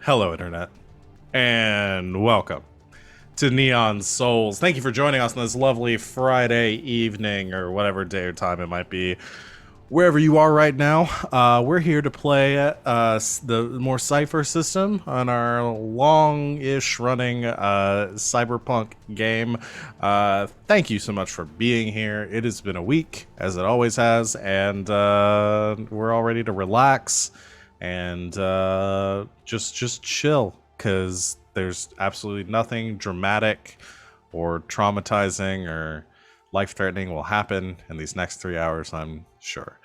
Hello, Internet, and welcome to Neon Souls. Thank you for joining us on this lovely Friday evening, or whatever day or time it might be, wherever you are right now. We're here to play the more Cypher system on our long-ish running cyberpunk game. Thank you so much for being here. It has been a week, as it always has, and we're all ready to relax and just chill, because there's absolutely nothing dramatic or traumatizing or life-threatening will happen in these next 3 hours, I'm sure.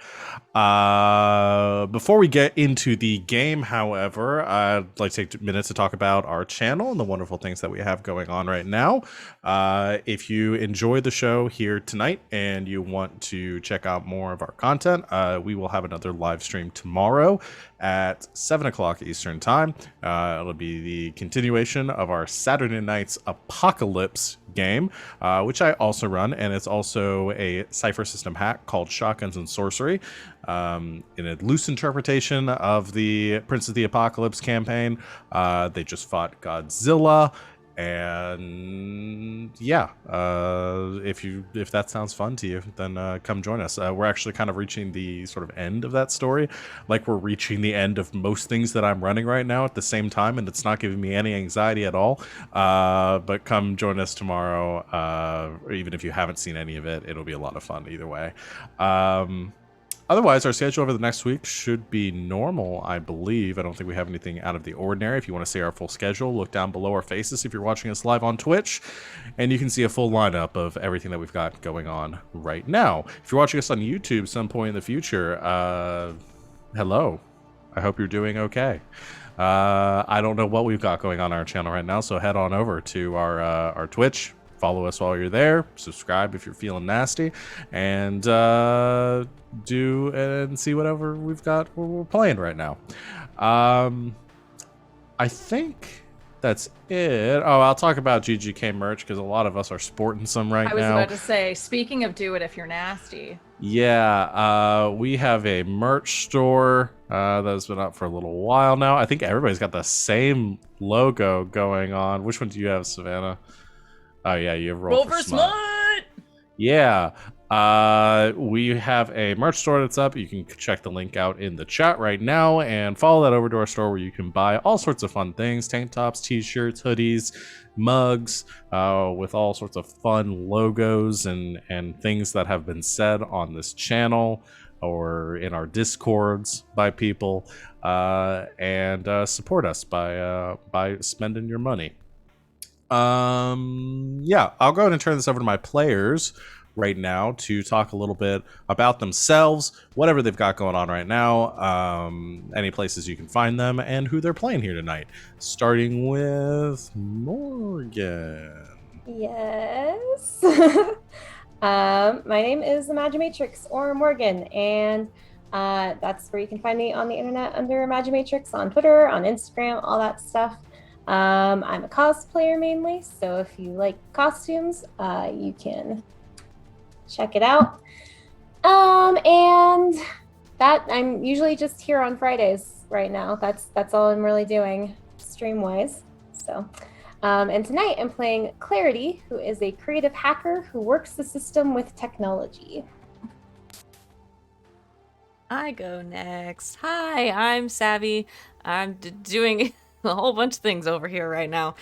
Before we get into the game, however, I'd like to take minutes to talk about our channel and the wonderful things that we have going on right now. If you enjoy the show here tonight and you want to check out more of our content, we will have another live stream tomorrow at 7 o'clock Eastern Time. It'll be the continuation of our Saturday Night's Apocalypse game, which I also run, and it's also a Cypher system hack called Shotguns and Sorcery, in a loose interpretation of the Prince of the Apocalypse campaign. They just fought Godzilla, and yeah, if that sounds fun to you, then come join us. We're actually kind of reaching the sort of end of that story, like we're reaching the end of most things that I'm running right now at the same time, and it's not giving me any anxiety at all. But come join us tomorrow, or even if you haven't seen any of it, it'll be a lot of fun either way. Otherwise, our schedule over the next week should be normal, I believe. I don't think we have anything out of the ordinary. If you want to see our full schedule, look down below our faces if you're watching us live on Twitch, and you can see a full lineup of everything that we've got going on right now. If you're watching us on YouTube some point in the future, hello. I hope you're doing okay. I don't know what we've got going on our channel right now, so head on over to our Twitch. Follow us while you're there. Subscribe if you're feeling nasty, and do and see whatever we've got we're playing right now. I think that's it. Oh, I'll talk about GGK merch, because a lot of us are sporting some right now. I was about to say, speaking of do it if you're nasty. Yeah, we have a merch store that's been up for a little while now. I think everybody's got the same logo going on. Which one do you have, Savannah? Oh yeah, you have Roll for Smut. Yeah, we have a merch store that's up. You can check the link out in the chat right now and follow that over to our store, where you can buy all sorts of fun things: tank tops, t-shirts, hoodies, mugs, with all sorts of fun logos and things that have been said on this channel or in our discords by people, and support us by spending your money. Yeah, I'll go ahead and turn this over to my players right now to talk a little bit about themselves, whatever they've got going on right now, any places you can find them, and who they're playing here tonight. Starting with Morgan. Yes. My name is Imagimatrix, or Morgan, and that's where you can find me on the internet under Imagimatrix, on Twitter, on Instagram, all that stuff. I'm a cosplayer mainly, so if you like costumes, you can check it out. And that I'm usually just here on Fridays right now. That's all I'm really doing stream-wise. So, and tonight I'm playing Clarity, who is a creative hacker who works the system with technology. I go next. Hi, I'm Savvy. I'm doing a whole bunch of things over here right now,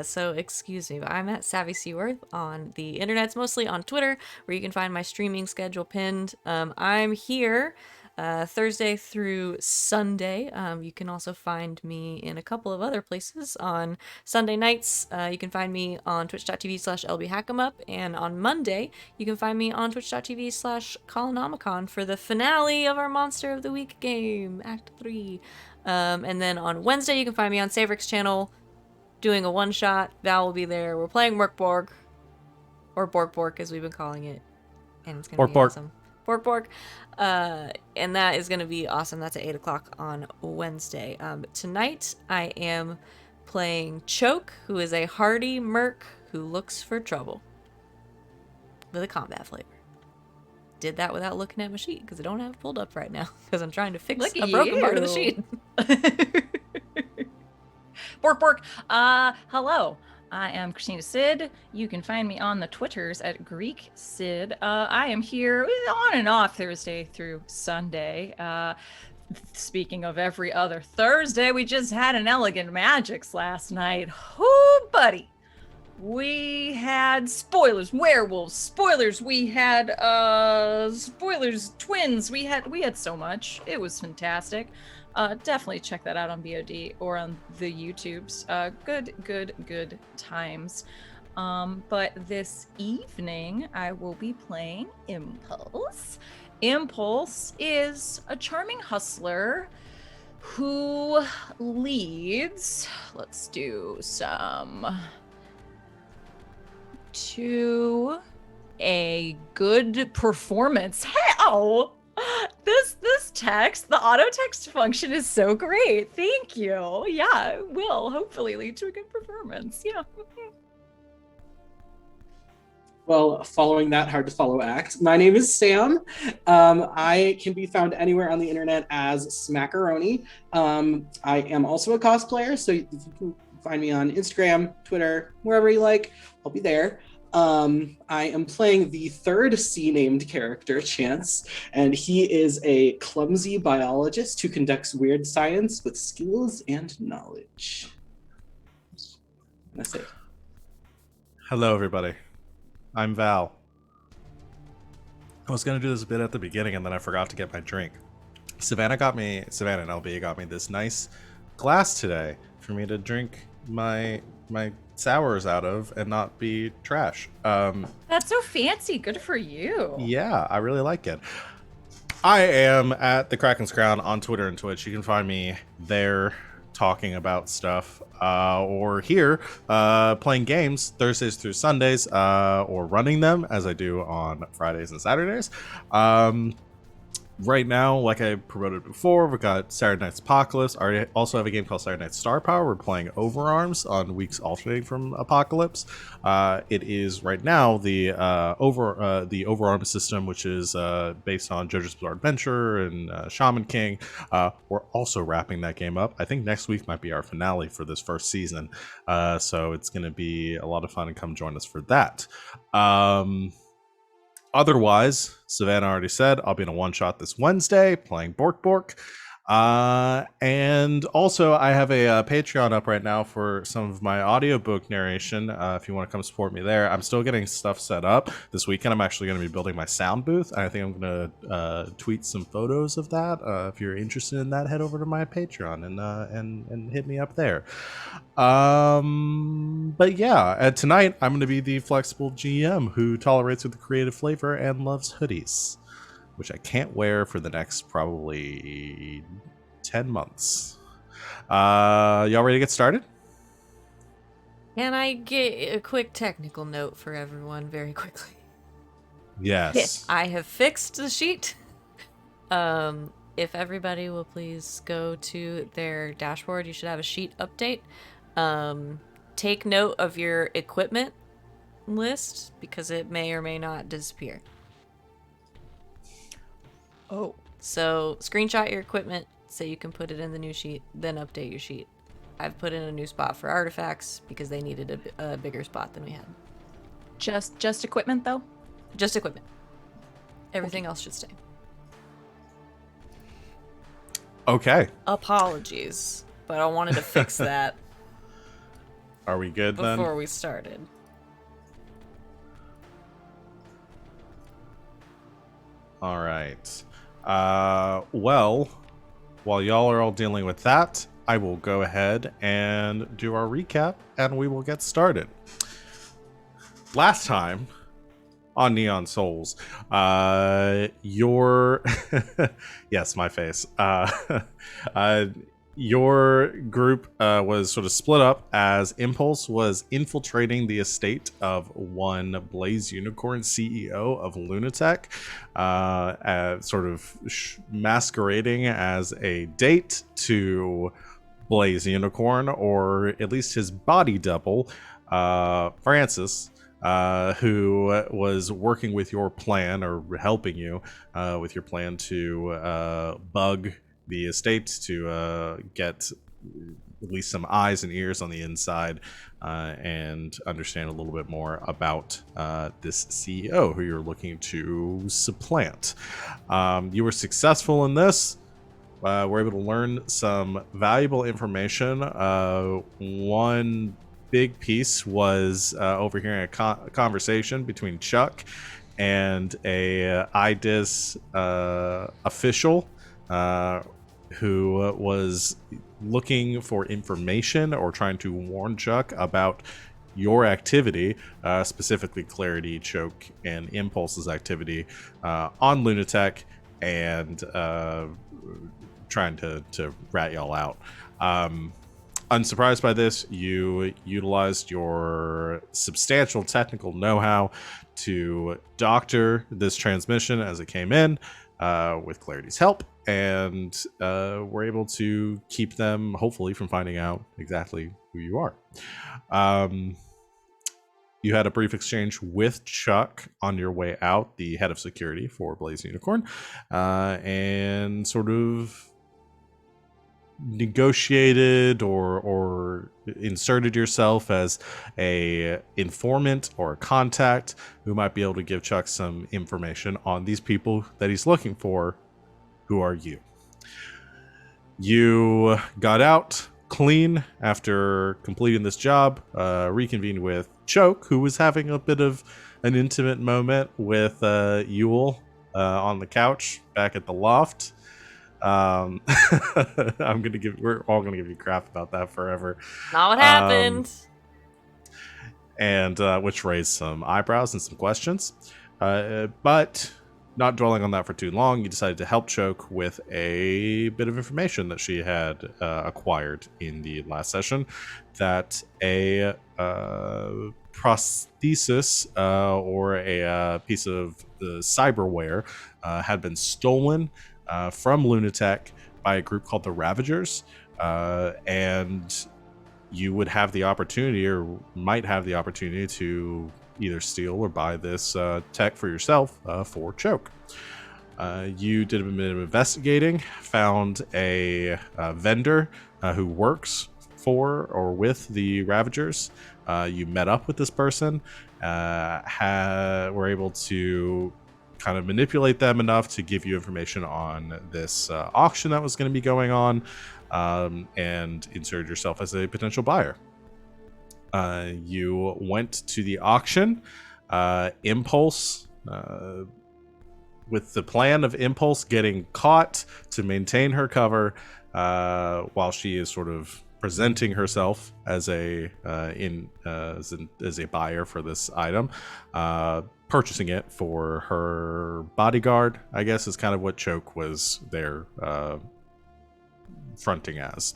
so excuse me, but I'm at Savvy Seaworth on the internets, mostly on Twitter, where you can find my streaming schedule pinned. I'm here Thursday through Sunday. You can also find me in a couple of other places. On Sunday nights, you can find me on twitch.tv/lbhackemup, and on Monday, you can find me on twitch.tv/Colonomicon for the finale of our Monster of the Week game, Act 3. And then on Wednesday, you can find me on Savrik's channel doing a one-shot. Val will be there. We're playing Merkborg, or Bork as we've been calling it, and it's gonna be awesome. Bork. And that is gonna be awesome. That's at 8 o'clock on Wednesday. Tonight, I am playing Choke, who is a hardy merc who looks for trouble with a combat flavor. Did that without looking at my sheet, because I don't have it pulled up right now, because I'm trying to fix a broken part of the sheet. Bork Bork. Hello. I am Christina Sid. You can find me on the Twitters at Greek Sid. I am here on and off Thursday through Sunday. Speaking of every other Thursday, we just had an Elegant Magics last night. Whoo, buddy. We had spoilers, werewolves, spoilers, we had spoilers, twins. We had so much. It was fantastic. Definitely check that out on VOD or on the YouTubes. Good times. But this evening I will be playing Impulse. Impulse is a charming hustler who leads, let's do some, to a good performance. Hell, this text, the auto text function is so great. Thank you. Yeah, it will hopefully lead to a good performance. Yeah. Well, following that hard to follow act, my name is Sam. I can be found anywhere on the internet as Smackaroni. I am also a cosplayer, so if you can find me on Instagram, Twitter, wherever you like, I'll be there. I am playing the third C-named character, Chance, and he is a clumsy biologist who conducts weird science with skills and knowledge. That's it. Hello, everybody. I'm Val. I was going to do this bit at the beginning, and then I forgot to get my drink. Savannah and LB got me this nice glass today for me to drink my sours out of and not be trash. That's so fancy. Good for you. Yeah, I really like it. I am at the Kraken's Crown on Twitter and Twitch. You can find me there talking about stuff, or here playing games Thursdays through Sundays, or running them as I do on Fridays and Saturdays. Right now, like I promoted before, we've got Saturday Night's Apocalypse. I also have a game called Saturday Night Star Power. We're playing Overarms on weeks alternating from Apocalypse. It is right now the Overarms system, which is based on JoJo's Bizarre Adventure and Shaman King. We're also wrapping that game up. I think next week might be our finale for this first season, so it's going to be a lot of fun, and come join us for that. Otherwise, Savannah already said I'll be in a one-shot this Wednesday playing Bork Bork. And also, I have a Patreon up right now for some of my audiobook narration. If you want to come support me there, I'm still getting stuff set up. This weekend, I'm actually going to be building my sound booth. And I think I'm going to tweet some photos of that. If you're interested in that, head over to my Patreon and hit me up there. But yeah, tonight I'm going to be the flexible GM who tolerates with the creative flavor and loves hoodies, which I can't wear for the next probably 10 months. Y'all ready to get started? Can I get a quick technical note for everyone very quickly? Yes. I have fixed the sheet. If everybody will please go to their dashboard, you should have a sheet update. Take note of your equipment list because it may or may not disappear. Oh. So screenshot your equipment so you can put it in the new sheet, then update your sheet. I've put in a new spot for artifacts because they needed a bigger spot than we had. Just equipment though? Just equipment. Everything else should stay. Okay. Apologies, but I wanted to fix that Are we good then? before we started. All right. Well, while y'all are all dealing with that, I will go ahead and do our recap, and we will get started. Last time on Neon Souls, your yes, my face. Your group was sort of split up as Impulse was infiltrating the estate of one Blaze Unicorn, CEO of Lunatech, sort of masquerading as a date to Blaze Unicorn, or at least his body double, Francis, who was working with your plan, or helping you with your plan to bug the estate to get at least some eyes and ears on the inside and understand a little bit more about this CEO who you're looking to supplant. You were successful in this. We're able to learn some valuable information. One big piece was overhearing a conversation between Chuck and a IDIS official who was looking for information or trying to warn Chuck about your activity, specifically Clarity, Choke, and Impulse's activity on Lunatech, and trying to rat y'all out. Unsurprised by this, you utilized your substantial technical know-how to doctor this transmission as it came in with Clarity's help, and were able to keep them, hopefully, from finding out exactly who you are. You had a brief exchange with Chuck on your way out, the head of security for Blaze Unicorn, and sort of negotiated or inserted yourself as a informant or a contact who might be able to give Chuck some information on these people that he's looking for. Who are you? You got out clean after completing this job, reconvened with Choke, who was having a bit of an intimate moment with Yule on the couch back at the loft. We're all gonna give you crap about that forever. Not what happened. And which raised some eyebrows and some questions. But not dwelling on that for too long, you decided to help Choke with a bit of information that she had acquired in the last session, that a prosthesis or a piece of cyberware had been stolen from Lunatech by a group called the Ravagers, and you would have the opportunity, or might have the opportunity, to either steal or buy this tech for yourself for Choke. You did a bit of investigating, found a vendor who works for or with the Ravagers. You met up with this person, were able to kind of manipulate them enough to give you information on this auction that was going to be going on, and insert yourself as a potential buyer. You went to the auction. Impulse, with the plan of Impulse getting caught to maintain her cover while she is sort of presenting herself as a buyer for this item, purchasing it for her bodyguard, I guess, is kind of what Choke was there fronting as.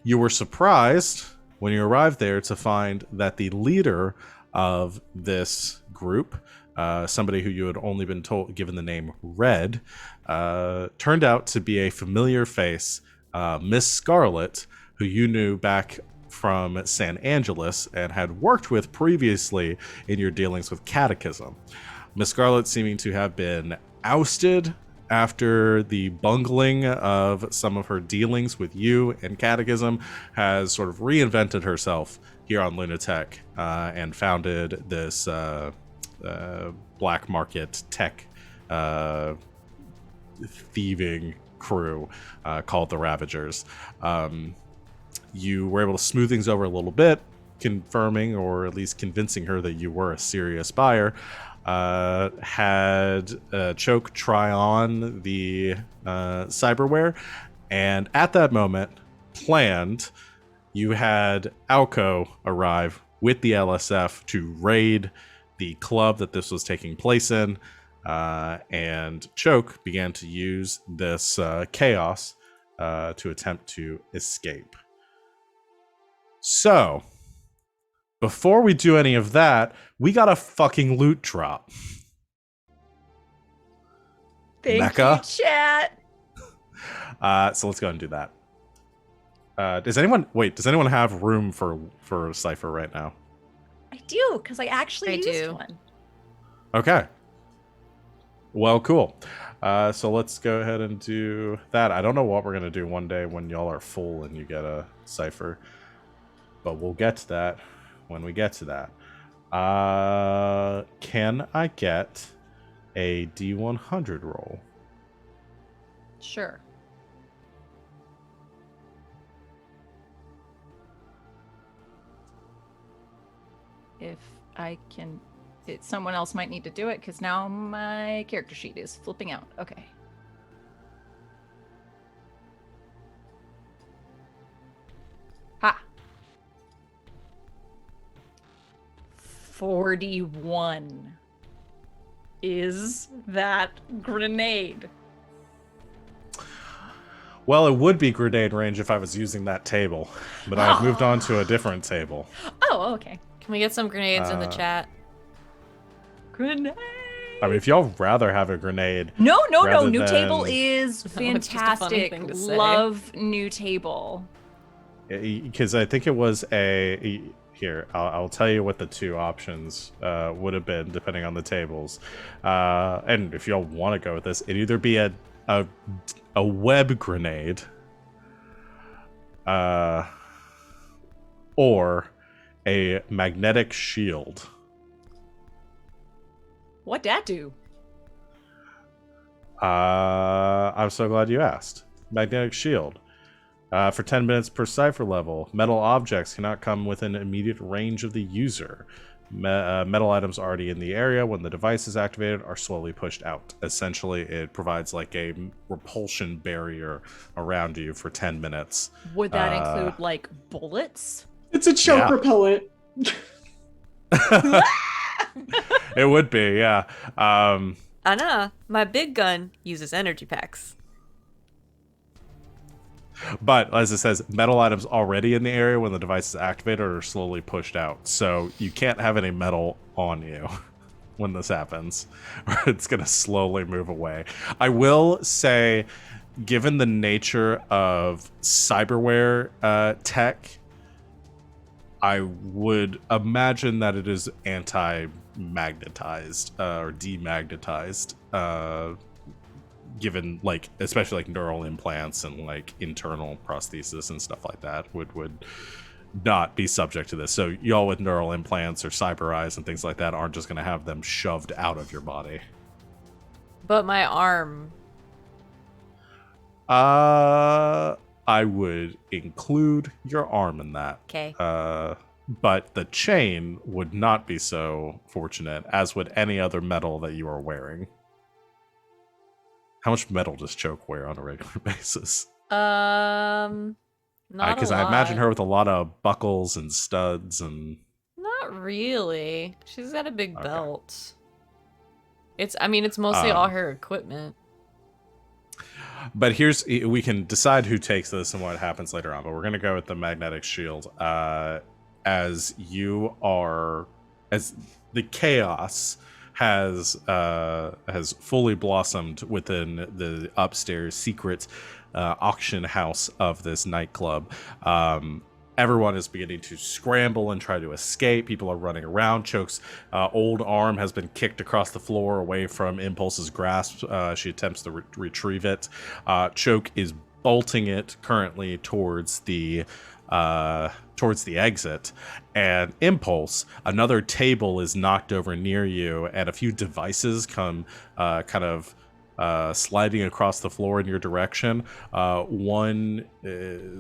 You were surprised when you arrived there to find that the leader of this group, somebody who you had only been given the name Red, turned out to be a familiar face, Miss Scarlet, who you knew back from San Angeles and had worked with previously in your dealings with Catechism. Miss Scarlet, seeming to have been ousted after the bungling of some of her dealings with you and Catechism, has sort of reinvented herself here on Lunatech and founded this black market tech thieving crew called the Ravagers. You were able to smooth things over a little bit, confirming or at least convincing her that you were a serious buyer. Had Choke try on the cyberware, and at that moment, planned, you had Alco arrive with the LSF to raid the club that this was taking place in, and Choke began to use this chaos to attempt to escape. So, before we do any of that, we got a fucking loot drop. Thank Mecca. you, chat. So let's go ahead and do that. Does anyone have room for a cipher right now? I do, because I actually used do. one. Okay. Well, cool. So let's go ahead and do that. I don't know what we're going to do one day when y'all are full and you get a cipher. But we'll get to that when we get to that. Can I get a D100 roll? Sure. If I can... someone else might need to do it, because now my character sheet is flipping out. Okay. Ha! 41. Is that grenade? Well, it would be grenade range if I was using that table, but I've moved on to a different table. Oh, okay. Can we get some grenades in the chat? Grenade! I mean, if y'all rather have a grenade... No. rather New than- table is No, it's just a funny fantastic. thing to say. Love new table. Because I think it was a... Here, I'll tell you what the two options would have been, depending on the tables. And if y'all want to go with this, it'd either be a web grenade, or a magnetic shield. What'd that do? I'm so glad you asked. Magnetic shield. For 10 minutes per cipher level, metal objects cannot come within immediate range of the user. Metal items already in the area when the device is activated are slowly pushed out. Essentially, it provides like a repulsion barrier around you for 10 minutes. Would that include, like, bullets? It's a choke Yeah. repellent. It would be, yeah. Anna, my big gun uses energy packs. But as it says, metal items already in the area when the device is activated are slowly pushed out. So you can't have any metal on you when this happens, or it's going to slowly move away. I will say, given the nature of cyberware tech, I would imagine that it is anti-magnetized or demagnetized. Given, like, especially like neural implants and like internal prosthesis and stuff like that would not be subject to this. So y'all with neural implants or cyber eyes and things like that aren't just going to have them shoved out of your body. But my arm. I would include your arm in that. Okay. But the chain would not be so fortunate, as would any other metal that you are wearing. How much metal does Choke wear on a regular basis? Not Because a lot. I imagine her with a lot of buckles and studs and... Not really. She's got a big Okay. belt. It's mostly all her equipment. But we can decide who takes this and what happens later on, but we're going to go with the magnetic shield. As the chaos has fully blossomed within the upstairs secret auction house of this nightclub. Everyone is beginning to scramble and try to escape. People are running around. Choke's old arm has been kicked across the floor away from Impulse's grasp. She attempts to retrieve it. Choke is bolting it currently towards the exit, and Impulse, another table is knocked over near you, and a few devices come sliding across the floor in your direction. One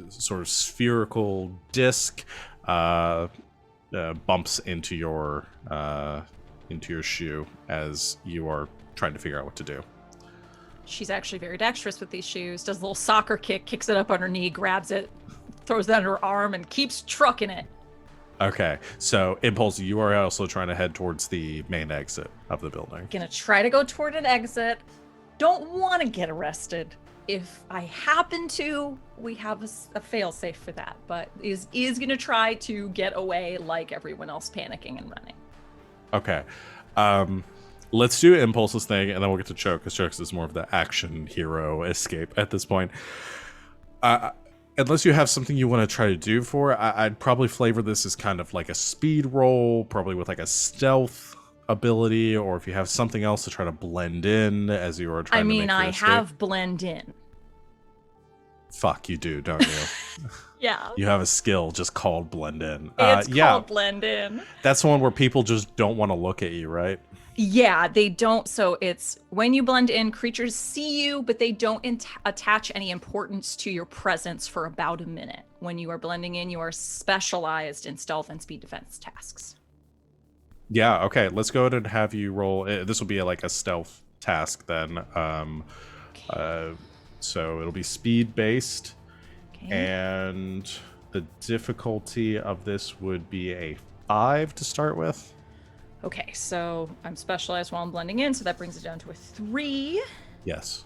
sort of spherical disc bumps into your shoe as you are trying to figure out what to do. She's actually very dexterous with these shoes. Does a little soccer kick, kicks it up on her knee, grabs it, throws it under her arm, and keeps trucking it. Okay, so Impulse, you are also trying to head towards the main exit of the building. Gonna try to go toward an exit. Don't want to get arrested. If I happen to, we have a fail-safe for that, but is gonna try to get away like everyone else, panicking and running. Okay. Let's do Impulse's thing, and then we'll get to Choke, because Choke is more of the action hero escape at this point. Unless you have something you want to try to do for it, I'd probably flavor this as kind of like a speed roll, probably with like a stealth ability, or if you have something else to try to blend in as you are trying to make your I escape. have blend in. Fuck, you do, don't you? Yeah. You have a skill just called blend in. It's Yeah, called blend in. that's the one where people just don't want to look at you, right? Yeah, they don't. So it's when you blend in, creatures see you, but they don't attach any importance to your presence for about a minute. When you are blending in, you are specialized in stealth and speed defense tasks. Yeah, okay, let's go ahead and have you roll. This will be like a stealth task then. So it'll be speed based, Okay. and the difficulty of this would be a 5 to start with. Okay, so I'm specialized while I'm blending in, so that brings it down to a 3. Yes.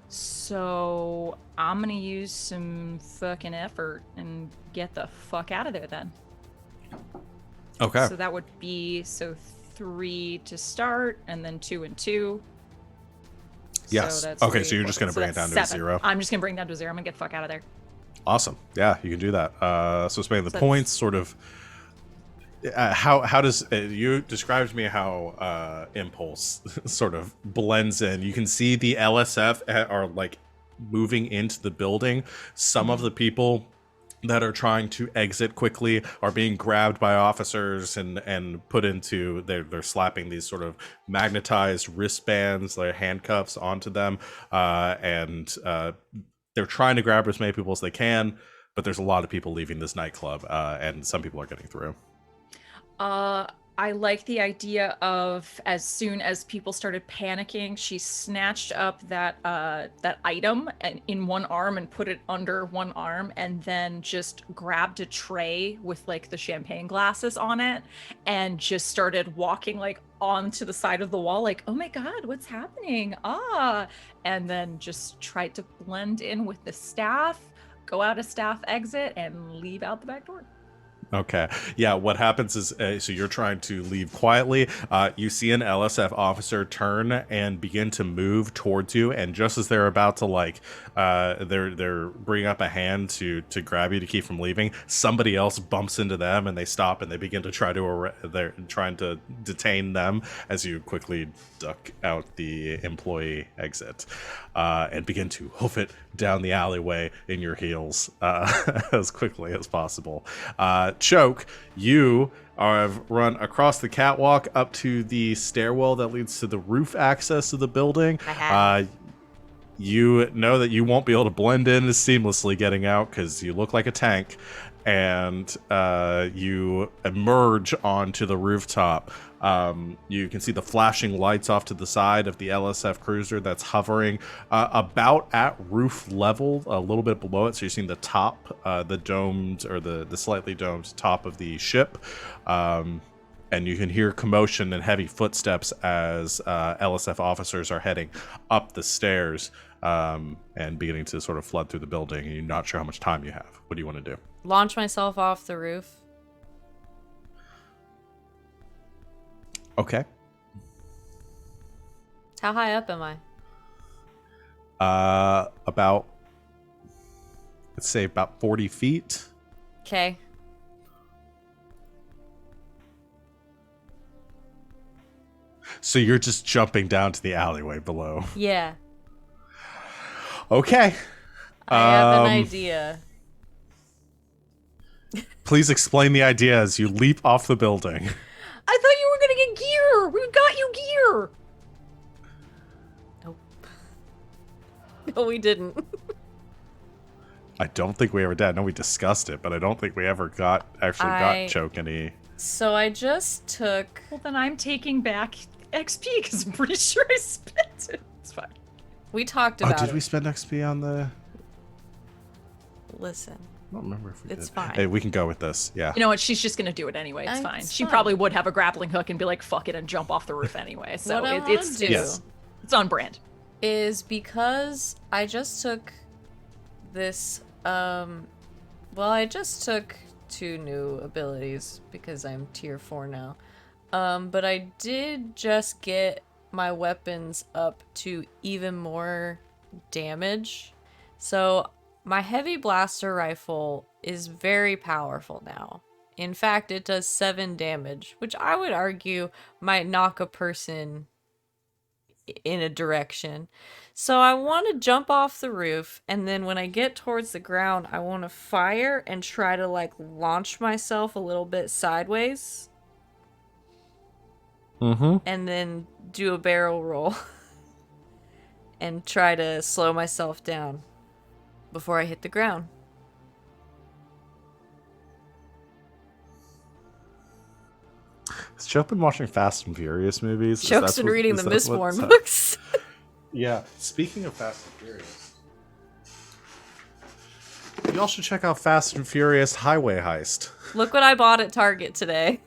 So I'm gonna use some fucking effort and get the fuck out of there then. Okay. So that would be 3 to start, and then 2 and 2. Yes. So that's Okay, 3, so you're just gonna bring it that's down to a 7. 0. I'm just gonna bring it down to 0. I'm gonna get the fuck out of there. Awesome. Yeah, you can do that. So spending the So points, sort of. How does you describe to me how impulse sort of blends in? You can see the LSF are like moving into the building. Some of the people that are trying to exit quickly are being grabbed by officers and put into they're slapping these sort of magnetized wristbands, like handcuffs, onto them, and they're trying to grab as many people as they can, but there's a lot of people leaving this nightclub, and some people are getting through. I like the idea of as soon as people started panicking, she snatched up that item in one arm and put it under one arm, and then just grabbed a tray with like the champagne glasses on it, and just started walking like onto the side of the wall, like, oh my god, what's happening? And then just tried to blend in with the staff, go out a staff exit, and leave out the back door. Okay. Yeah, what happens is, so you're trying to leave quietly. You see an LSF officer turn and begin to move towards you, and just as they're about to they're bringing up a hand to grab you to keep from leaving, somebody else bumps into them, and they stop and they begin to they're trying to detain them as you quickly duck out the employee exit, and begin to hoof it down the alleyway in your heels as quickly as possible. Choke, you have run across the catwalk up to the stairwell that leads to the roof access of the building. You know that you won't be able to blend in as seamlessly getting out because you look like a tank, and you emerge onto the rooftop. You can see the flashing lights off to the side of the LSF cruiser that's hovering about at roof level, a little bit below it. So you're seeing the top, the domed, or the slightly domed top of the ship. And you can hear commotion and heavy footsteps as LSF officers are heading up the stairs and beginning to sort of flood through the building. And you're not sure how much time you have. What do you want to do? Launch myself off the roof. Okay. How high up am I? About, let's say about 40 feet. Okay. So you're just jumping down to the alleyway below. Yeah. Okay. I have an idea. Please explain the idea as you leap off the building. I thought you were gonna get gear. We got you gear. Nope. No, we didn't. I don't think we ever did. I know we discussed it, but I don't think we ever got Choke any. So I just took... Well, then I'm taking back XP because I'm pretty sure I spent it. It's fine. We talked about did it. we spend XP on the... Listen. I don't remember if we did. It's fine. Hey, we can go with this. Yeah. You know what? She's just gonna do it anyway. It's fine. It's She fine. probably would have a grappling hook and be like, "Fuck it," and jump off the roof anyway. So What I wanna it's do Yes. it's on brand. is because I just took this, well, I just took 2 new abilities because I'm tier 4 now. But I did just get my weapons up to even more damage. So my heavy blaster rifle is very powerful now. In fact, it does 7 damage, which I would argue might knock a person in a direction. So I want to jump off the roof, and then when I get towards the ground, I want to fire and try to like launch myself a little bit sideways. Mm-hmm. And then do a barrel roll and try to slow myself down before I hit the ground. Has Choke been watching Fast and Furious movies? Choke's been reading the Mistborn books. Yeah. Speaking of Fast and Furious, you all should check out Fast and Furious Highway Heist. Look what I bought at Target today.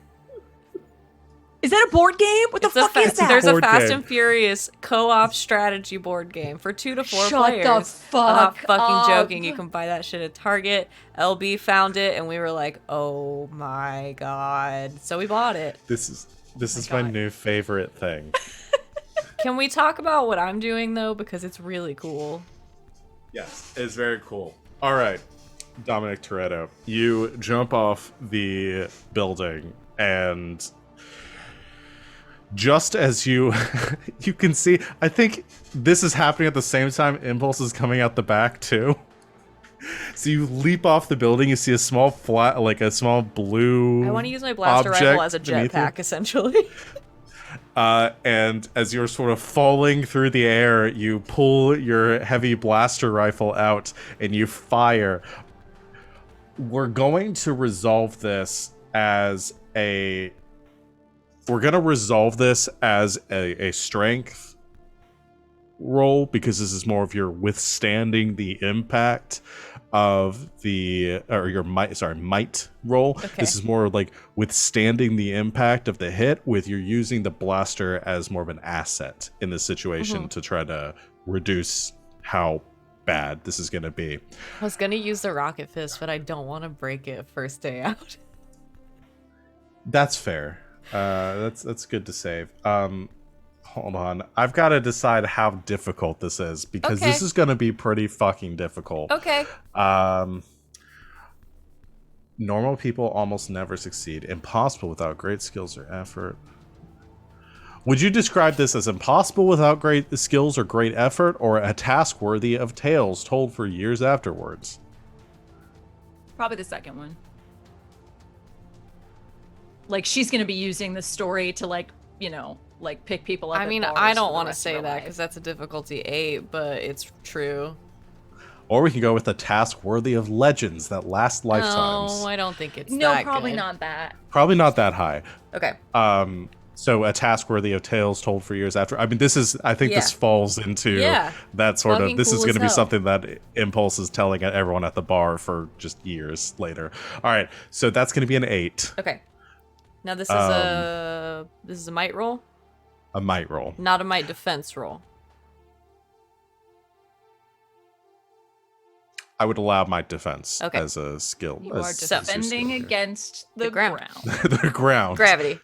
Is that a board game? What the It's a fuck is that? There's a Board Fast game. and Furious co-op strategy board game for 2 to 4 Shut players. the I'm fuck not fucking up. joking. You can buy that shit at Target. LB found it, and we were like, "Oh my god!" So we bought it. This is my God. new favorite thing. Can we talk about what I'm doing though, because it's really cool. Yes, it's very cool. All right, Dominic Toretto, you jump off the building, and just as you you can see, I think this is happening at the same time Impulse is coming out the back too. So you leap off the building, you see a small flat, like a small blue I want to use my blaster object rifle as a beneath you. jetpack, essentially. And as you're sort of falling through the air, you pull your heavy blaster rifle out and you fire. We're going to resolve this as a strength roll, because this is more of your withstanding the impact of your might roll. Okay. This is more like withstanding the impact of the hit, with you're using the blaster as more of an asset in this situation to try to reduce how bad this is going to be. I was gonna use the rocket fist, but I don't want to break it first day out. That's fair. That's good to save. Hold on. I've got to decide how difficult this is, because Okay. this is going to be pretty fucking difficult. Okay. Normal people almost never succeed. Impossible without great skills or effort. Would you describe this as impossible without great skills or great effort, or a task worthy of tales told for years afterwards? Probably the second one. Like, she's gonna be using the story to, like, like pick people up. I at mean, bars I for don't the want to rest of say her that life. because that's a difficulty 8, but it's true. Or we can go with a task worthy of legends that last lifetimes. No, I don't think it's No, that probably good. not that. Probably not that high. Okay. So a task worthy of tales told for years after. I mean, I think this Yeah. falls into Yeah. that sort of, Fucking this is cool going as to be hell. something that Impulse is telling everyone at the bar for just years later. All right, so that's going to be an 8. Okay. Now this is a might roll, A might roll. not a might defense roll. I would allow might defense Okay. as a skill. You as- are as your skill defending here. against the, The ground. ground. The ground. Gravity.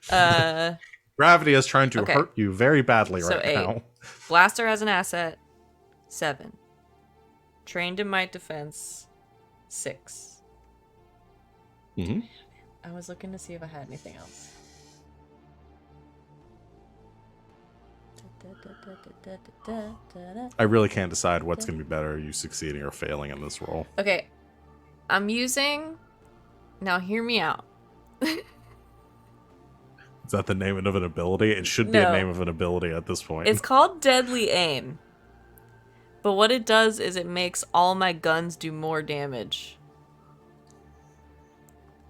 Gravity is trying to Okay. hurt you very badly So right 8. now. Blaster as an asset, 7. Trained in might defense, 6. hmm I was looking to see if I had anything else. I really can't decide what's going to be better, you succeeding or failing in this roll. Okay. I'm using... Now hear me out. Is that the name of an ability? It should be No. a name of an ability at this point. It's called Deadly Aim. But what it does is it makes all my guns do more damage.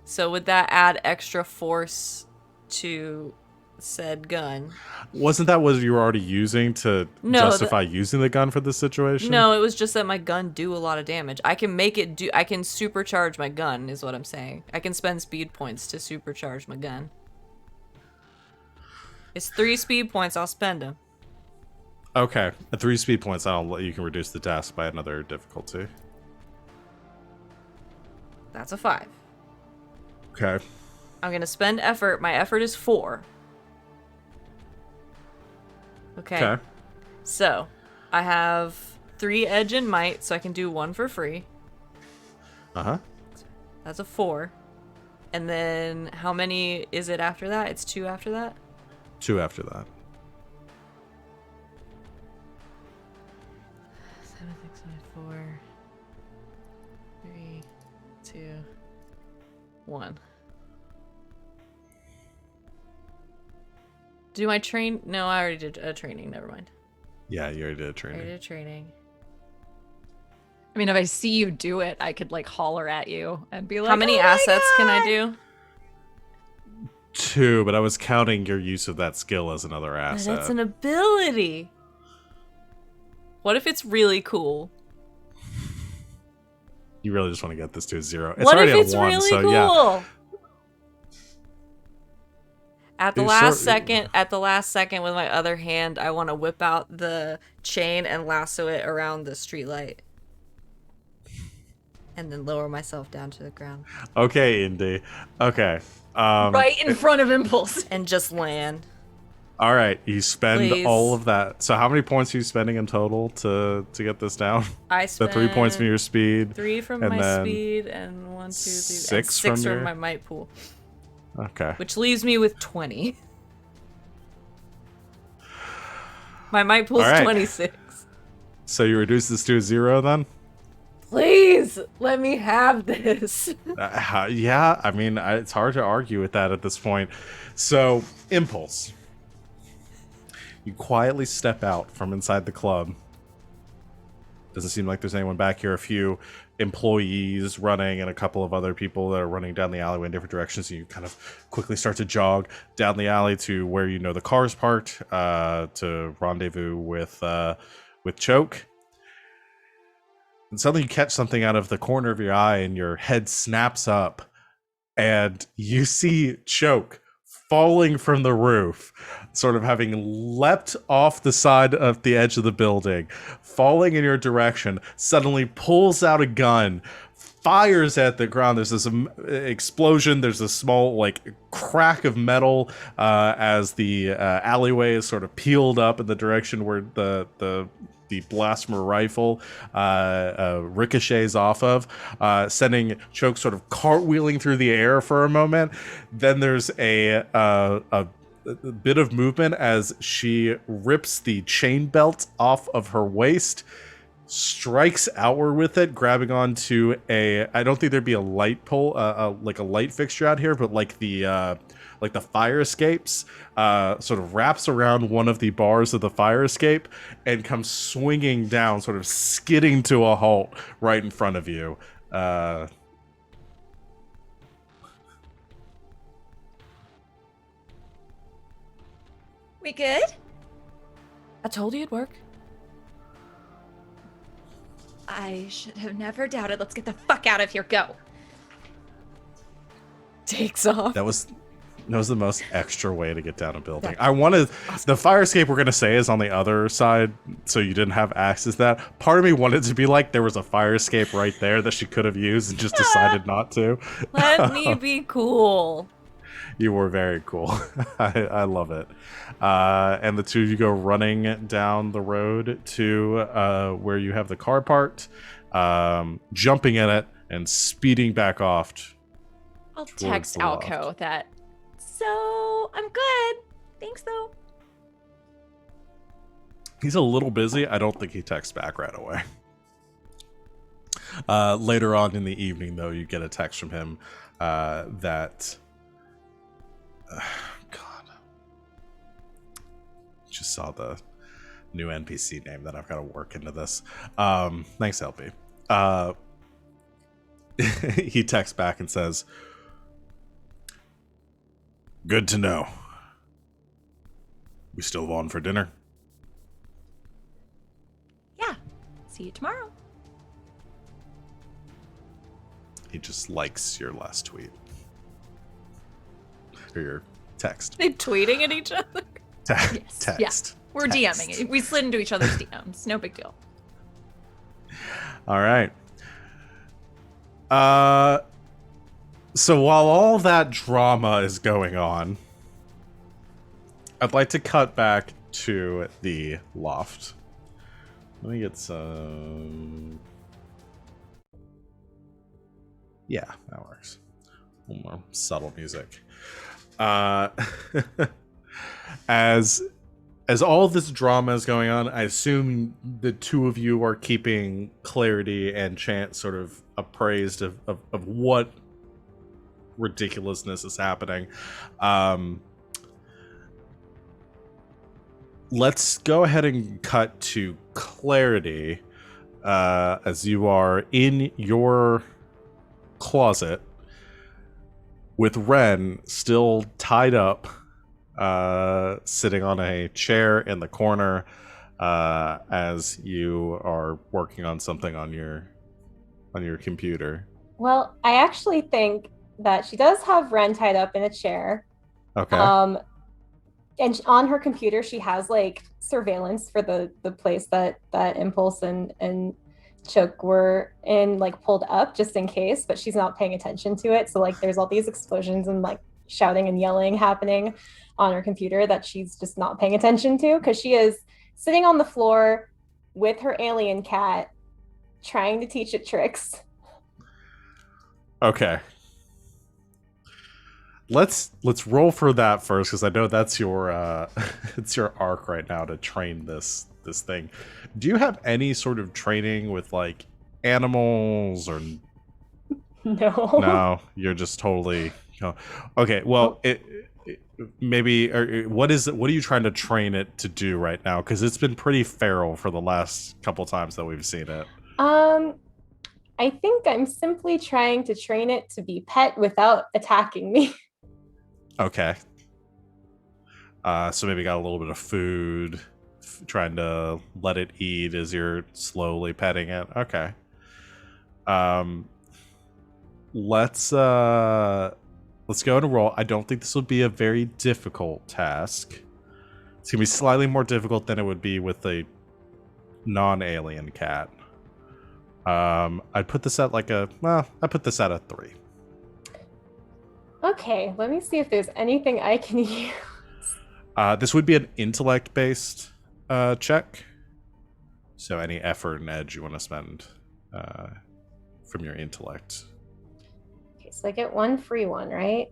So would that add extra force to said gun? Wasn't that what you were already using to No, justify using the gun for this situation? No, it was just that my gun do a lot of damage. I can make it do... I can supercharge my gun, is what I'm saying. I can spend speed points to supercharge my gun. It's 3 speed points, I'll spend them. Okay. At 3 speed points, you can reduce the task by another difficulty. That's a 5. Okay. I'm gonna spend effort. My effort is 4. Okay. So, I have 3 edge and might, so I can do 1 for free. Uh-huh. That's a 4. And then how many is it after that? It's 2 after that? 2 after that. 7, 6, 5, 4, 3, 2, 1. Do I train? No, I already did a training. Never mind. Yeah, you already did a I training. already did training. I mean, if I see you do it, I could like holler at you and be like, How many "Oh my assets can I God!" do? 2, but I was counting your use of that skill as another But asset. it's an ability. What if it's really cool? You really just want to get this to a 0. It's What already if it's on 1, really so cool? yeah. At the You last second, with my other hand, I want to whip out the chain and lasso it around the streetlight. And then lower myself down to the ground. Okay, Indy. Okay. Right in front of Impulse. And just land. All right, you spend Please. all of that. So how many points are you spending in total to get this down? I The spent 3 points from your speed. 3 from and my then speed and 1, 2, 3, and 6 6 from from your- my might pool. Okay. Which leaves me with 20. My might pool's All right. 26. So you reduce this to a 0 then? Please let me have this. Yeah, I mean, it's hard to argue with that at this point. So, Impulse. You quietly step out from inside the club. Doesn't seem like there's anyone back here. A few employees running and a couple of other people that are running down the alleyway in different directions. So you kind of quickly start to jog down the alley to where you know the car's parked to rendezvous with Choke. And suddenly you catch something out of the corner of your eye and your head snaps up and you see Choke falling from the roof, sort of having leapt off the side of the edge of the building, falling in your direction, suddenly pulls out a gun, fires at the ground. There's this explosion. There's a small like crack of metal as the alleyway is sort of peeled up in the direction where the blasphemer rifle ricochets off of, sending Choke sort of cartwheeling through the air for a moment. Then there's a bit of movement as she rips the chain belt off of her waist, strikes outward with it, grabbing onto I don't think there'd be a light pole, like a light fixture out here, but like the fire escapes, sort of wraps around one of the bars of the fire escape and comes swinging down, sort of skidding to a halt right in front of you. We good? I told you it'd work. I should have never doubted. Let's get the fuck out of here. Go. Takes off. That was the most extra way to get down a building. I wanted the fire escape we're gonna say is on the other side, so you didn't have access to that. Part of me wanted to be like there was a fire escape right there that she could have used and just decided not to. Let me be cool. You were very cool. I love it. And the two of you go running down the road to where you have the car parked, jumping in it and speeding back off. I'll towards text the loft. Alco that. So I'm good. Thanks though. He's a little busy. I don't think he texts back right away. Later on in the evening, though, you get a text from him that... God. Just saw the new NPC name that I've got to work into this. Thanks, LP. He texts back and says, "Good to know. We still on for dinner?" Yeah. See you tomorrow. He just likes your last tweet. Or your text. They tweeting at each other. Yes. Text. Yeah. We're Text. DMing it. We slid into each other's DMs. No big deal. All right. So while all that drama is going on, I'd like to cut back to the loft. Let me get some... Yeah, that works. A little more subtle music. Uh, as all of this drama is going on, I assume the two of you are keeping Clarity and Chance sort of appraised of what ridiculousness is happening. Let's go ahead and cut to Clarity as you are in your closet with Ren still tied up, sitting on a chair in the corner as you are working on something on your computer. Well, I actually think that she does have Ren tied up in a chair. Okay. And on her computer, she has like surveillance for the place that Impulse and Choke were in, like pulled up just in case, but she's not paying attention to it. So like there's all these explosions and like shouting and yelling happening on her computer that she's just not paying attention to, because she is sitting on the floor with her alien cat trying to teach it tricks. Okay. Let's roll for that first, because I know that's your it's your arc right now to train this thing. Do you have any sort of training with like animals or no? You're just totally okay. Well, maybe or what is it? What are you trying to train it to do right now? Because it's been pretty feral for the last couple times that we've seen it. I think I'm simply trying to train it to be pet without attacking me. Okay. So maybe got a little bit of food, trying to let it eat as you're slowly petting it. Okay. Let's go and roll. I don't think this would be a very difficult task. It's gonna be slightly more difficult than it would be with a non-alien cat. I'd put this at like I put this at a 3. Okay, let me see if there's anything I can use. This would be an intellect-based check. So any effort and edge you want to spend from your intellect. Okay, so I get one free one, right?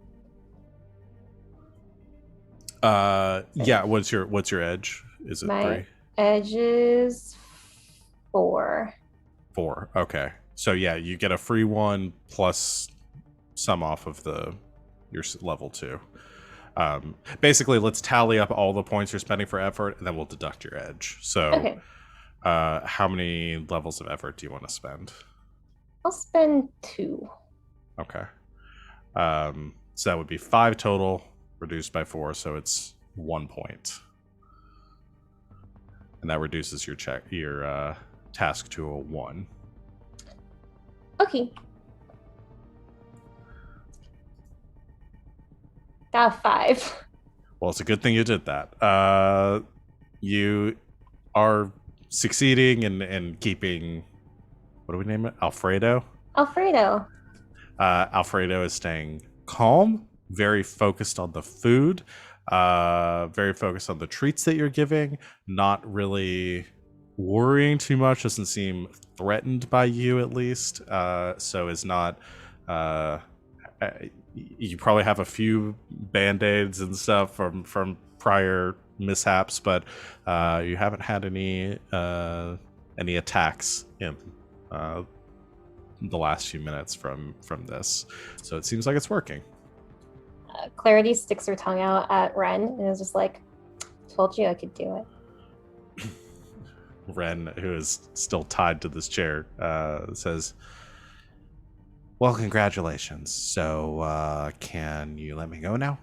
Yeah. What's your edge? Is it My 3? edge is 4. 4. Okay. So yeah, you get a free one plus some off of your level 2. Basically, let's tally up all the points you're spending for effort, and then we'll deduct your edge. So, Okay. How many levels of effort do you want to spend? I'll spend 2. Okay. So that would be 5 total, reduced by 4, so it's 1 point, and that reduces your task to a 1. Okay. Got 5. Well, it's a good thing you did that. You are succeeding in keeping, what do we name it? Alfredo? Alfredo. Alfredo is staying calm, very focused on the food, very focused on the treats that you're giving, not really worrying too much, doesn't seem threatened by you at least, so is not you probably have a few band-aids and stuff from prior mishaps, but you haven't had any attacks in the last few minutes from this, so it seems like it's working. Clarity sticks her tongue out at Ren and is just like, told you I could do it. Ren, who is still tied to this chair, says, well, congratulations. So, can you let me go now?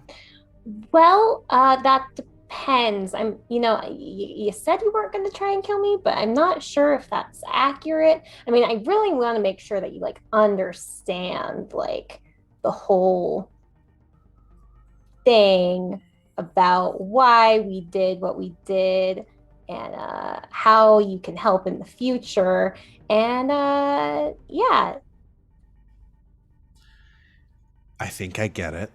Well, that depends. You said you weren't going to try and kill me, but I'm not sure if that's accurate. I mean, I really want to make sure that you like understand like the whole thing about why we did what we did and how you can help in the future. And yeah. I think I get it.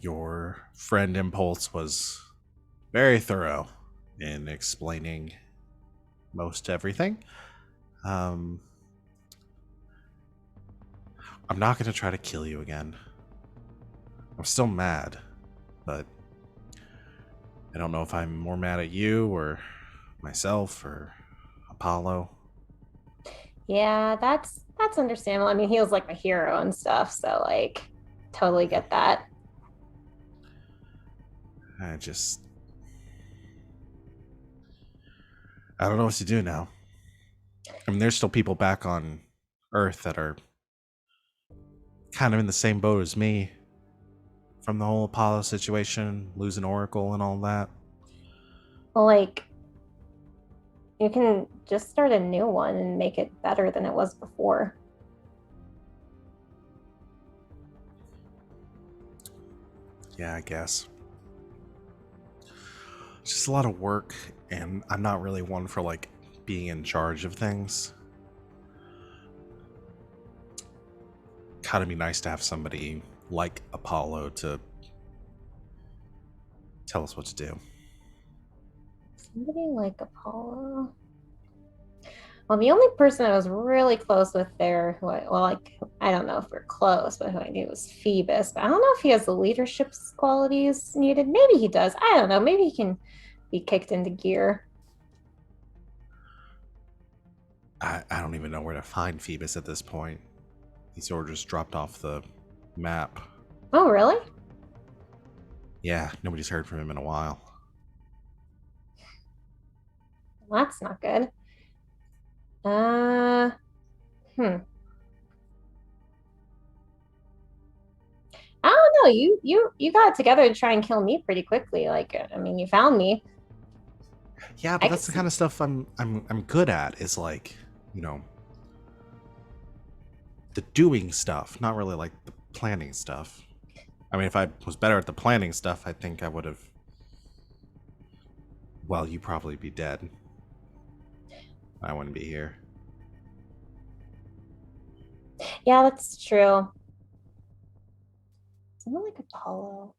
Your friend Impulse was very thorough in explaining most everything. I'm not going to try to kill you again. I'm still mad, but I don't know if I'm more mad at you or myself or Apollo. Yeah, that's understandable. I mean, he was like my hero and stuff, so like totally get that. I just... I don't know what to do now. I mean, there's still people back on Earth that are kind of in the same boat as me from the whole Apollo situation, losing Oracle and all that. Well, like you can just start a new one and make it better than it was before. Yeah, I guess. It's just a lot of work, and I'm not really one for, like, being in charge of things. Kind of be nice to have somebody like Apollo to tell us what to do. Somebody like Apollo. Well, the only person I was really close with there, I don't know if we're close, but who I knew was Phoebus. But I don't know if he has the leadership qualities needed. Maybe he does. I don't know. Maybe he can be kicked into gear. I don't even know where to find Phoebus at this point. He sort of just dropped off the map. Oh, really? Yeah, nobody's heard from him in a while. Well, that's not good. Uh, hmm. I don't know. You got it together to try and kill me pretty quickly. Like, I mean, you found me. Yeah, I but that's could the kind of stuff I'm good at, is like, the doing stuff, not really like the planning stuff. I mean, if I was better at the planning stuff, I think I would have... Well, you'd probably be dead. I wouldn't be here. Yeah, that's true. Someone like Apollo.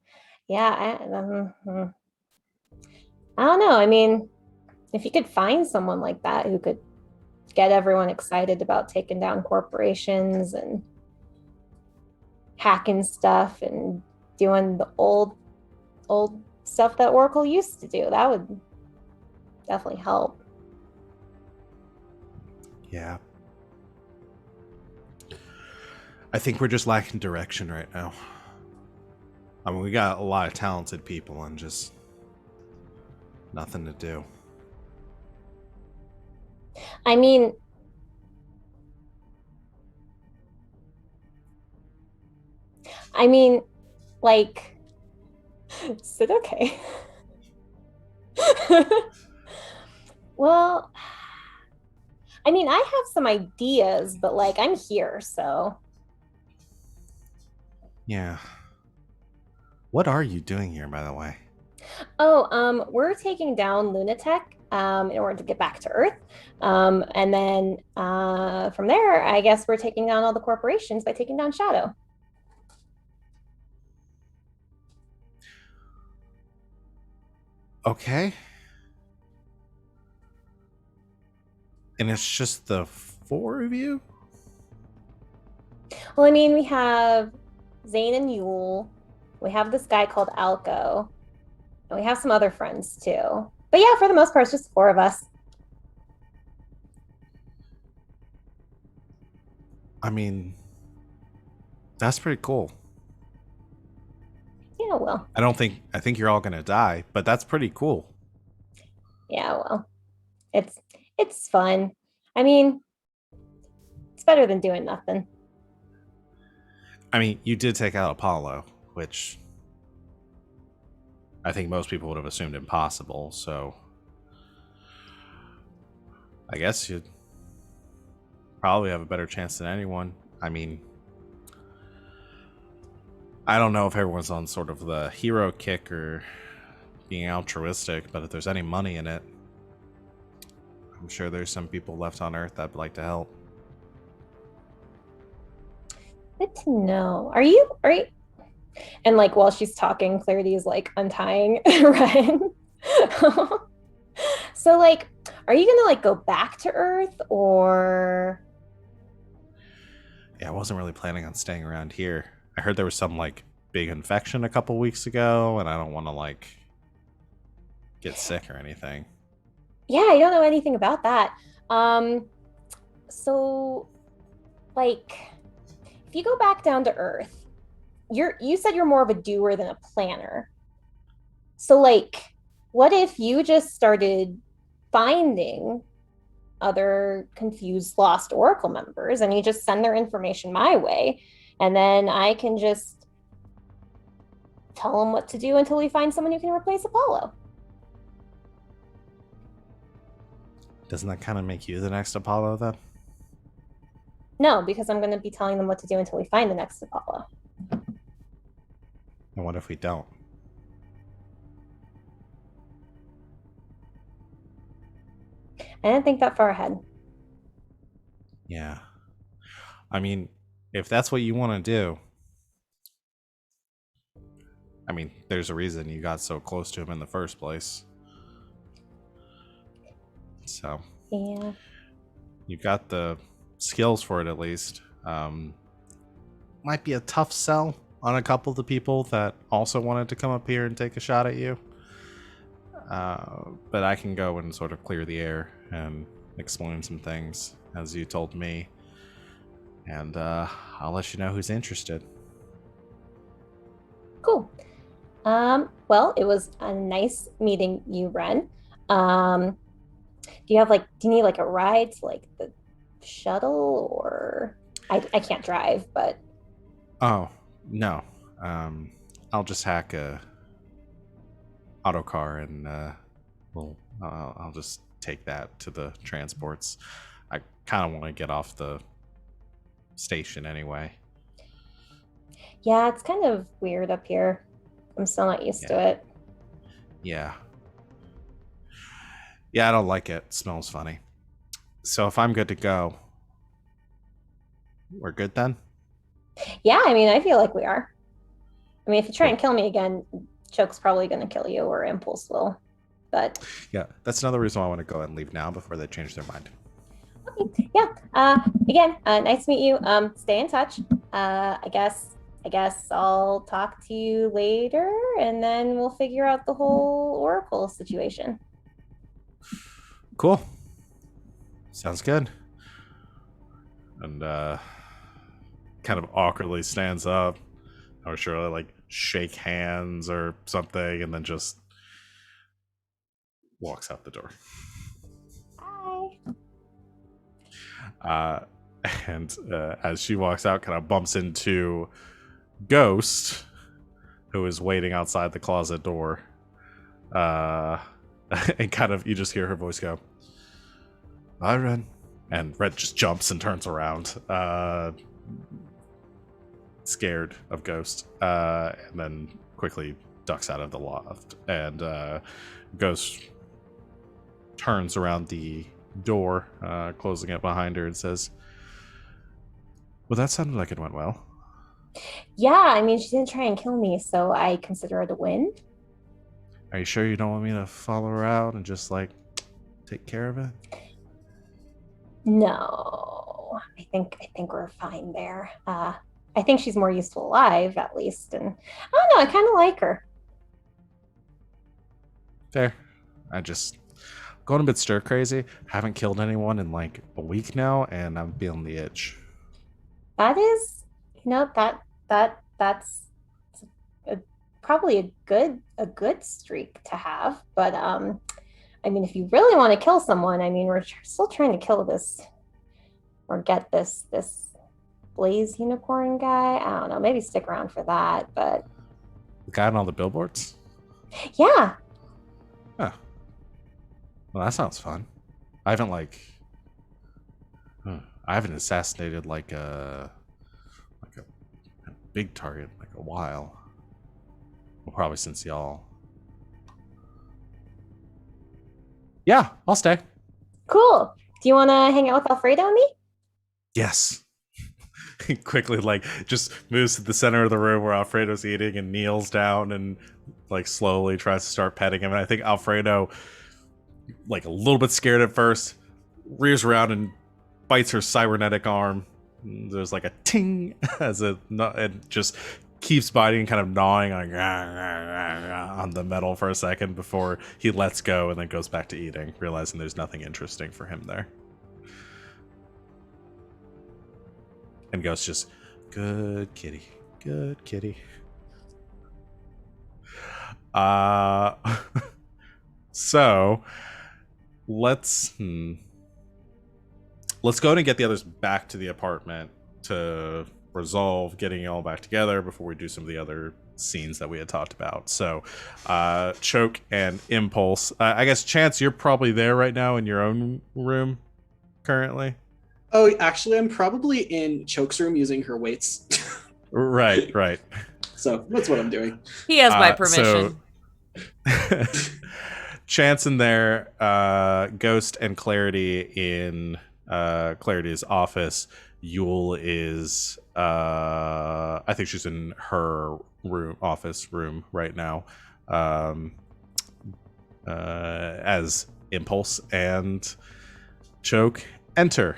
Yeah, I don't know. I mean, if you could find someone like that who could get everyone excited about taking down corporations and hacking stuff and doing the old stuff that Oracle used to do, that would definitely help. Yeah. I think we're just lacking direction right now. I mean, we got a lot of talented people and just nothing to do. I mean, like, is it okay? Well, I mean, I have some ideas, but like, I'm here, so. Yeah. What are you doing here, by the way? Oh, we're taking down Lunatech in order to get back to Earth. And then from there, I guess we're taking down all the corporations by taking down Shadow. Okay. And it's just the 4 of you? Well, I mean, we have Zane and Yule. We have this guy called Alco. And we have some other friends too. But yeah, for the most part, it's just 4 of us. I mean, that's pretty cool. Yeah, well. I think you're all gonna die, but that's pretty cool. Yeah, well. It's fun. I mean, it's better than doing nothing. I mean, you did take out Apollo, which I think most people would have assumed impossible, so I guess you'd probably have a better chance than anyone. I mean, I don't know if everyone's on sort of the hero kick or being altruistic, but if there's any money in it, I'm sure there's some people left on Earth that'd like to help. Good to know. Are you and like while she's talking, Clarity's like untying Ryan. So like, are you gonna like go back to Earth or Yeah, I wasn't really planning on staying around here. I heard there was some, like, big infection a couple weeks ago, and I don't want to like get sick or anything. Yeah, I don't know anything about that. So like if you go back down to earth, you said you're more of a doer than a planner. So like what if you just started finding other confused lost Oracle members and you just send their information my way and then I can just tell them what to do until we find someone who can replace Apollo. Doesn't that kind of make you the next Apollo then? No, because I'm going to be telling them what to do until we find the next Apollo. And what if we don't? I didn't think that far ahead. Yeah. I mean, if that's what you want to do, I mean, there's a reason you got so close to him in the first place. So, Yeah. you've got the skills for it at least. Might be a tough sell on a couple of the people that also wanted to come up here and take a shot at you. But I can go and sort of clear the air and explain some things as you told me. And I'll let you know who's interested. Cool. Well, it was a nice meeting you, Ren. Do you need like a ride to like the shuttle or I can't drive, but Oh, no. I'll just hack a auto car and I'll just take that to the transports. I kind of want to get off the station anyway. yeah, it's kind of weird up here. I'm still not used to it. Yeah. Yeah, I don't like it. It smells funny. So if I'm good to go, we're good then? Yeah, I mean, I feel like we are. I mean, if you try and kill me again, Choke's probably going to kill you or Impulse will. But Yeah, that's another reason why I want to go ahead and leave now before they change their mind. okay, yeah. Again, nice to meet you. Stay in touch. I guess I'll talk to you later, and then we'll figure out the whole Oracle situation. Cool. Sounds good. And kind of awkwardly stands up. I'm sure they like shake hands or something, and then just walks out the door. Bye. And as she walks out, kind of bumps into Ghost, who is waiting outside the closet door. And kind of, you just hear her voice go, "Bye, Ren." And Red just jumps and turns around, scared of Ghost, and then quickly ducks out of the loft. And Ghost turns around the door, closing it behind her, and says, "Well, that sounded like it went well." Yeah, I mean, she didn't try and kill me, so I consider it a win. Are you sure you don't want me to follow her out and just like take care of it? No, I think we're fine there. I think she's more useful alive, at least, and I don't know. I kind of like her. Fair. I just going a bit stir crazy. Haven't killed anyone in like a week now, and I'm feeling the itch. That is, that's probably a good streak to have. But I mean, if you really want to kill someone, I mean, we're still trying to kill this or get this Blaze Unicorn guy. I don't know. Maybe stick around for that. But The guy on all the billboards? yeah, Huh. Well, that sounds fun. I haven't like, I haven't assassinated like a big target in like a while. Well, probably since y'all. Yeah, I'll stay. cool. Do you want to hang out with Alfredo and me? Yes. He quickly like just moves to the center of the room where Alfredo's eating and kneels down and like slowly tries to start petting him. And I think Alfredo, like a little bit scared at first, rears around and bites her cybernetic arm. There's like a ting as and just keeps biting, kind of gnawing on the metal for a second before he lets go and then goes back to eating, realizing there's nothing interesting for him there. And Ghost just, good kitty, good kitty. So let's go ahead and get the others back to the apartment to resolve getting you all back together before we do some of the other scenes that we had talked about. So Choke and Impulse, I guess Chance, you're probably there right now in your own room currently. Oh, actually, I'm probably in Choke's room using her weights. Right. So that's what I'm doing. He has my permission. Chance in there, Ghost and Clarity in Clarity's office. Yule is, I think she's in her office room right now, as Impulse and Choke enter.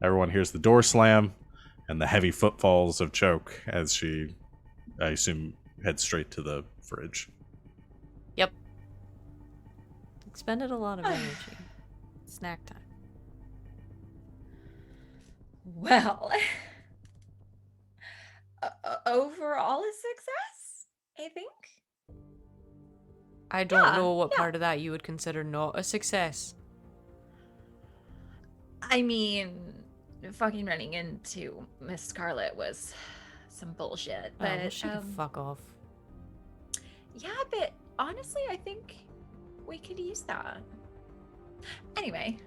Everyone hears the door slam and the heavy footfalls of Choke as she, I assume, heads straight to the fridge. Yep. Expended a lot of energy. Snack time. Well, overall a success, I think. I don't know what part of that you would consider not a success. I mean, fucking running into Miss Scarlet was some bullshit, but well, she can fuck off. Yeah, but honestly, I think we could use that. Anyway.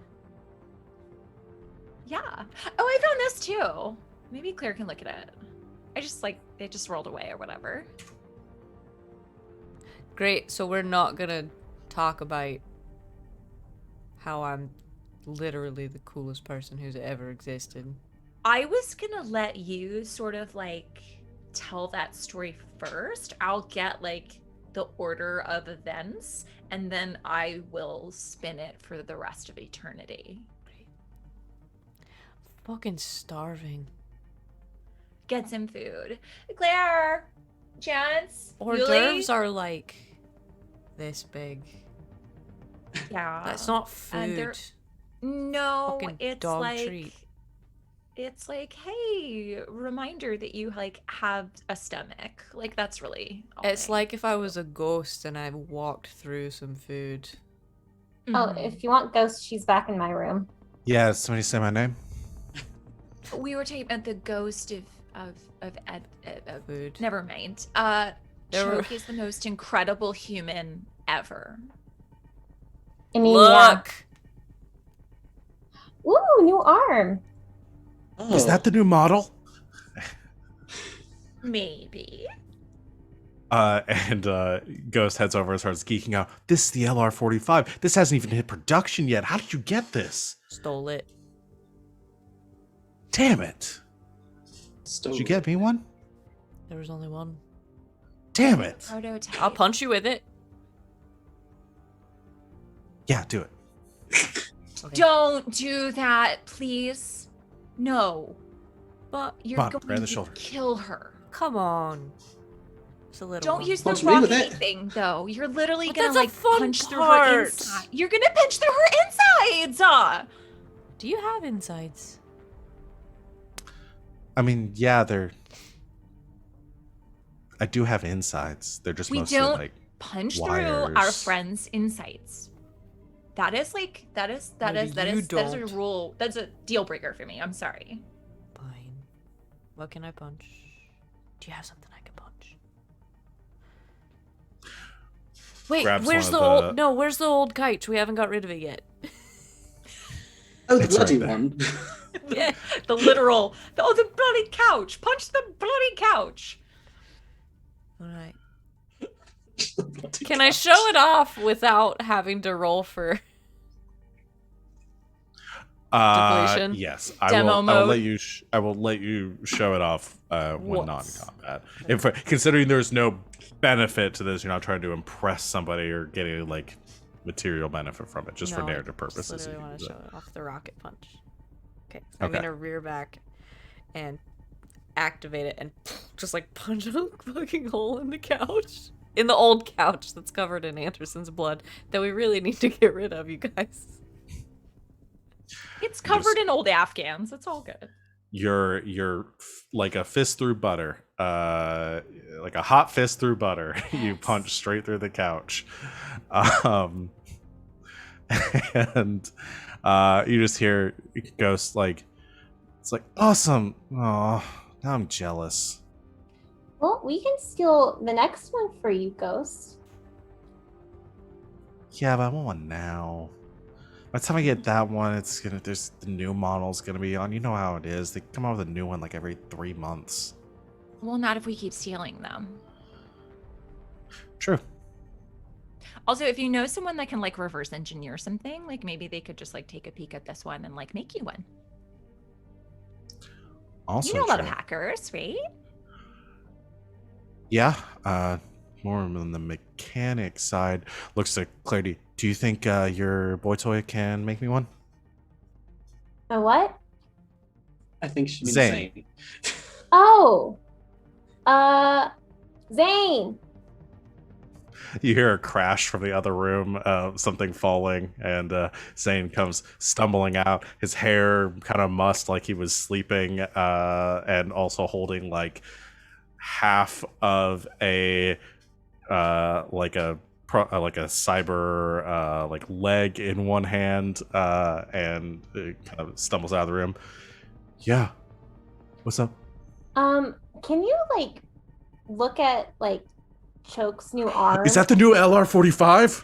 Yeah. Oh, I found this too. Maybe Claire can look at it. It just rolled away or whatever. Great, so we're not gonna talk about how I'm literally the coolest person who's ever existed. I was gonna let you sort of like tell that story first. I'll get like the order of events and then I will spin it for the rest of eternity. Fucking starving. Get some food. Claire! Chance! Hors Yuli? d'oeuvres are like this big. Yeah. That's not food. No, Fucking it's dog like treat. it's like, hey, reminder that you like have a stomach. Like that's really all It's like if I was a ghost and I walked through some food. Oh, if you want Ghost, she's back in my room. Yeah, somebody say my name. We were talking about the ghost of Food. never mind. There were- Choke is the most incredible human ever. I mean, yeah. Look! Ooh, new arm. Oh. Is that the new model? Maybe. And Ghost heads over and starts geeking out. This is the LR45. This hasn't even hit production yet. How did you get this? Stole it. Damn it. Did you get me one? There was only one. Damn it. Prototype. I'll punch you with it. Yeah, do it. Okay. Don't do that, please. No. But You're Come on, going right in the to shoulder. kill her. come on. It's a little Don't one. use the Punch me with rocky it. thing, though. You're literally But gonna that's a like fun punch through her part. inside. You're gonna punch through her insides. Do you have insides? I mean, yeah, I do have insides. They're just We mostly don't like punch through our wires. friends' insides. That is No, you a don't. rule. That's a deal breaker for me. I'm sorry. Fine. What can I punch? Do you have something I can punch? Wait, Grabs where's one the of old? No, where's the old couch? We haven't got rid of it yet. Oh, the It's bloody right there. one. Yeah, the literal. The bloody couch. Punch the bloody couch. All right. The bloody Can I couch. show it off without having to roll for? Depletion? Yes, Demo I will mode? let you. I will let you show it off when What? non-combat. If considering there's no benefit to this, you're not trying to impress somebody or get any like material benefit from it, just for No, I narrative purposes. Just you literally want use to it. show it off the rocket punch. Okay, I'm Okay. gonna rear back and activate it and just like punch a fucking hole in the couch. In the old couch that's covered in Anderson's blood that we really need to get rid of, you guys. It's covered in old Afghans. It's all good. You're like a fist through butter, like a hot fist through butter. You punch straight through the couch, and you just hear Ghost like, it's like awesome. Oh, now I'm jealous. Well, we can steal the next one for you, Ghost. Yeah, but I want one now. By the time I get that one, there's the new model's gonna be on. You know how it is. They come out with a new one like every 3 months. Well, not if we keep stealing them. True. Also, if you know someone that can like reverse engineer something, like maybe they could just like take a peek at this one and like make you one. Also, You know a lot of true. hackers, right? Yeah, more on the mechanic side. Looks like Clarity. Do you think your boy toy can make me one? A what? I think she means Zane. Zane. Oh, Zane. You hear a crash from the other room, something falling, and Zane comes stumbling out. His hair kind of mussed like he was sleeping, and also holding like half of a like a cyber like leg in one hand, and it kind of stumbles out of the room. Yeah, what's up? Can you like look at like Choke's new arm? Is that the new LR45?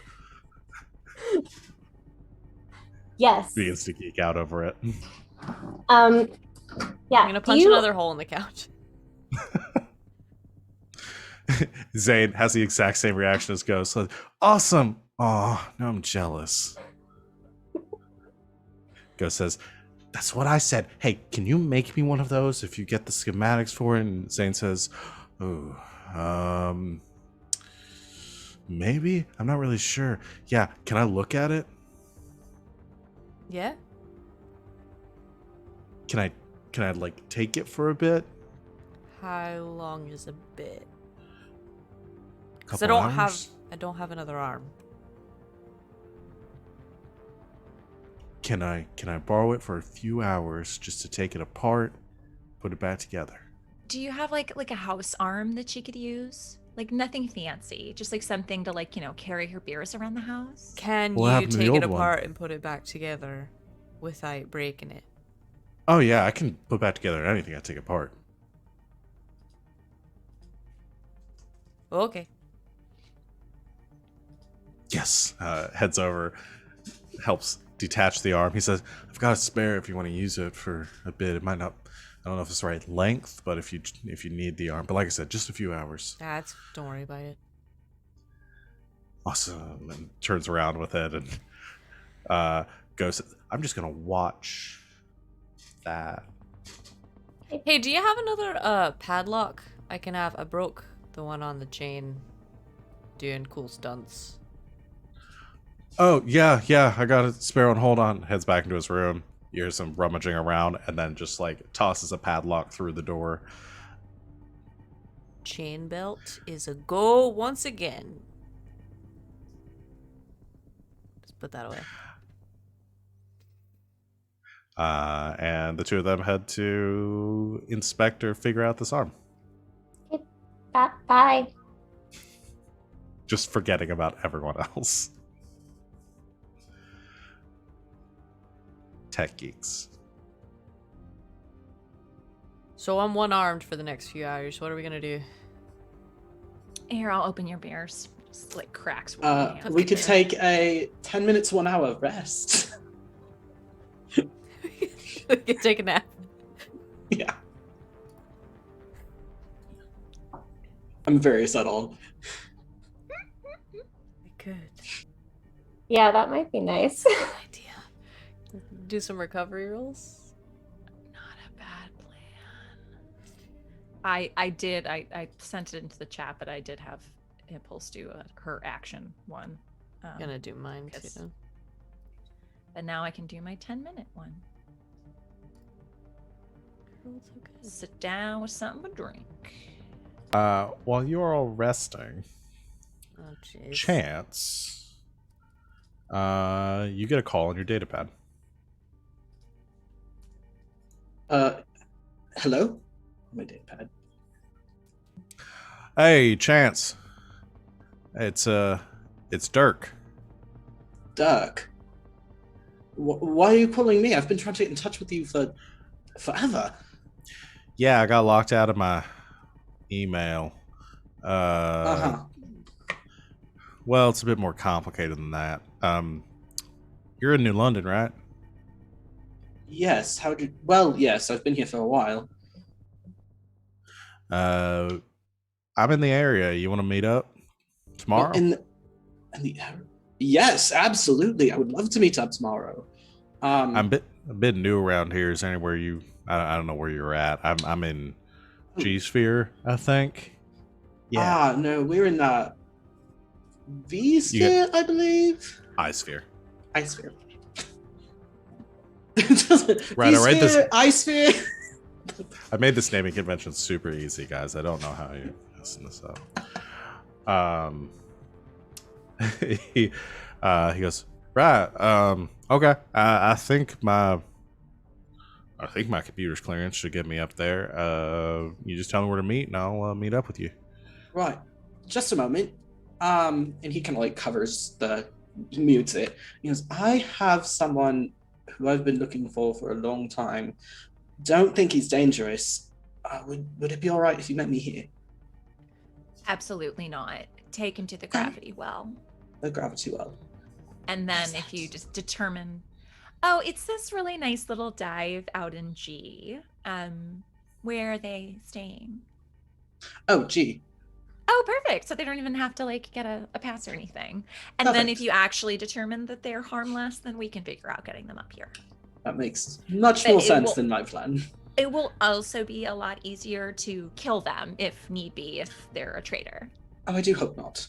Yes. Begins to geek out over it. Yeah. I'm gonna punch another hole in the couch. Zane has the exact same reaction as Ghost. So, awesome. Oh, now I'm jealous. Ghost says, that's what I said. Hey, can you make me one of those if you get the schematics for it? And Zane says, oh, maybe? I'm not really sure. Yeah, can I look at it? Yeah? Can I like take it for a bit? How long is a bit? Because Couple I hours? don't have another arm. Can I borrow it for a few hours just to take it apart, put it back together? Do you have like a house arm that she could use? Like nothing fancy, just like something to like, carry her beers around the house? Can What you happened to the take it old one? apart and put it back together without breaking it? Oh yeah, I can put back together anything I take apart. Okay. Yes. Heads over, helps detach the arm. He says, I've got a spare if you want to use it for a bit. It might not, I don't know if it's the right length, but if you need the arm. But like I said, just a few hours. Don't worry about it. Awesome. And turns around with it and goes, I'm just going to watch that. Hey, do you have another padlock I can have? I broke the one on the chain doing cool stunts. Oh, yeah, I got a spare one. Hold on. Heads back into his room. You hear some rummaging around and then just like tosses a padlock through the door. Chain belt is a go once again. Just put that away. And the two of them head to inspect or figure out this arm. Bye. Just forgetting about everyone else. Tech geeks. So I'm one-armed for the next few hours. What are we gonna do? Here, I'll open your beers. Just like cracks. with my hand. We could take a 10 minutes, 1 hour rest. We can take a nap. Yeah. I'm very subtle. We could. Yeah, that might be nice. Idea. Do some recovery rolls. Not a bad plan. I sent it into the chat, but I did have Impulse do her action one. Gonna do mine yes. too. But now I can do my 10-minute one. rolled so good. sit down with something to drink. While you are all resting, Oh, jeez. Chance, you get a call on your datapad. Hello? My datapad. Hey, Chance. It's Dirk. Dirk. Why are you calling me? I've been trying to get in touch with you for forever. Yeah, I got locked out of my email. Uh-huh. Well, it's a bit more complicated than that. You're in New London, right? Yes, well, yes, I've been here for a while. I'm in the area. You want to meet up tomorrow? In the yes, absolutely. I would love to meet up tomorrow. I'm a bit new around here. Is there anywhere I don't know where you're at. I'm in G Sphere, I think. Yeah. No, we're in V Sphere, I believe. I Sphere. I Sphere. Right, I write this. I Sphere. I made this naming convention super easy, guys. I don't know how you're messing this up. He goes, right. Okay. I think my computer's clearance should get me up there. You just tell me where to meet, and I'll meet up with you. Right. Just a moment. And he kind of like mutes it. He goes, I have someone who I've been looking for a long time. Don't think he's dangerous. Would it be all right if you met me here? Absolutely not. Take him to the gravity well. The gravity well. And then if you just determine, oh, it's this really nice little dive out in G. Where are they staying? Oh, gee. Oh, perfect. So they don't even have to like get a pass or anything. And then if you actually determine that they're harmless, then we can figure out getting them up here. That makes much more sense than my plan. It will also be a lot easier to kill them if need be, if they're a traitor. Oh, I do hope not.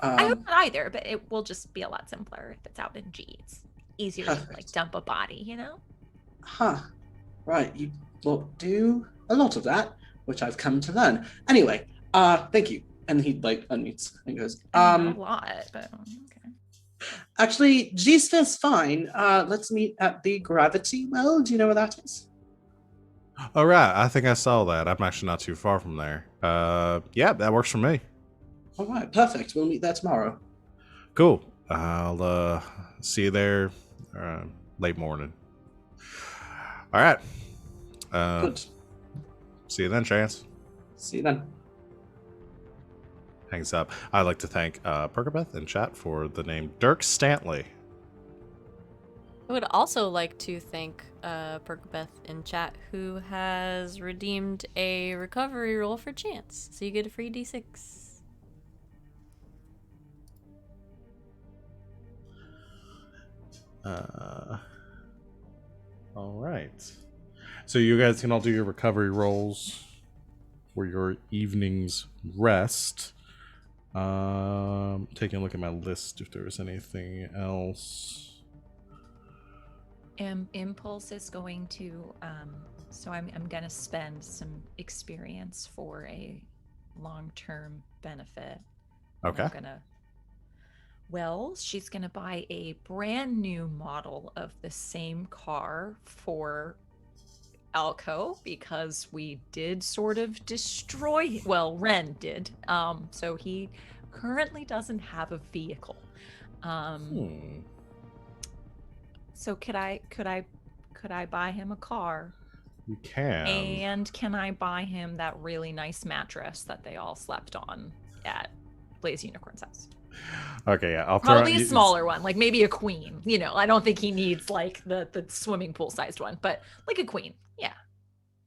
I hope not either, but it will just be a lot simpler if it's out in G. It's easier to like dump a body, you know? Huh. Right. You do a lot of that, which I've come to learn. Anyway, thank you. And he like unmutes and goes, Not a lot, but okay. Actually, G-Sphere's fine. Let's meet at the Gravity Well. Do you know where that is? All right. I think I saw that. I'm actually not too far from there. Yeah, that works for me. All right, perfect. We'll meet there tomorrow. Cool. I'll see you there late morning. All right. Good. See you then, Chance. See you then. Hangs up. I'd like to thank Perkabeth in chat for the name Dirk Stantley. I would also like to thank Perkabeth in chat, who has redeemed a recovery roll for Chance. So you get a free D6. All right. So you guys can all do your recovery rolls for your evening's rest. Taking a look at my list if there was anything else. Impulse is going to so I'm gonna spend some experience for a long-term benefit. Okay. She's gonna buy a brand new model of the same car for Alco because we did sort of destroy, well, Ren did. So he currently doesn't have a vehicle. So could I buy him a car? You can. And can I buy him that really nice mattress that they all slept on at Blaze Unicorn's house? Okay, yeah, I'll probably a smaller one, like maybe a queen. You know, I don't think he needs like the swimming pool sized one, but like a queen. Yeah.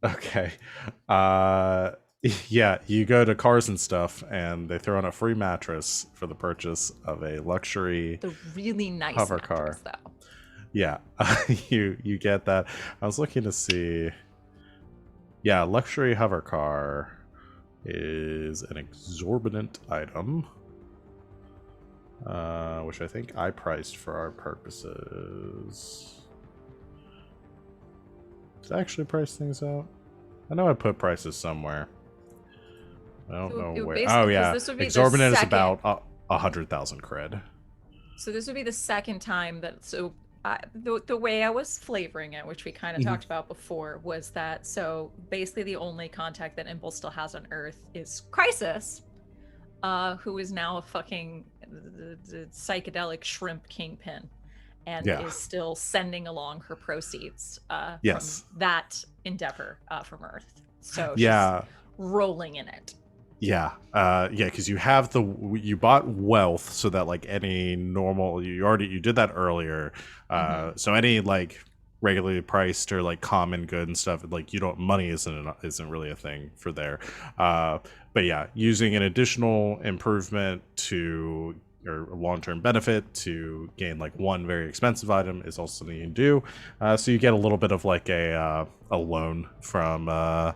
Okay. Yeah, you go to Cars and Stuff, and they throw in a free mattress for the purchase of a luxury, the really nice hover mattress, car. though. Yeah, you get that. I was looking to see. Yeah, luxury hover car is an exorbitant item, which I think I priced for our purposes. Did I actually price things out? I know I put prices somewhere. I don't So know it would where. basically- Oh 'cause yeah, this would be the exorbitant is second- about 100,000 cred. So this would be the second time that the way I was flavoring it, which we kind of talked about before, was that so basically the only contact that Impulse still has on Earth is Crisis, who is now a fucking the psychedelic shrimp kingpin, and Yeah. is still sending along her proceeds Yes. from that endeavor from Earth. So Yeah. she's rolling in it. Yeah, because you bought wealth so that like any normal you did that earlier, so any like regularly priced or like common good and stuff like money isn't really a thing for there, but yeah, using an additional improvement to or a long-term benefit to gain like one very expensive item is also something you can do, so you get a little bit of like a loan from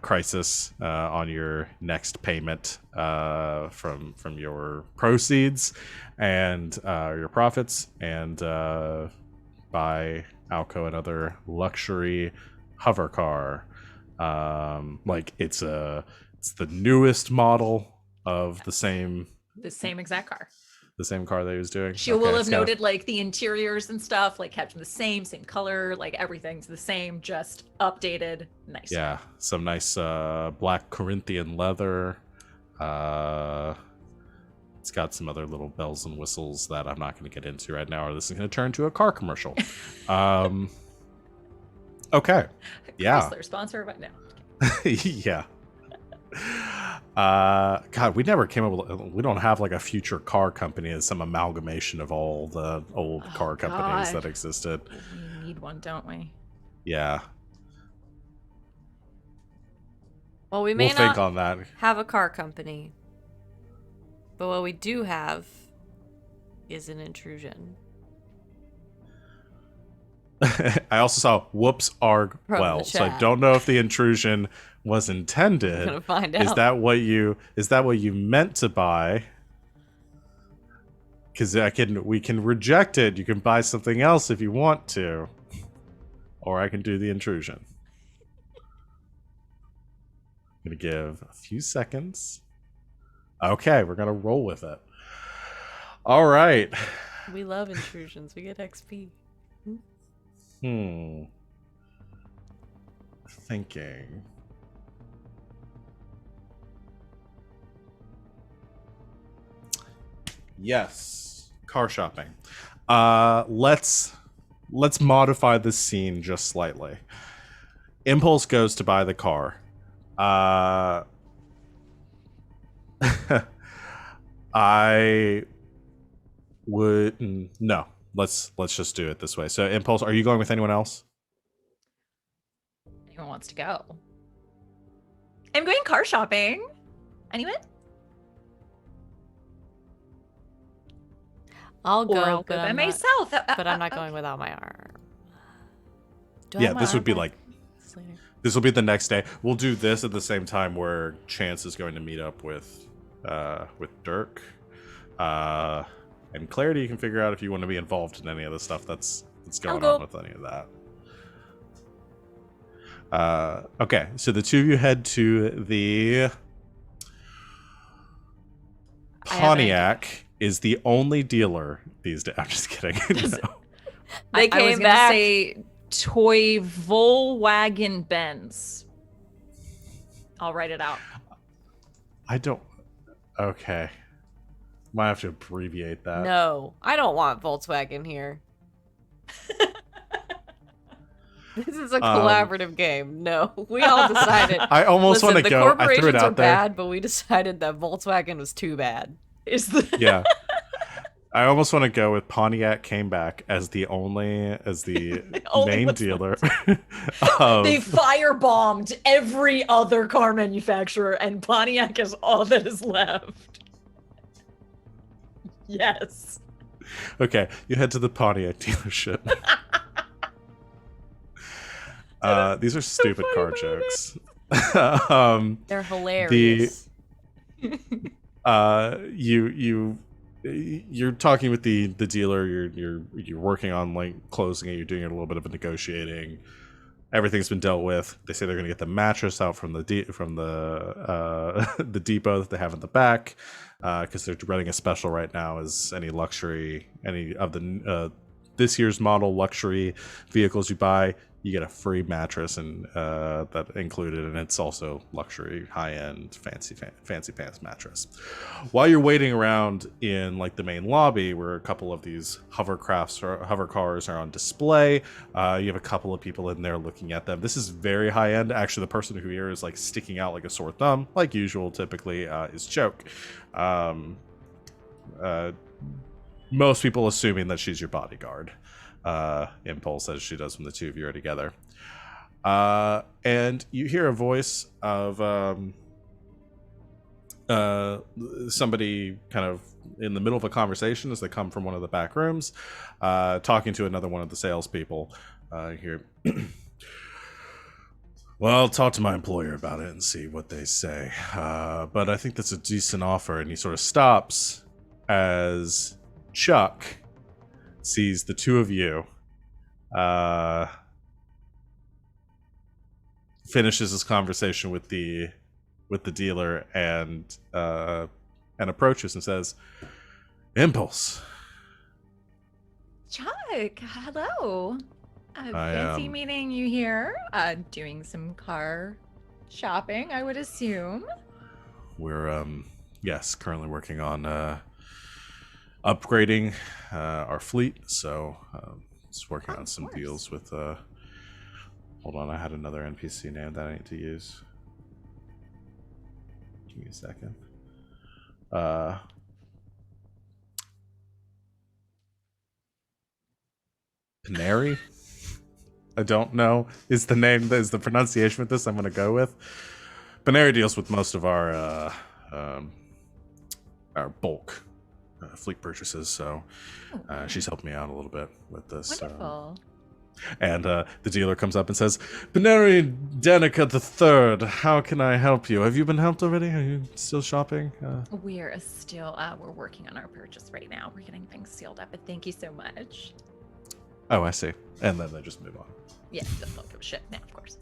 Crisis on your next payment from your proceeds and your profits, and buy Alco another luxury hover car. Like it's the newest model of the same exact car. the same car that he was doing. She will have noted like the interiors and stuff, like kept them the same color, like everything's the same, just updated, nice. Yeah, some nice black Corinthian leather. It's got some other little bells and whistles that I'm not going to get into right now, or this is going to turn into a car commercial. Okay. Yeah. Chrysler sponsor, but no. Yeah. God, we never came up with. We don't have like a future car company as some amalgamation of all the old car companies God. that existed. We need one, don't we? Yeah. Well, we may We'll think not on that. have a car company, but what we do have is an intrusion. I also saw whoops arg From well, the so I chat. don't know if the intrusion was We're intended. gonna find out. Is that what you meant to buy? Because we can reject it. You can buy something else if you want to, or I can do the intrusion. I'm gonna give a few seconds. Okay, we're gonna roll with it. All right. We love intrusions. We get XP. Thinking. Yes, car shopping. Let's modify the scene just slightly. Impulse goes to buy the car. I would no. Let's just do it this way. So, Impulse, are you going with anyone else? Anyone wants to go? I'm going car shopping. Anyone? I'll go, Or I'll but go by I'm not, myself. but I'm not going without my arm. Do I Yeah, have my this would arm be back? like It's later. this will be the next day. We'll do this at the same time where Chance is going to meet up with Dirk. And Clarity, you can figure out if you want to be involved in any of the stuff that's going I'll on with any of that. Okay, so the two of you head to the Pontiac. Is the only dealer these days. I'm just kidding. No. They I was came gonna back. say toy Volkswagen Benz. I'll write it out. I don't. Okay. Might have to abbreviate that. No, I don't want Volkswagen here. This is a collaborative game. No, we all decided. I almost Listen, want to the go. I corporations threw it are out there. bad, but we decided that Volkswagen was too bad. Is the Yeah. I almost want to go with Pontiac came back as the only only main ones dealer. they of, firebombed every other car manufacturer, and Pontiac is all that is left. Yes. okay, you head to the Pontiac dealership. These are stupid funny car about jokes. They're hilarious. You're talking with the dealer. You're working on like closing it. You're doing a little bit of a negotiating. everything's been dealt with. They say they're going to get the mattress out from the the depot that they have in the back, because they're running a special right now. As any of the this year's model luxury vehicles you buy, you get a free mattress and that included, and it's also luxury, high-end, fancy pants mattress. While you're waiting around in like the main lobby, where a couple of these hover cars are on display, you have a couple of people in there looking at them. This is very high-end. Actually, the person who here is like sticking out like a sore thumb, like usual, typically, is Choke. Most people assuming that she's your bodyguard. Impulse, as she does when the two of you are together. And you hear a voice of somebody kind of in the middle of a conversation as they come from one of the back rooms, talking to another one of the salespeople. Here, well, I'll talk to my employer about it and see what they say. But I think that's a decent offer. And he sort of stops as Chuck sees the two of you, finishes his conversation with the dealer, and approaches and says, "Impulse, Chuck, hello. Fancy am- meeting you here. Doing some car shopping, I would assume. we're yes, currently working on upgrading our fleet, so just working on some course. deals with hold on, I had another NPC name that I need to use. Give me a second. Paneri? I don't know is the pronunciation with this I'm gonna go with. Paneri deals with most of our bulk fleet purchases, so she's helped me out a little bit with this. Wonderful. And the dealer comes up and says, "Paneri Danica III, how can I help you? Have you been helped already? Are you still shopping?" We're still we're working on our purchase right now. We're getting things sealed up, but thank you so much. Oh, I see. And then they just move on. Yeah, just don't give a shit. Yeah, of course.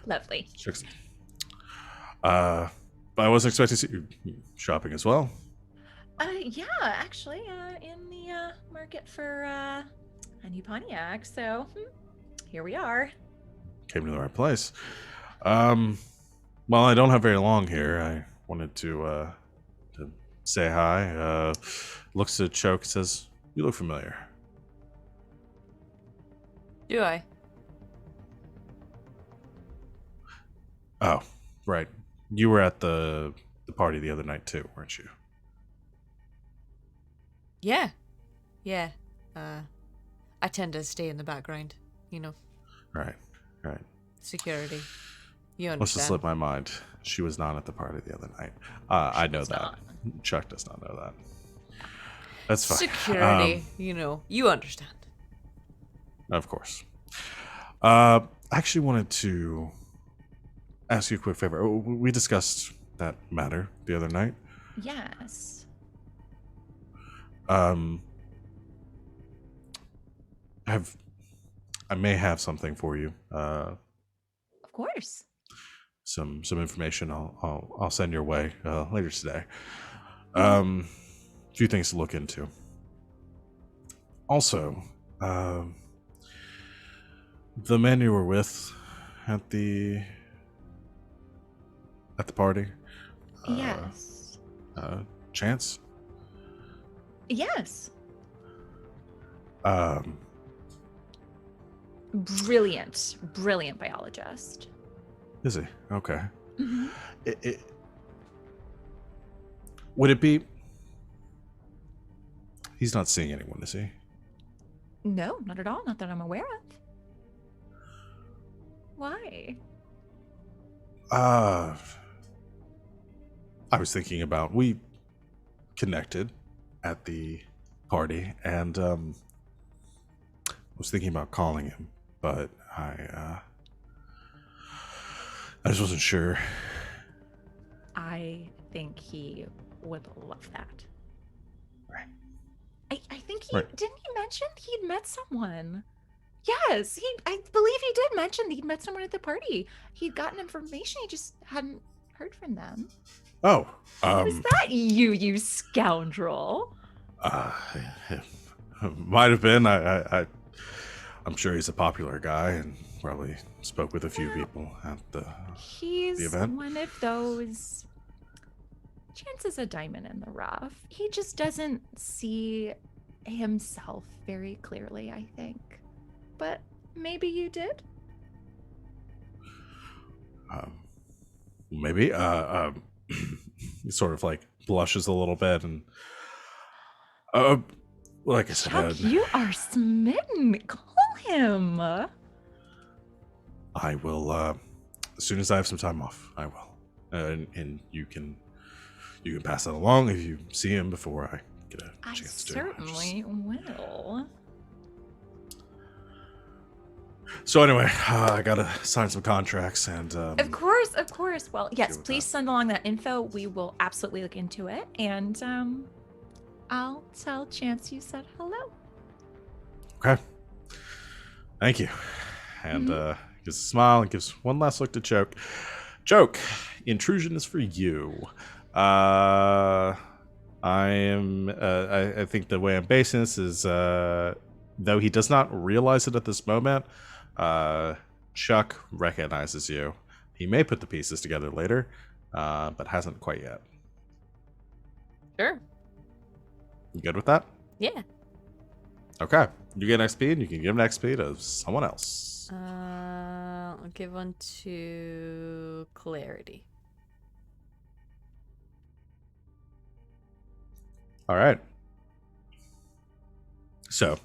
Lovely. But I wasn't expecting to see you shopping as well. Yeah, actually, in the market for a new Pontiac. So here we are. Came to the right place. Well, I don't have very long here. I wanted to say hi. Looks at Choke, says, "You look familiar." Do I? Oh, right. You were at the party the other night too, weren't you? Yeah. Yeah. I tend to stay in the background, you know. Right. Security. You understand. Must have slipped my mind. She was not at the party the other night. I know was that. not. Chuck does not know that. That's fine. Security, you know. You understand. Of course. I actually wanted to ask you a quick favor. We discussed that matter the other night. Yes. I may have something for you. Of course. Some information I'll send your way later today. Mm-hmm. A few things to look into. Also, the man you were with at the party. Yes. Chance. Yes. Is Brilliant biologist. he? Okay. Mm-hmm. Would it be? He's not seeing anyone, is he? No, not at all. Not that I'm aware of. Why? I was thinking about, we connected at the party, and I was thinking about calling him, but I just wasn't sure. I think he would love that. Right. I think he Right. didn't he mention he'd met someone. Yes, I believe he did mention that he'd met someone at the party. He'd gotten information, he just hadn't heard from them. Oh, Was that you, you scoundrel? uh, might have been. I'm sure he's a popular guy and probably spoke with a few people at the He's event. one of those. Chance is a diamond in the rough. He just doesn't see himself very clearly, I think. But maybe you did? Maybe. He sort of like blushes a little bit and like I said, Chuck, you are smitten. Call him. I will as soon as I have some time off, I will. And you can pass that along if you see him before I get a I chance to. certainly will. So anyway, I gotta sign some contracts and Of course. Well, yes, with please that. send along that info. We will absolutely look into it. And I'll tell Chance you said hello. Okay. Thank you. And gives a smile and gives one last look to Choke. Choke, intrusion is for you. I think the way I'm basing this is though he does not realize it at this moment, Chuck recognizes you. He may put the pieces together later, but hasn't quite yet. Sure. You good with that? Yeah. Okay. You get an XP and you can give an XP to someone else. I'll give one to Clarity. All right. So,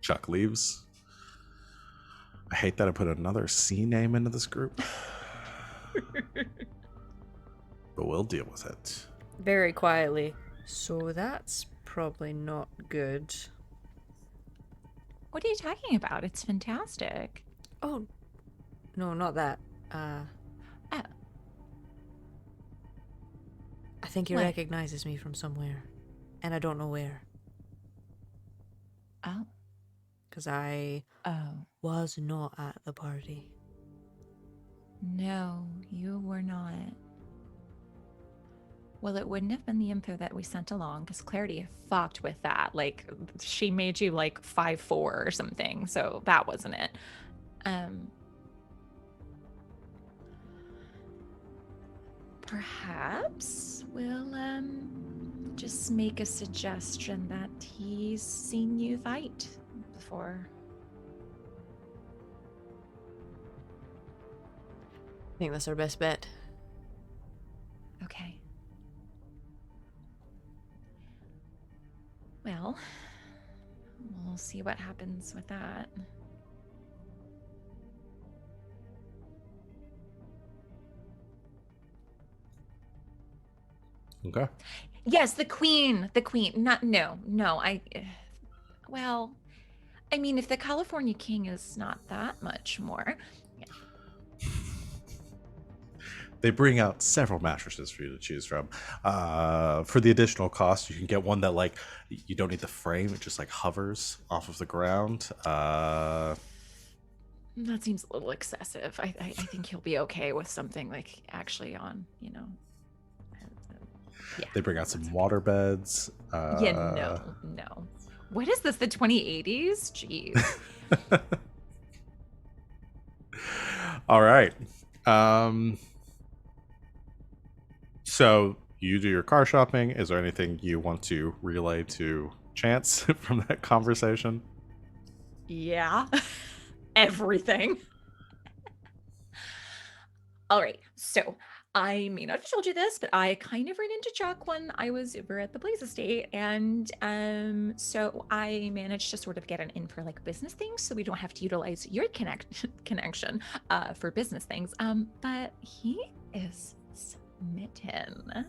Chuck leaves. I hate that I put another C name into this group. But we'll deal with it. Very quietly. So that's probably not good. What are you talking about? It's fantastic. Oh, no, not that. Oh. I think he What? recognizes me from somewhere, and I don't know where. Oh. Because I Oh. was not at the party. No, you were not. Well, it wouldn't have been the info that we sent along because Clarity fucked with that. Like, she made you like 5'4" or something. So that wasn't it. Perhaps we'll just make a suggestion that he's seen you fight before. I think that's our best bet. Okay. Well, we'll see what happens with that. Okay. Yes, the queen. The queen. No. Well, I mean, if the California king is not that much more. They bring out several mattresses for you to choose from. For the additional cost, you can get one that like you don't need the frame; it just like hovers off of the ground. That seems a little excessive. I think he'll be okay with something like actually on, yeah. They bring out some water beds. No. What is this? The 2080s? Jeez. All right. So you do your car shopping. Is there anything you want to relay to Chance from that conversation? Yeah. Everything. All right. So I may not have told you this, but I kind of ran into Chuck when I was over at the Blaze Estate, and so I managed to sort of get an in for like business things, so we don't have to utilize your connection for business things. But he is smitten.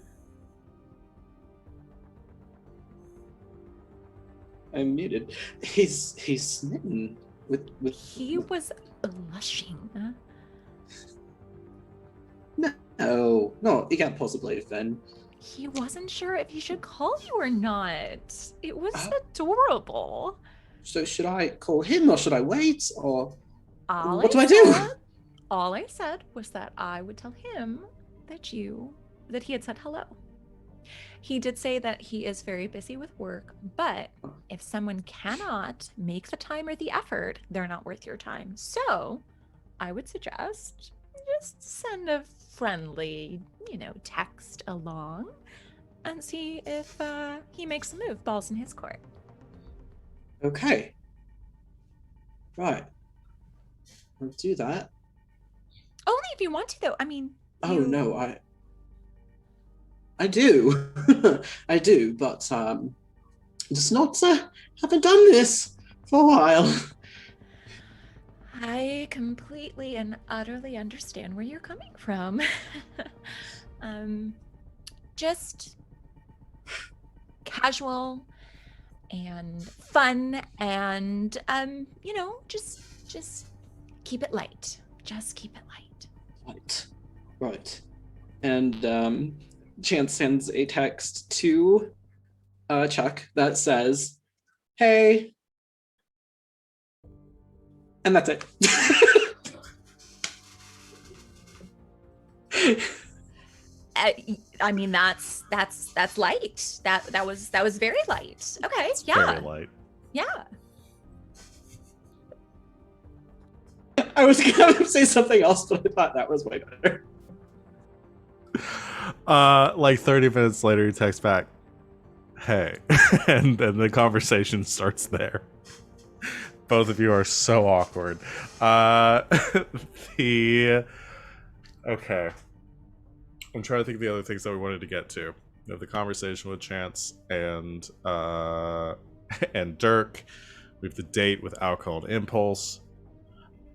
I'm muted. He's smitten with. He was blushing. No, he can't possibly have been. He wasn't sure if he should call you or not. It was adorable. So should I call him or should I wait or All what do I I do? said, all I said was that I would tell him that he had said hello. He did say that he is very busy with work, but if someone cannot make the time or the effort, they're not worth your time. So I would suggest just send a friendly, text along and see if he makes a move. Ball's in his court. Okay. Right. I'll do that. Only if you want to, though. I mean, Oh no, I do. I do, but just not haven't done this for a while. I completely and utterly understand where you're coming from. Just casual and fun and just keep it light. Just keep it light. Right. And Chance sends a text to Chuck that says, "Hey," and that's it. I mean, that's light. That was very light. Okay, It's yeah, very light. yeah. I was gonna say something else, but I thought that was way better. Like 30 minutes later, he texts back, "Hey," and then the conversation starts there. Both of you are so awkward. Okay. I'm trying to think of the other things that we wanted to get to. We have the conversation with Chance and and Dirk. We have the date with Alcohol and Impulse.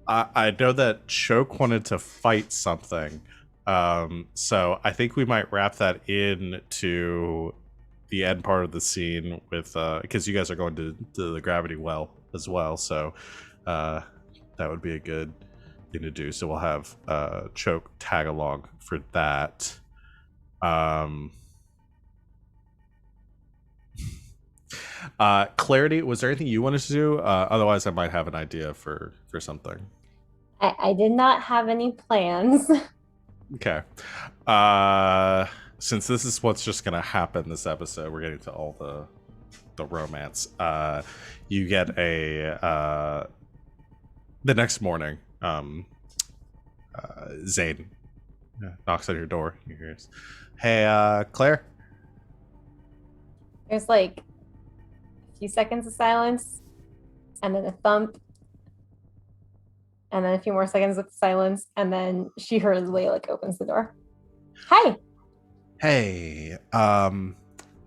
I know that Choke wanted to fight something. So I think we might wrap that in to the end part of the scene with because you guys are going to the gravity well as well. So that would be a good thing to do. So we'll have Choke tag along for that. Clarity, was there anything you wanted to do? Otherwise I might have an idea for something. I did not have any plans. Okay. Since this is what's just gonna happen this episode, we're getting to all the romance. You get a the next morning, Zane knocks on your door. You hear, "Hey, Claire." There's like a few seconds of silence, and then a thump, and then a few more seconds of silence, and then she hurriedly opens the door. Hi. Hey,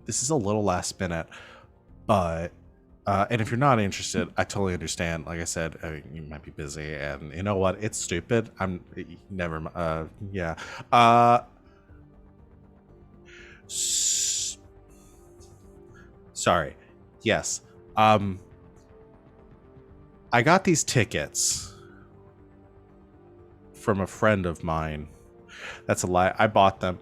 this is a little last minute, but and if you're not interested, I totally understand. Like I said, you might be busy, and you know what? It's stupid. I'm never. Yeah. Sorry. Yes. I got these tickets from a friend of mine. That's a lie. I bought them.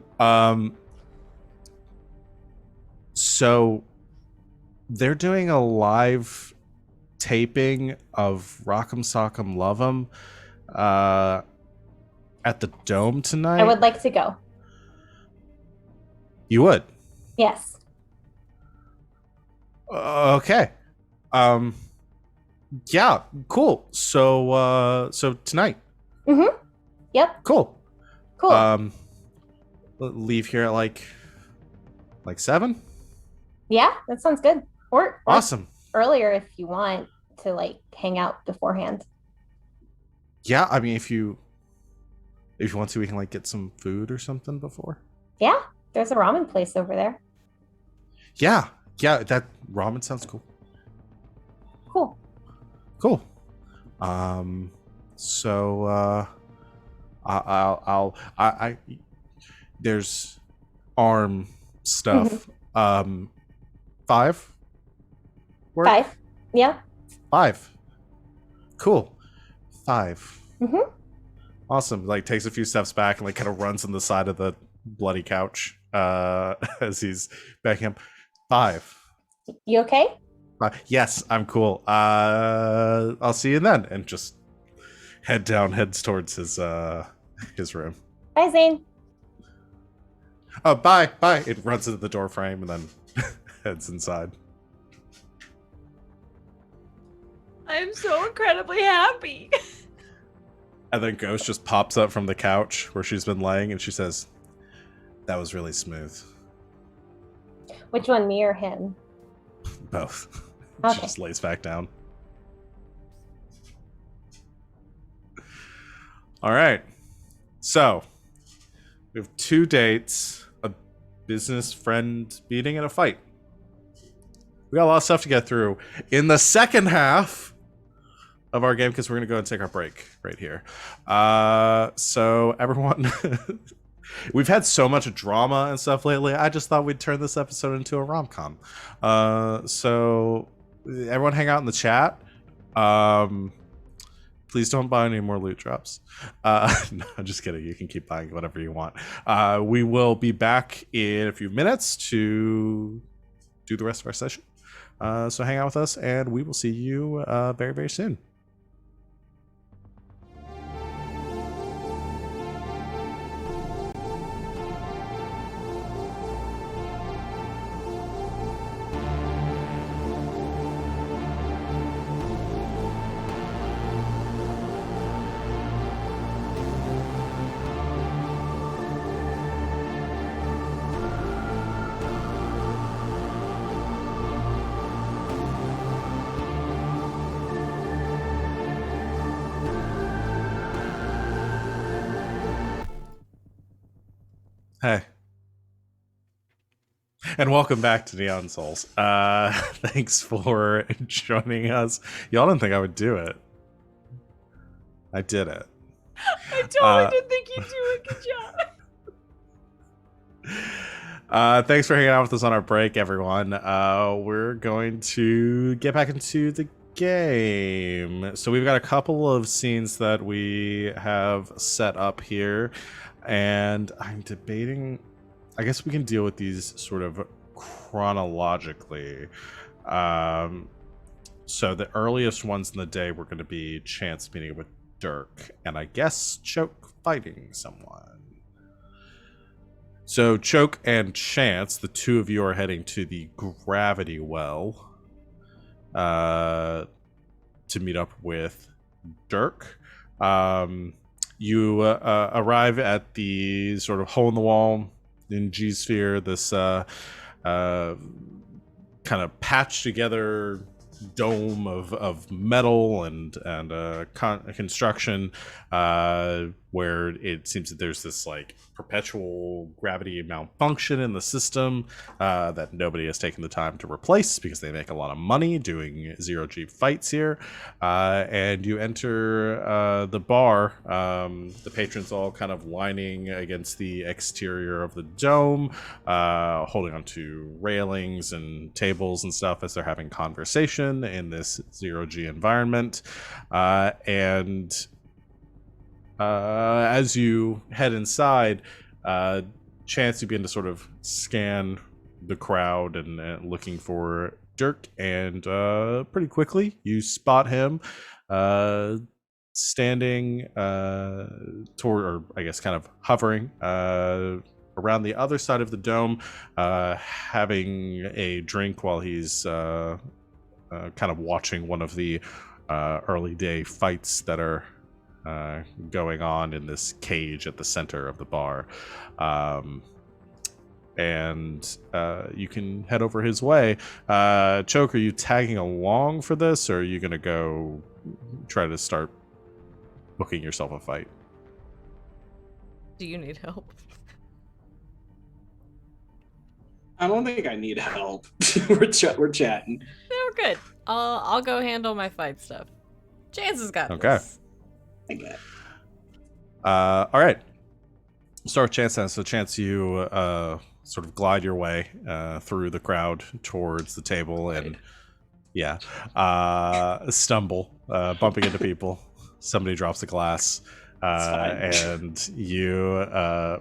So they're doing a live taping of Rock'em Sock'em Love'em at the Dome tonight. I would like to go. You would? Yes. Okay. Yeah, cool. So tonight. Mm-hmm. Yep. Cool. Cool. Leave here at like 7? Yeah, that sounds good. Or Awesome. earlier if you want to hang out beforehand. Yeah, I mean if you want to, we can get some food or something before. Yeah, there's a ramen place over there. Yeah, that ramen sounds cool. Cool. So I there's arm stuff. 5? Work? 5. Yeah. 5. Cool. 5. Mm-hmm. Awesome. Takes a few steps back and kind of runs on the side of the bloody couch as he's backing up. 5. You okay? Yes, I'm cool. I'll see you then, and just heads towards his room. Bye, Zane. Oh, bye. It runs into the door frame and then heads inside. I'm so incredibly happy. And then Ghost just pops up from the couch where she's been laying, and she says, "That was really smooth." Which one, me or him? Both. Okay. She just lays back down. All right. So, we have 2 dates, a business friend meeting, and a fight. We got a lot of stuff to get through in the second half of our game because we're going to go and take our break right here. So, everyone, we've had so much drama and stuff lately. I just thought we'd turn this episode into a rom-com. So, everyone hang out in the chat. Please don't buy any more loot drops. No, I'm just kidding. You can keep buying whatever you want. We will be back in a few minutes to do the rest of our session. So hang out with us, and we will see you very, very soon. Hey. And welcome back to Neon Souls. Thanks for joining us. Y'all didn't think I would do it. I did it. I totally didn't think you'd do a good job. Thanks for hanging out with us on our break, everyone. We're going to get back into the game. So we've got a couple of scenes that we have set up here, and I'm debating, I guess we can deal with these sort of chronologically. So the earliest ones in the day were going to be Chance meeting with Dirk, and I guess Choke fighting someone. So Choke and Chance, the two of you are heading to the Gravity Well to meet up with Dirk. You arrive at the sort of hole in the wall in G-Sphere, this kind of patched together dome of metal and construction, where it seems that there's this like perpetual gravity malfunction in the system that nobody has taken the time to replace because they make a lot of money doing zero-G fights here. And you enter the bar, the patrons all kind of lining against the exterior of the dome, holding onto railings and tables and stuff as they're having conversation in this zero-G environment. And as you head inside, Chance, you begin to sort of scan the crowd and looking for Dirk, and pretty quickly you spot him standing toward, or I guess kind of hovering around the other side of the dome, having a drink while he's kind of watching one of the early day fights that are going on in this cage at the center of the bar. And you can head over his way. Choke, are you tagging along for this, or are you going to go try to start booking yourself a fight? Do you need help? I don't think I need help. we're chatting. No, we're good. I'll go handle my fight stuff. Chance has got Okay. this. Okay. All right. Start with Chance then. So Chance, you sort of glide your way through the crowd towards the table and stumble, bumping into people. Somebody drops a glass. And you,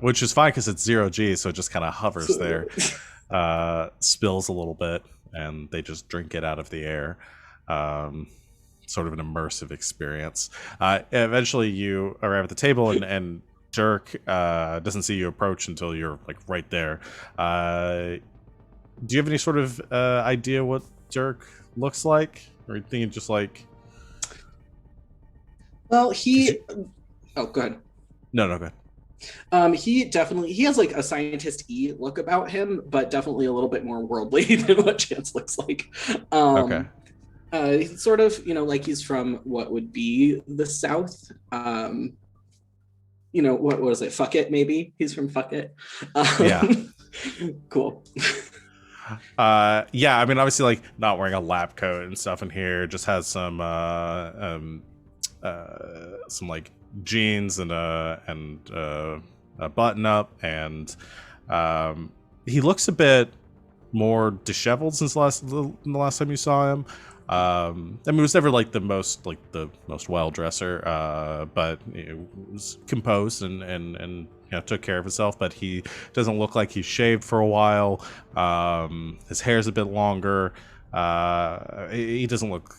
which is fine because it's zero-G, so it just kind of hovers there, spills a little bit, and they just drink it out of the air. Sort of an immersive experience. Eventually, you arrive at the table, and Dirk doesn't see you approach until you're like right there. Do you have any sort of idea what Dirk looks like, or you think just like? Well, Oh, go ahead. No, go ahead. He has like a scientist-y look about him, but definitely a little bit more worldly than what Chance looks like. Okay. He's sort of, like he's from what would be the South. What was it? Fuck it, maybe. He's from Fuck It. Yeah. Cool. Yeah, I mean, obviously, like, not wearing a lab coat and stuff in here, just has some like jeans and a button up, and he looks a bit more disheveled since the last time you saw him. I mean, he was never like the most well dresser, but it was composed and took care of himself. But he doesn't look like he's shaved for a while. His hair's a bit longer. He doesn't look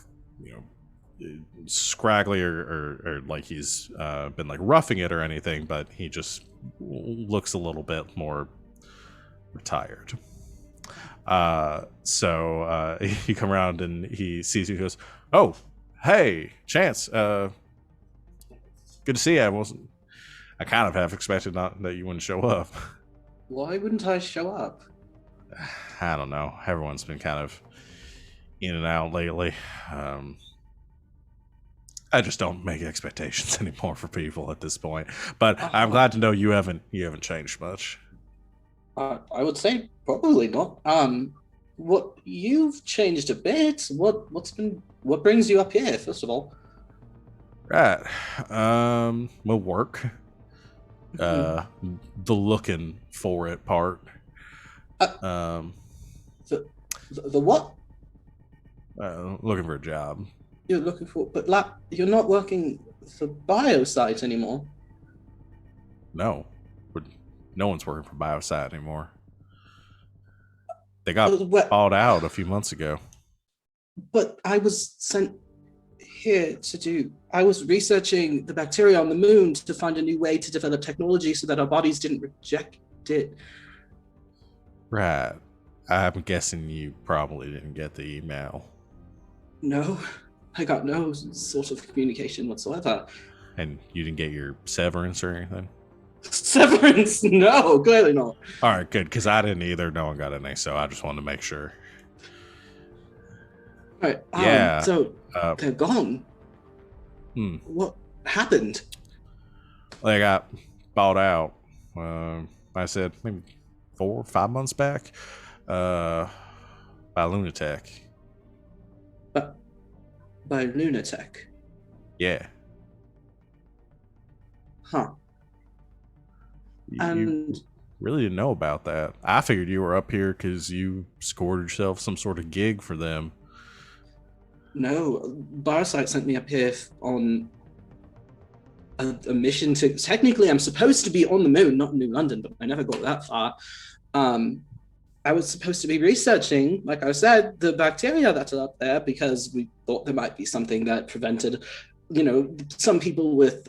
scraggly or like he's been like roughing it or anything, but he just looks a little bit more retired. So you come around and he sees you. He goes, "Oh, hey, Chance. Good to see you. I kind of half expected not that you wouldn't show up." Why wouldn't I show up? I don't know. Everyone's been kind of in and out lately. I just don't make expectations anymore for people at this point. But I'm glad to know you haven't changed much. I would say probably not. What you've changed a bit. What brings you up here, first of all? Right. Well, work. The looking for it part. The what? Looking for a job. You're looking for, but you're not working for Biosite anymore. No. No one's working for Biosite anymore. They got bought out a few months ago. But I was sent here I was researching the bacteria on the moon to find a new way to develop technology so that our bodies didn't reject it. Right. I'm guessing you probably didn't get the email. No, I got no sort of communication whatsoever. And you didn't get your severance or anything? Severance? No, clearly not. All right, good, because I didn't either. No one got any, so I just wanted to make sure. All right. Yeah. So they're gone. What happened? They got bought out. I said maybe 4 or 5 months back. By Lunatech. By Lunatech. Yeah. Huh. You really didn't know about that. I figured you were up here because you scored yourself some sort of gig for them. No, Biosite sent me up here on a mission to. Technically, I'm supposed to be on the moon, not in New London, but I never got that far. I was supposed to be researching, like I said, the bacteria that are up there because we thought there might be something that prevented, some people with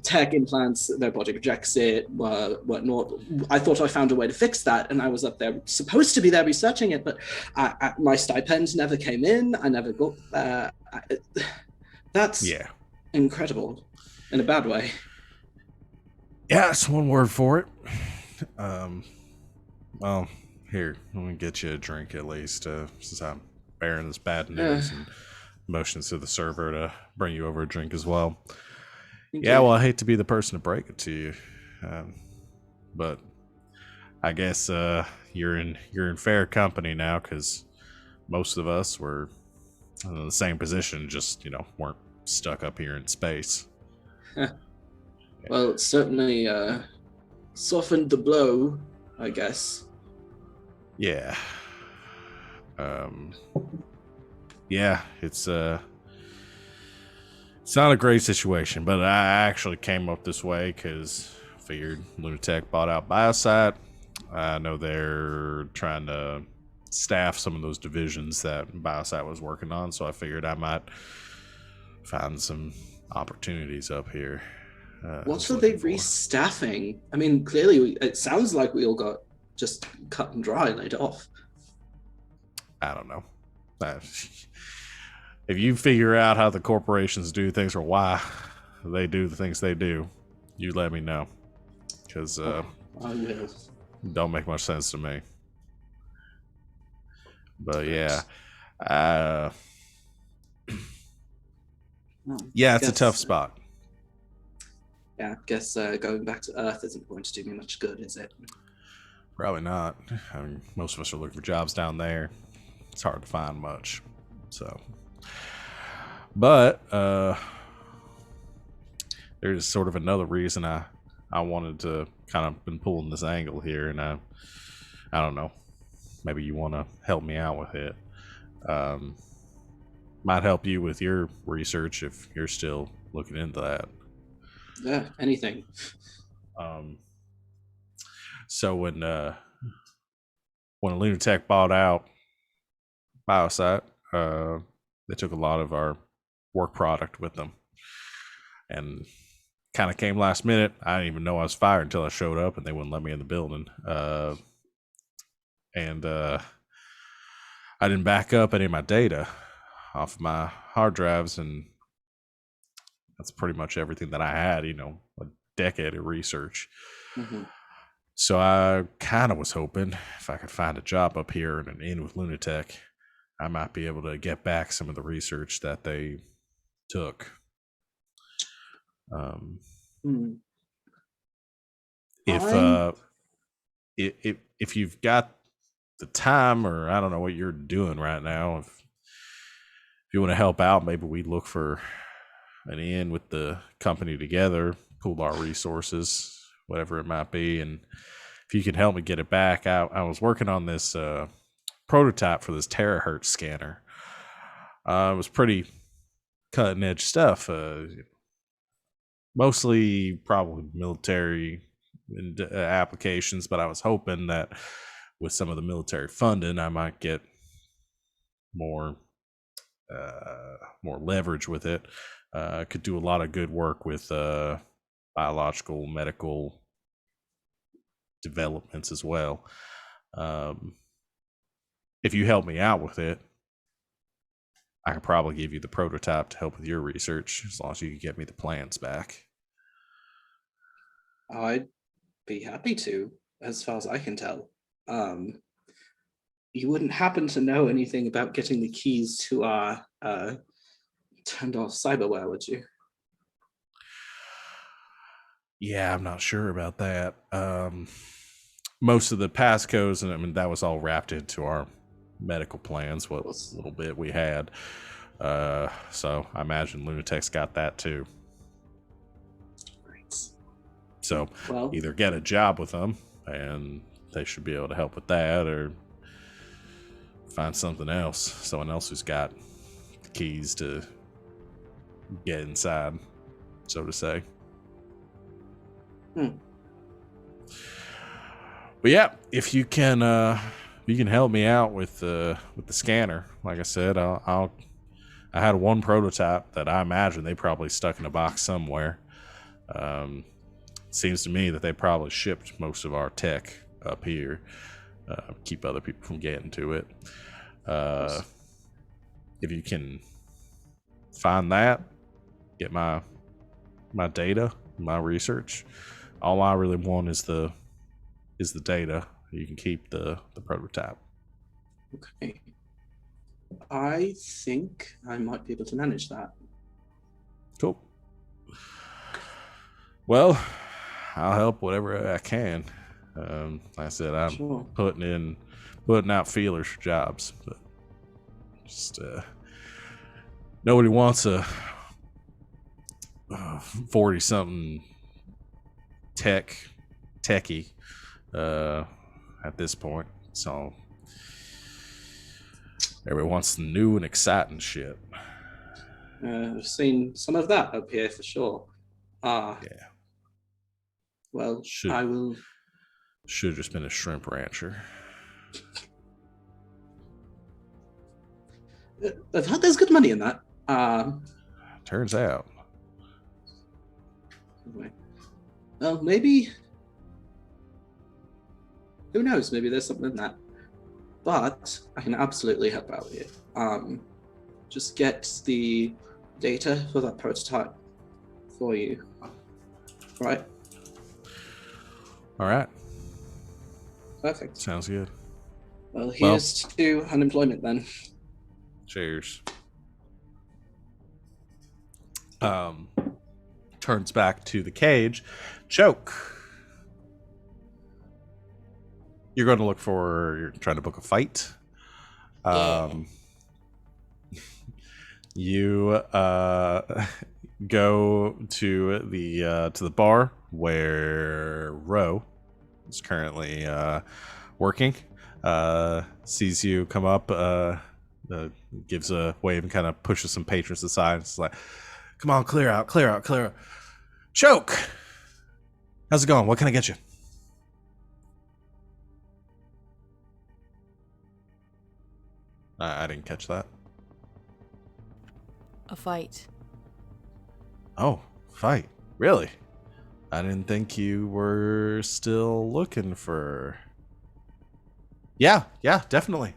tech implants, their body rejects it, whatnot. I thought I found a way to fix that, and I was up there, supposed to be there researching it, but my stipend never came in. I never got that's incredible in a bad way. Yeah, that's one word for it. Well, here, let me get you a drink at least, since I'm bearing this bad news, and motions to the server to bring you over a drink as well. Yeah, well, I hate to be the person to break it to you, but I guess you're in fair company now, because most of us were in the same position, just weren't stuck up here in space. Well, it certainly softened the blow, I guess. Yeah. Yeah, it's not a great situation, but I actually came up this way because I figured Lunatech bought out Biosite. I know they're trying to staff some of those divisions that Biosat was working on, so I figured I might find some opportunities up here. What are they restaffing? I mean, clearly, it sounds like we all got just cut and dry, laid off. I don't know. If you figure out how the corporations do things or why they do the things they do, you let me know. Because I will. don't make much sense to me. But yeah. Yeah, it's a tough spot. Yeah, I guess going back to Earth isn't going to do me much good, is it? Probably not. I mean, most of us are looking for jobs down there. It's hard to find much. So, but there's sort of another reason I wanted to kind of been pulling this angle here, and I don't know. Maybe you want to help me out with it. Might help you with your research if you're still looking into that. Yeah, anything. So when Lunatech bought out Biosat, they took a lot of our work product with them, and kind of came last minute. I didn't even know I was fired until I showed up, and they wouldn't let me in the building. And I didn't back up any of my data off of my hard drives, and that's pretty much everything that I had. You know, a decade of research. Mm-hmm. So I kind of was hoping if I could find a job up here and an inn with Lunatech, I might be able to get back some of the research that they took. If you've got the time, or I don't know what you're doing right now, if you want to help out, maybe we look for an inn with the company together, pool our resources, whatever it might be, and if you can help me get it back. I was working on this prototype for this terahertz scanner. It was pretty cutting edge stuff, mostly probably military applications, but I was hoping that with some of the military funding, I might get more leverage with it. Could do a lot of good work with biological, medical developments as well. If you help me out with it, I could probably give you the prototype to help with your research, as long as you can get me the plans back. I'd be happy to, as far as I can tell. You wouldn't happen to know anything about getting the keys to our turned off cyberware, would you? Yeah, I'm not sure about that. Most of the passcodes, and I mean, that was all wrapped into our medical plans, what little bit we had. So I imagine Lunatech's got that too. Right. So either get a job with them, and they should be able to help with that, or find something else, someone else who's got the keys to get inside, so to say. But yeah, if you can help me out with the scanner, like I said, I had one prototype that I imagine they probably stuck in a box somewhere. Seems to me that they probably shipped most of our tech up here, keep other people from getting to it. If you can find that, get my data, my research. All I really want is the data. You can keep the prototype. Okay. I think I might be able to manage that. Cool. Well, I'll help whatever I can. Like I said, I'm putting out feelers for jobs, but just nobody wants a 40-something techie at this point. So everyone wants the new and exciting shit. I've seen some of that up here for sure. Yeah. Well, I will. Should have just been a shrimp rancher. I've heard there's good money in that. Turns out. Well, maybe. Who knows? Maybe there's something in that. But I can absolutely help out here. Just get the data for that prototype for you. Right? All right. Perfect. Sounds good. Well, here's to unemployment then. Cheers. Turns back to the cage. Choke. You're going to look for. You're trying to book a fight. You go to the bar where Ro is currently working. Sees you come up, gives a wave and kind of pushes some patrons aside. It's like, come on, clear out. Choke! How's it going? What can I get you? I didn't catch that. A fight. Oh, fight. Really? I didn't think you were still looking for... Yeah, definitely.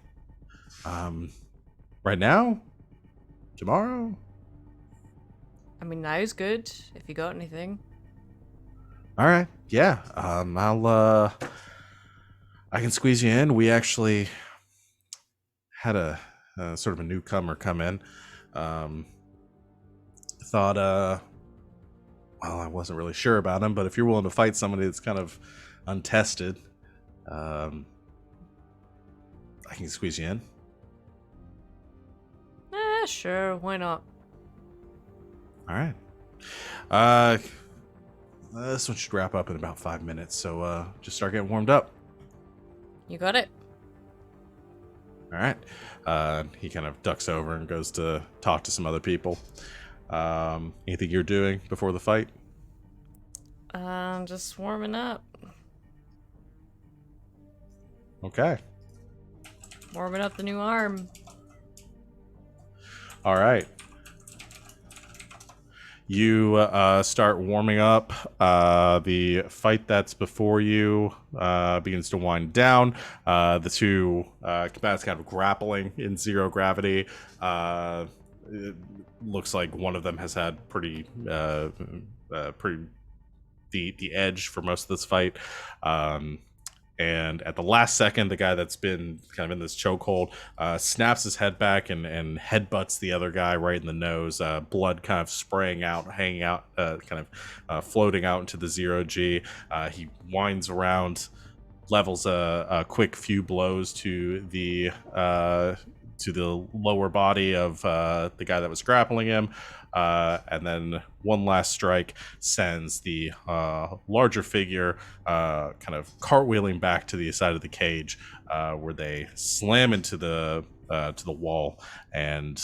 Right now? Tomorrow? I mean, now's good, if you got anything. Alright, yeah. I can squeeze you in. We actually had a sort of a newcomer come in. Thought, well, I wasn't really sure about him, but if you're willing to fight somebody that's kind of untested, I can squeeze you in. Sure, why not? All right. This one should wrap up in about 5 minutes, so just start getting warmed up. You got it. All right. He kind of ducks over and goes to talk to some other people. Anything you're doing before the fight? Just warming up. Okay. Warming up the new arm. All right. You start warming up. The fight that's before you begins to wind down. The two combatants kind of grappling in zero gravity. It looks like one of them has had pretty the edge for most of this fight. And at the last second, the guy that's been kind of in this chokehold snaps his head back and headbutts the other guy right in the nose. Blood kind of spraying out, hanging out, floating out into the zero G. He winds around, levels a quick few blows to the lower body of the guy that was grappling him. And then one last strike sends the larger figure kind of cartwheeling back to the side of the cage, where they slam into the wall, and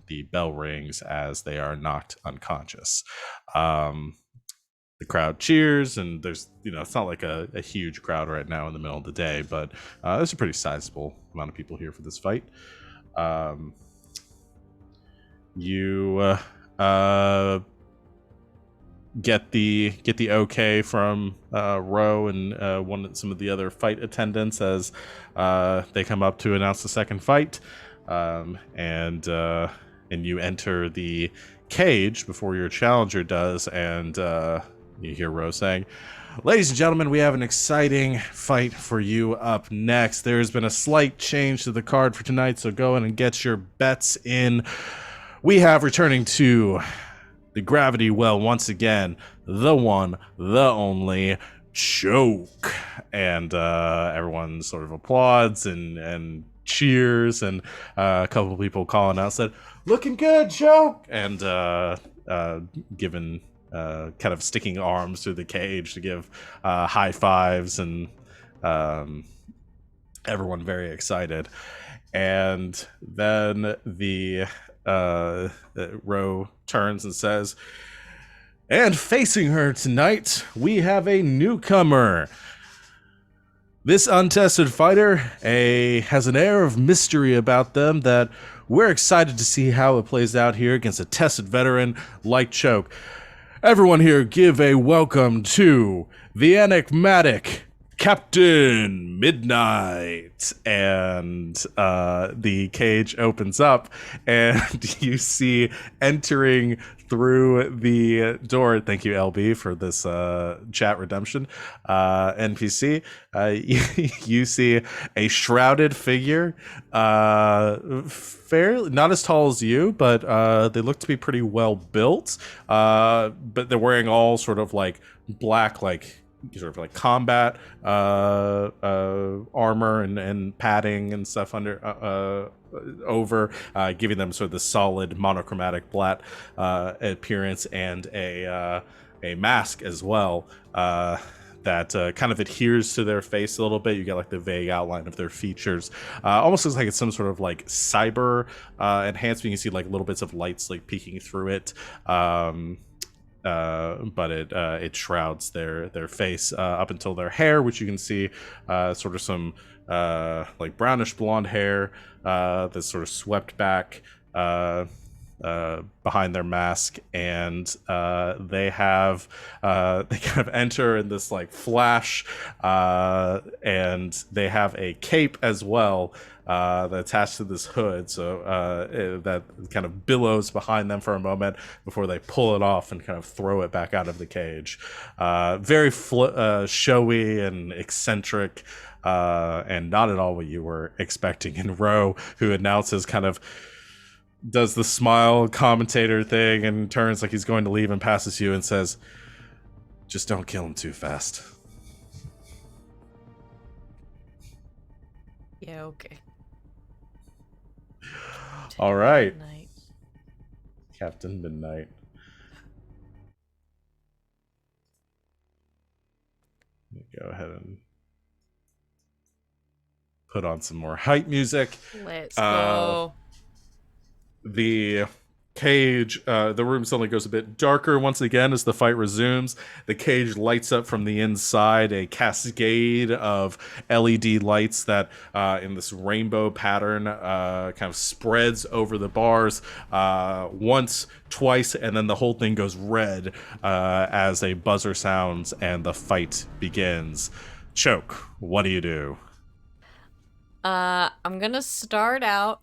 the bell rings as they are knocked unconscious. The crowd cheers, and there's, it's not like a huge crowd right now in the middle of the day, but there's a pretty sizable amount of people here for this fight. You get the okay from Ro and some of the other fight attendants as they come up to announce the second fight, and you enter the cage before your challenger does, and you hear Ro saying, "Ladies and gentlemen, we have an exciting fight for you up next. There's been a slight change to the card for tonight, so go in and get your bets in. We have returning to the gravity well once again, the one, the only, Choke." And everyone sort of applauds and cheers, and a couple of people calling out said, "Looking good, Choke!" And given kind of sticking arms through the cage to give high fives, and everyone very excited. And then the Ro turns and says, "And facing her tonight, we have a newcomer. This untested fighter has an air of mystery about them that we're excited to see how it plays out here against a tested veteran like Choke. Everyone here, give a welcome to the enigmatic Captain Midnight. And the cage opens up, and you see entering through the door. Thank you, LB, for this chat redemption. NPC, you see a shrouded figure, fairly not as tall as you, but they look to be pretty well built. But they're wearing all sort of like black, like sort of like combat armor and padding and stuff under over, giving them sort of the solid monochromatic black appearance, and a mask as well that kind of adheres to their face a little bit. You get like the vague outline of their features. Almost looks like it's some sort of like cyber enhancement. You see like little bits of lights like peeking through it. But it shrouds their face up until their hair, which you can see sort of some like brownish blonde hair that's sort of swept back behind their mask, and they kind of enter in this like flash, and they have a cape as well that's attached to this hood, so that kind of billows behind them for a moment before they pull it off and kind of throw it back out of the cage. Very showy and eccentric, and not at all what you were expecting. And Ro, who announces, kind of does the smile commentator thing and turns like he's going to leave and passes you and says, "Just don't kill him too fast." Yeah, okay. All right. Night. Captain Midnight. Let me go ahead and put on some more hype music. Let's go. The cage, the room suddenly goes a bit darker once again as the fight resumes. The cage lights up from the inside, a cascade of LED lights that in this rainbow pattern kind of spreads over the bars once, twice, and then the whole thing goes red as a buzzer sounds and the fight begins. Choke, what do you do? I'm gonna start out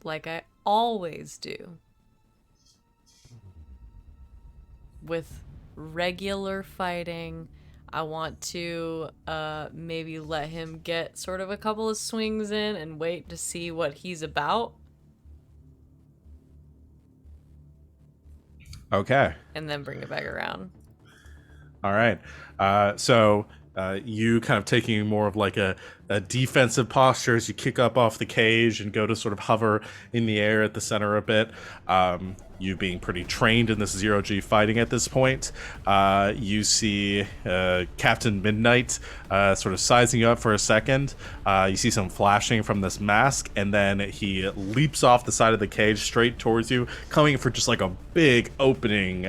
like I always do, with regular fighting. I want to maybe let him get sort of a couple of swings in and wait to see what he's about. Okay. And then bring it back around. All right. So you kind of taking more of like a defensive posture as you kick up off the cage and go to sort of hover in the air at the center a bit. You being pretty trained in this zero-G fighting at this point. You see Captain Midnight sort of sizing you up for a second. You see some flashing from this mask, and then he leaps off the side of the cage straight towards you, coming for just like a big opening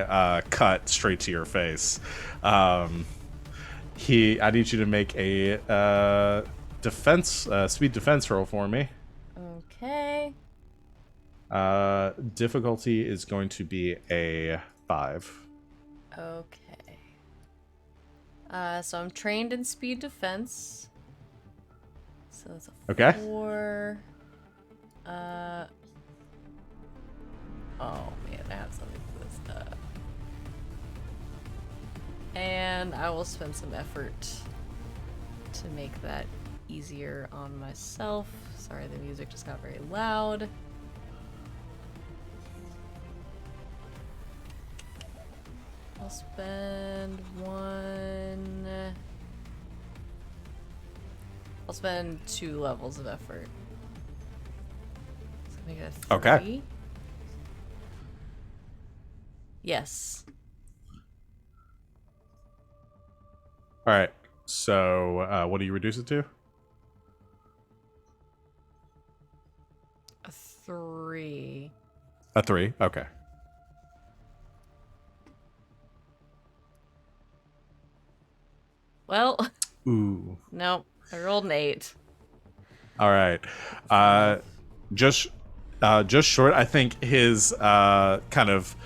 cut straight to your face. I need you to make a speed defense roll for me. Okay. Difficulty is going to be a 5. Okay. So I'm trained in speed defense. So that's a Okay. 4. Oh man, I have something for this. And I will spend some effort to make that easier on myself. Sorry, the music just got very loud. I'll spend 2 levels of effort. So make it a 3. Okay. Yes. All right. So what do you reduce it to? A 3. A 3. Okay. Well, Ooh. nope. I rolled an 8. All right. Just just short. I think his kind of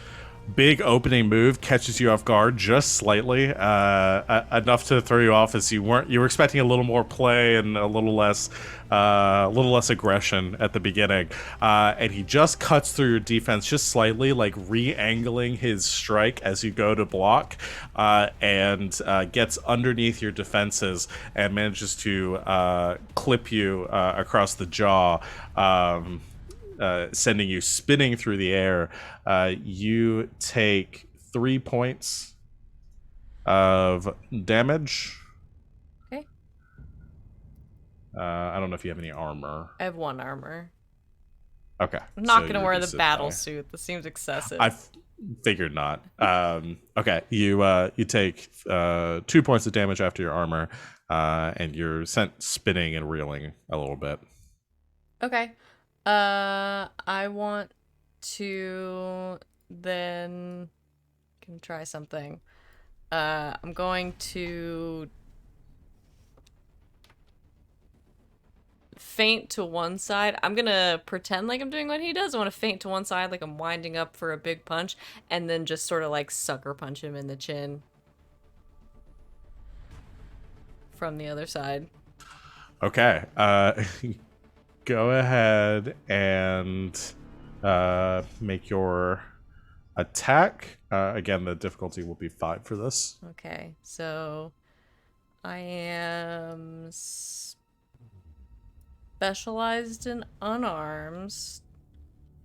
big opening move catches you off guard just slightly, enough to throw you off as you were expecting a little more play and a little less aggression at the beginning, and he just cuts through your defense just slightly, like re-angling his strike as you go to block, and gets underneath your defenses and manages to clip you across the jaw. Sending you spinning through the air. You take 3 points of damage. Okay. I don't know if you have any armor. I have 1 armor. Okay. I'm not so gonna you're wear gonna the sit battle by. suit. This seems excessive. I figured not. Okay. You take 2 points of damage after your armor, and you're sent spinning and reeling a little bit. Okay. I want to then can try something. I'm going to feint to one side. I'm gonna pretend like I'm doing what he does. I want to feint to one side like I'm winding up for a big punch, and then just sort of like sucker punch him in the chin from the other side. Okay. Go ahead and make your attack. Again, the difficulty will be 5 for this. Okay, so I am specialized in unarmed.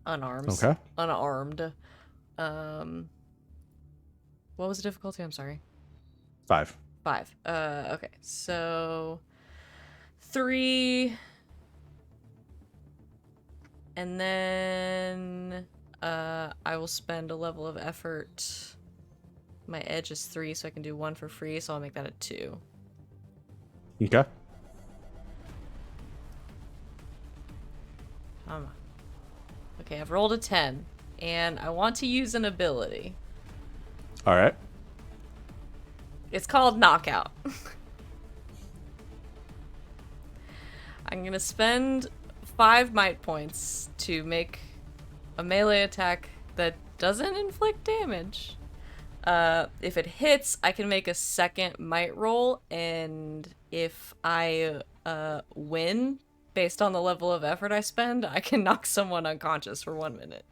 Okay. Unarmed. What was the difficulty? I'm sorry. 5. 5. Okay, so 3. And then I will spend a level of effort. My edge is 3, so I can do 1 for free, so I'll make that a 2. Okay. Okay, I've rolled a 10, and I want to use an ability. All right. It's called Knockout. I'm gonna spend 5 might points to make a melee attack that doesn't inflict damage. If it hits, I can make a second might roll, and if I win based on the level of effort I spend, I can knock someone unconscious for 1 minute.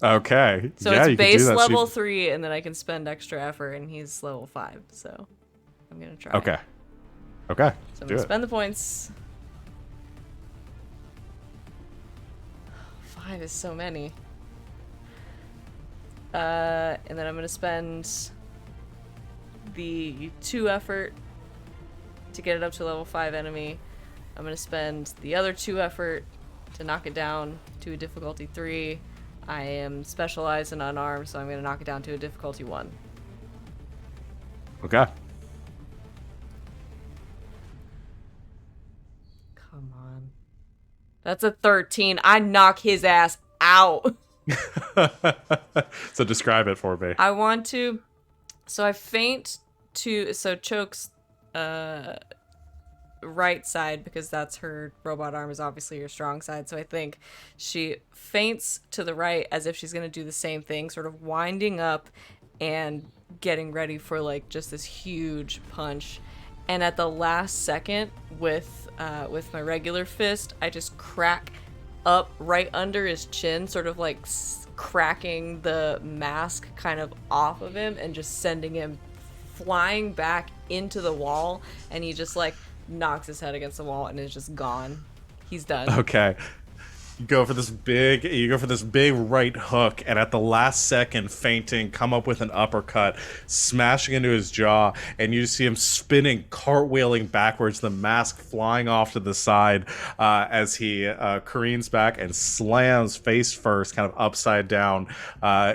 Okay. So yeah, it's you can do base that. level 3, and then I can spend extra effort, and he's level 5, so I'm gonna try. Okay. Okay. So I'm do gonna it. spend the points. 5 is so many. And then I'm gonna spend the 2 effort to get it up to level 5 enemy. I'm gonna spend the other 2 effort to knock it down to a difficulty 3. I am specialized and unarmed, so I'm gonna knock it down to a difficulty 1. Okay. Come on. That's a 13. I knock his ass out. So describe it for me. I want to. So I feint to. So Choke's right side, because that's her robot arm, is obviously her strong side. So I think she feints to the right as if she's going to do the same thing, sort of winding up and getting ready for like just this huge punch. And at the last second, with my regular fist, I just crack up right under his chin, sort of like cracking the mask kind of off of him and just sending him flying back into the wall, and he just like knocks his head against the wall and is just gone. He's done. Okay. You go for this big right hook, and at the last second, feinting, come up with an uppercut, smashing into his jaw, and you see him spinning, cartwheeling backwards, the mask flying off to the side as he careens back and slams face first, kind of upside down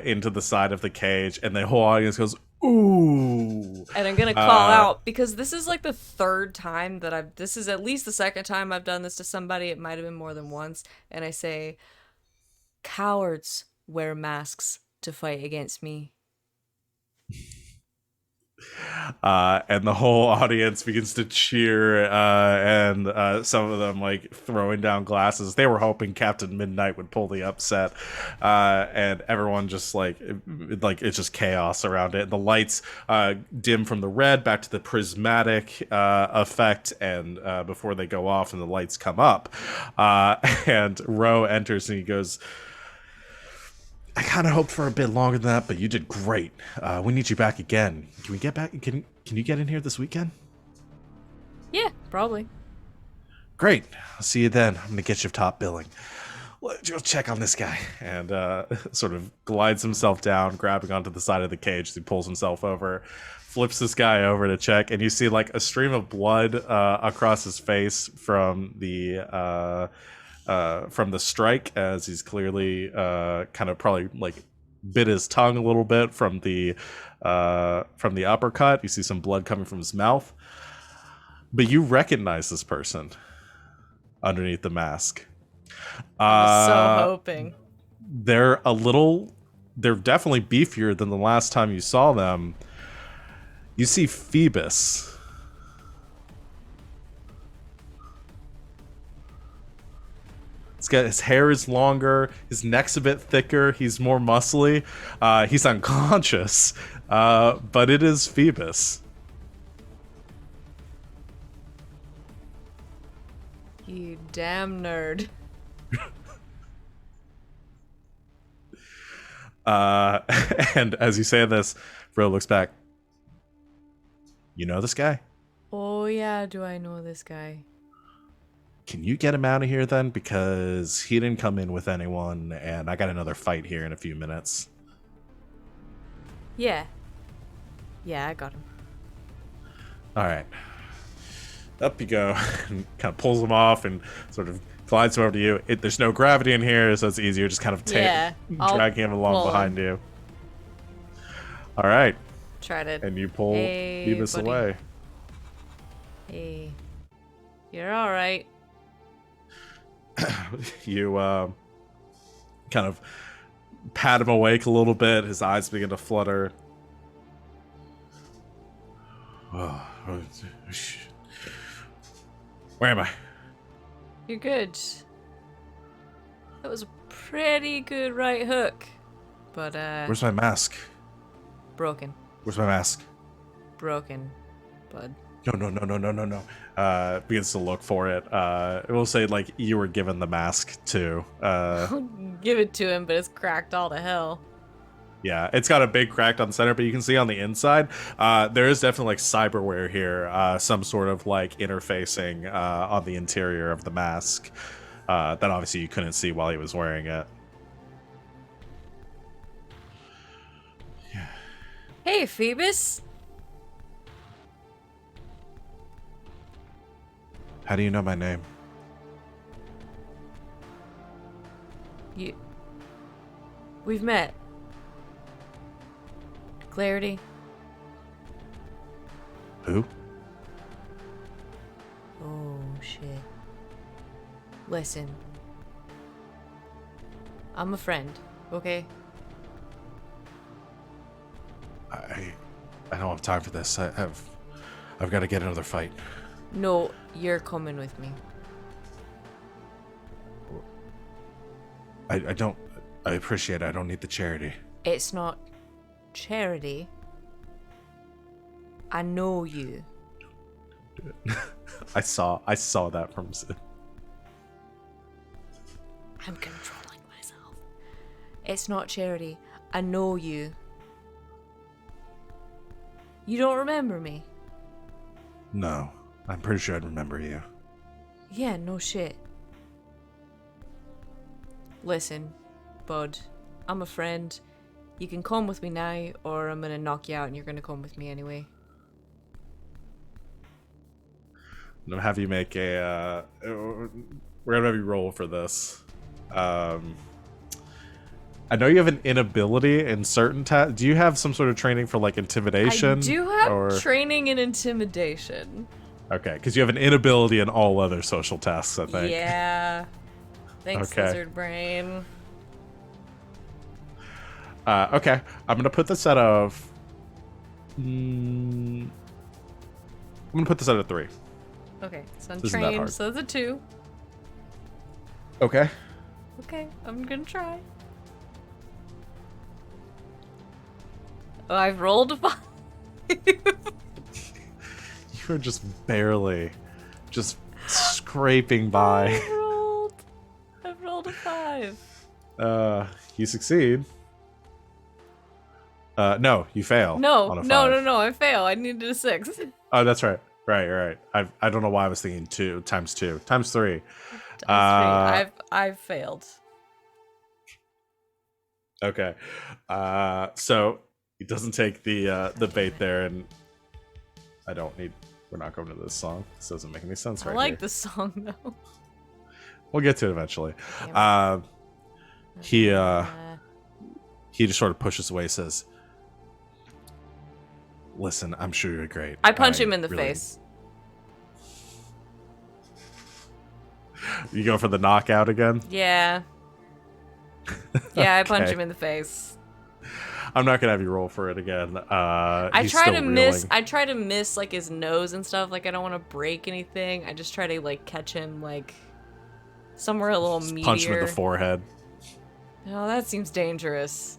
into the side of the cage, and the whole audience goes, ooh. And I'm gonna call out, because this is like the 3rd time that this is at least the 2nd time I've done this to somebody. It might have been more than once. And I say, cowards wear masks to fight against me. And the whole audience begins to cheer, and some of them like throwing down glasses. They were hoping Captain Midnight would pull the upset, and everyone just like it's just chaos around it. The lights dim from the red back to the prismatic effect, and before they go off and the lights come up, and Ro enters and he goes, I kind of hoped for a bit longer than that, but you did great. We need you back again. Can we get back? Can you get in here this weekend? Yeah, probably. Great. I'll see you then. I'm gonna get you top billing. Let's go check on this guy. And sort of glides himself down, grabbing onto the side of the cage as he pulls himself over, flips this guy over to check, and you see like a stream of blood across his face from the strike, as he's clearly kind of probably like bit his tongue a little bit from the uppercut. You see some blood coming from his mouth, but you recognize this person underneath the mask. I was so hoping. They're definitely beefier than the last time you saw them. You see Phoebus. His hair is longer, his neck's a bit thicker, he's more muscly, he's unconscious, but it is Phoebus. You damn nerd. And as you say this, Fro looks back. You know this guy? Oh yeah, do I know this guy? Can you get him out of here then? Because he didn't come in with anyone, and I got another fight here in a few minutes. Yeah. Yeah, I got him. Alright. Up you go. And kind of pulls him off and sort of glides him over to you. There's no gravity in here, so it's easier just kind of dragging him along behind you. Alright. Try to... And you pull Phoebus away. Hey. You're alright. You kind of pat him awake a little bit. His eyes begin to flutter. Oh, where am I? You're good. That was a pretty good right hook. But, Where's my mask? broken. Where's my mask? Broken, bud. No. Begins to look for it. It will say, like, you were given the mask, too. Give it to him, but it's cracked all to hell. Yeah, it's got a big crack on the center, but you can see on the inside, there is definitely, like, cyberware here. Some sort of, like, interfacing on the interior of the mask. That obviously you couldn't see while he was wearing it. Hey, Phoebus! How do you know my name? We've met. Clarity. Who? Oh, shit. Listen. I'm a friend, okay? I don't have time for this. I've got to get another fight. No, you're coming with me. I appreciate it. I don't need the charity. It's not charity. I know you. I saw that from Sid. I'm controlling myself. It's not charity. I know you. You don't remember me? No, I'm pretty sure I'd remember you. Yeah, no shit. Listen, bud, I'm a friend. You can come with me now, or I'm gonna knock you out and you're gonna come with me anyway. I'm gonna have you make a. We're gonna have you roll for this. I know you have an inability in certain tasks. Do you have some sort of training for like intimidation? I do have training in intimidation. Okay, because you have an inability in all other social tasks, I think. Yeah. Thanks, Okay. lizard brain. Okay, I'm gonna put this at a I'm gonna put this at a 3. Okay, so This isn't that untrained, hard. so that's a 2. Okay. Okay, I'm gonna try. Oh, I've rolled a 5. You're just barely, just scraping by. I've rolled a 5. You succeed. No, you fail. No, on a no, 5. no, no, I fail. I needed a 6. Oh, that's right. Right. I don't know why I was thinking 2 times 2 times 3. I've failed. Okay. So he doesn't take the bait there, and I don't need. We're not going to this song. This doesn't make any sense I right like here. this song though. We'll get to it eventually. Damn He just sort of pushes away, says, "Listen, I'm sure you're great." I punch him in the face. You go for the knockout again? Yeah. Yeah, I punch Okay. him in the face. I'm not gonna have you roll for it again. I He's try still to reeling. miss. I try to miss like his nose and stuff. Like I don't want to break anything. I just try to like catch him like somewhere a little Just meatier. punch him in the forehead. Oh, that seems dangerous.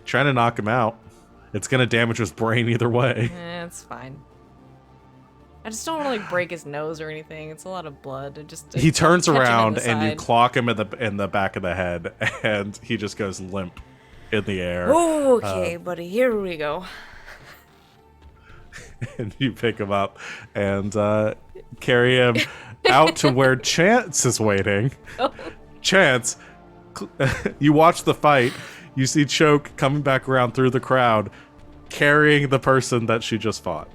Trying to knock him out. It's gonna damage his brain either way. It's fine. I just don't want to like break his nose or anything. It's a lot of blood. He turns catch him in around the and you side. clock him in the back of the head, and he just goes limp in the air. Oh, okay, buddy. Here we go. And you pick him up and carry him out to where Chance is waiting. Oh. Chance, you watch the fight. You see Choke coming back around through the crowd, carrying the person that she just fought.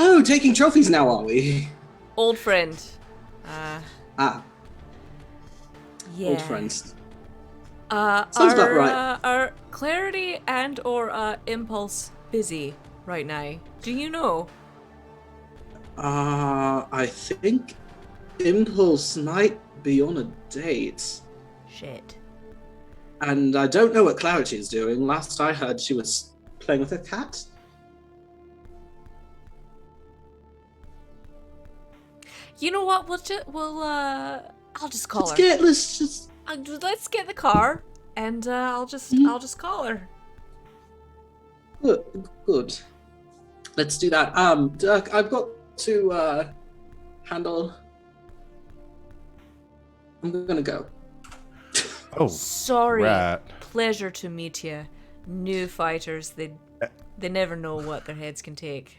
Oh, taking trophies now, are we? Old friend. Ah, Yeah. old friends. Sounds about right. Are Clarity and or Impulse busy right now? Do you know? I think Impulse might be on a date. Shit. And I don't know what Clarity is doing. Last I heard, she was playing with a cat. You know what? I'll just call her. Let's just. Let's get the car, and I'll just call her. Good. Let's do that. Dirk, I've got to handle. I'm gonna go. Oh, Sorry. rat. Pleasure to meet you. New fighters, they never know what their heads can take.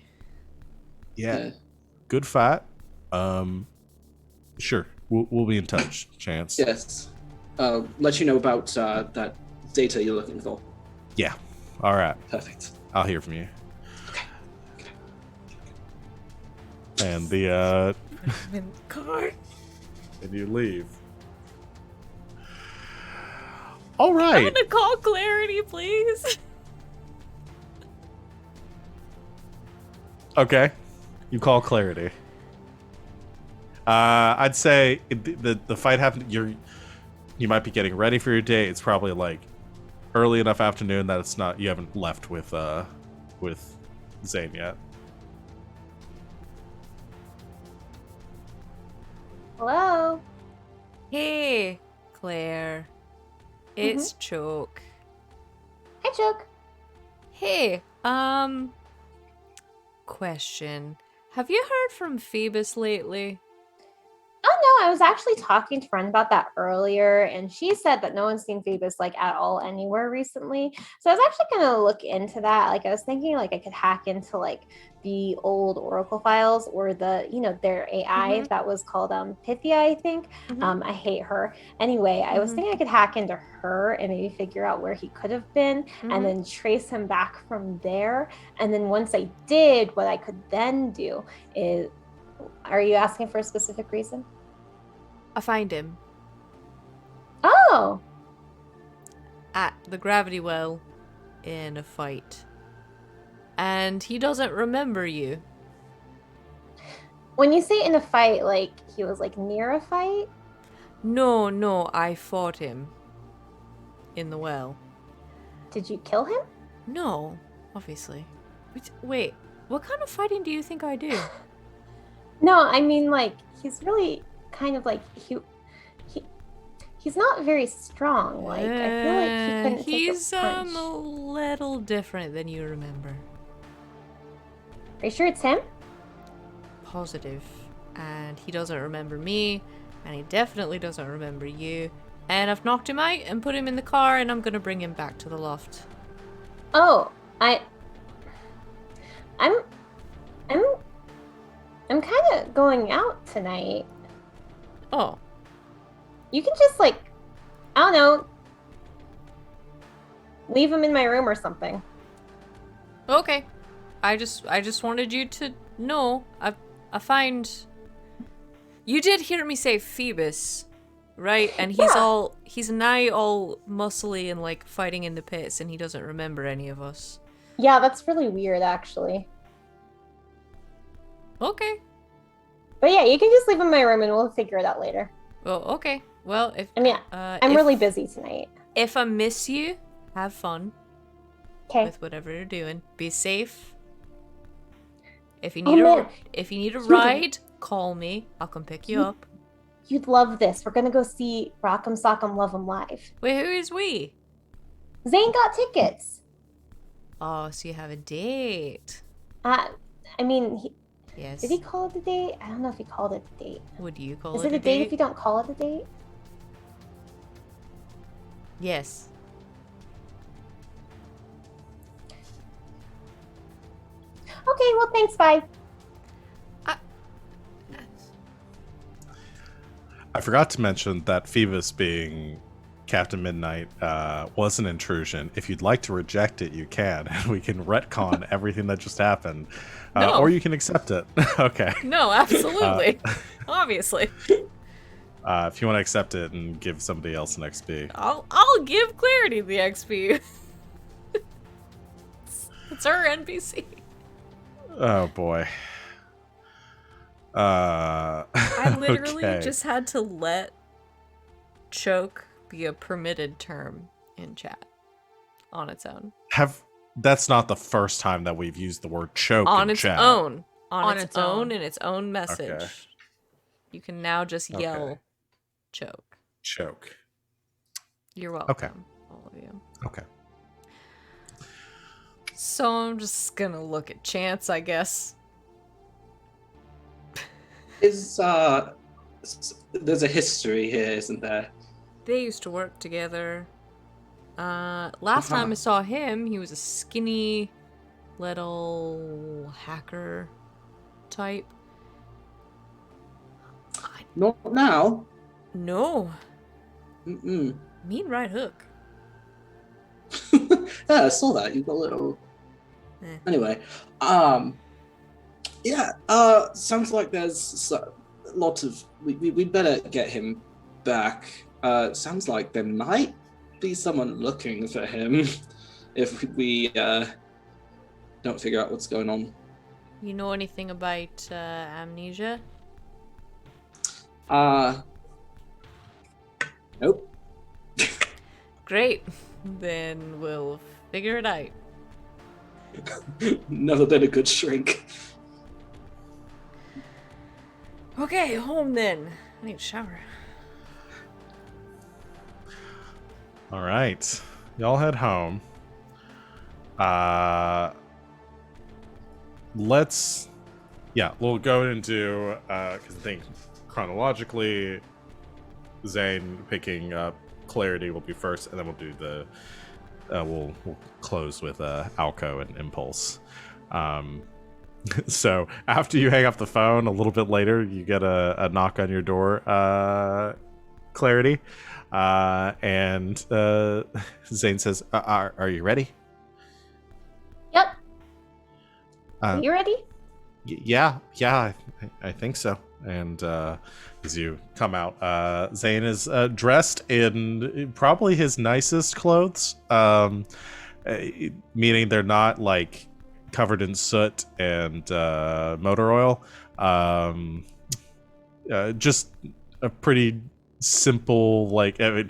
Yeah. Good fight. Sure. We'll be in touch, Chance. Yes. Let you know about that data you're looking for. Yeah. All right. Perfect. I'll hear from you. Okay. And the I'm in the car. and you leave. All I'm right. gonna call Clarity, please. Okay. You call Clarity. I'd say the fight happened. You might be getting ready for your day. It's probably like early enough afternoon that it's not. You haven't left with Zane yet. Hello. Hey, Claire. It's Choke. Hi, Choke. Hey, question. Have you heard from Phoebus lately? Oh no, I was actually talking to a friend about that earlier, and she said that no one's seen Phoebus like at all anywhere recently. So I was actually gonna look into that. Like I was thinking like I could hack into like the old Oracle files or their AI that was called Pythia, I think. I hate her. Anyway, I was thinking I could hack into her and maybe figure out where he could have been and then trace him back from there. And then once I did, what I could then do is, are you asking for a specific reason? I find him Oh, at the gravity well in a fight. And he doesn't remember you. when you say in a fight, like he was like near a fight? No, I fought him in the well. Did you kill him? No, obviously. Wait, what kind of fighting do you think I do? No, I mean, like, he's really kind of like he he's not very strong. Like, I feel like he couldn't take a He's punch. a little different than you remember. Are you sure it's him? Positive. And he doesn't remember me, and he definitely doesn't remember you. And I've knocked him out and put him in the car, and I'm gonna bring him back to the loft. Oh, I'm I'm I'm kind of going out tonight. Oh, You can just like, I don't know, leave him in my room or something. okay. I just wanted you to know. I find you did hear me say Phoebus, right? And he's now all muscly and like fighting in the pits, and he doesn't remember any of us. Yeah, that's really weird, actually. Okay. But yeah, you can just leave him in my room and we'll figure it out later. Well, okay. Well, if I mean, I'm if- really busy tonight. If I miss you, have fun Okay. with whatever you're doing. Be safe. If you Oh, need man. if you need a You ride, call me. I'll come pick you up. You'd love this. We're gonna go see Rock'em Sock'em Love 'em live. Wait, who is we? Zane got tickets. Oh, so you have a date. I mean, Yes. did he call it a date? I don't know if he called it a date. Would you call Is it it a date if you don't call it a date? Yes. Okay, well, thanks. Bye. I forgot to mention that Phoebus being Captain Midnight was an intrusion. If you'd like to reject it, you can, and we can retcon everything that just happened. No. Or you can accept it. Okay. No, absolutely. Obviously. If you want to accept it and give somebody else an XP. I'll give Clarity the XP. It's her NPC. Oh boy. I literally okay. just had to let choke be a permitted term in chat on its own. That's not the first time that we've used the word choke On in its chat. own. On On its its own own. in its own message. Okay. You can now just Okay. yell choke. Choke. You're welcome. Okay. All of you. Okay. So I'm just gonna look at Chance, I guess. Is there's a history here, isn't there? They used to work together. Last time I saw him, he was a skinny little hacker type. Not now. No, Mm-mm. mean right hook. Yeah, I saw that. You got a little. Eh. Anyway, yeah. Sounds like there's a lot of. We'd better get him back. Sounds like there might be someone looking for him if we don't figure out what's going on. You know anything about amnesia? Nope. Great. Then we'll figure it out. Never been a good shrink. Okay, home then. I need a shower. All right. Y'all head home. We'll go into, because I think chronologically, Zane picking up Clarity will be first, and then we'll do the, we'll close with Alco and Impulse. So after you hang up the phone, a little bit later, you get a knock on your door, Clarity. And Zane says, are you ready? Yep. Uh, You ready? Yeah, I think so. And as you come out, Zane is dressed in probably his nicest clothes, meaning they're not like covered in soot and motor oil. Just a pretty simple, like, I mean,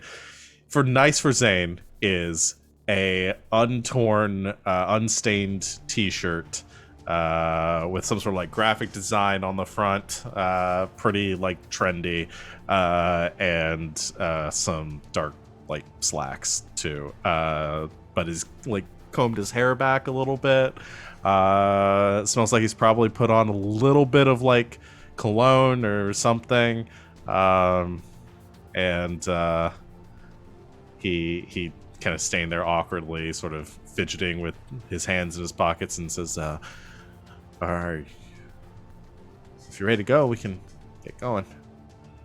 for Zane is a untorn, unstained T-shirt with some sort of like graphic design on the front, pretty like trendy, and some dark like slacks too. But he's like combed his hair back a little bit. It smells like he's probably put on a little bit of like cologne or something. And he kind of staying there awkwardly, sort of fidgeting with his hands in his pockets, and says, "All right, if you're ready to go, we can get going."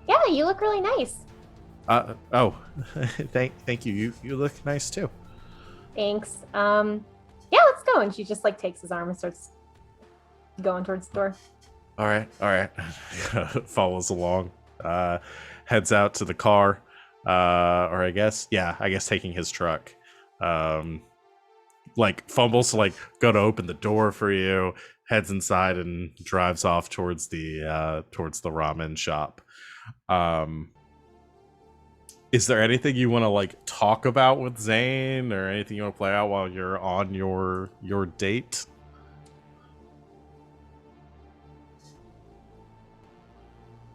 Yeah, you look really nice. Oh, thank you. You look nice too. Thanks. Yeah, let's go. And she just like takes his arm and starts going towards the door. All right. Follows along, heads out to the car, or I guess taking his truck. Like fumbles to like go to open the door for you, heads inside and drives off towards the ramen shop. Is there anything you want to like talk about with Zane, or anything you want to play out while you're on your date?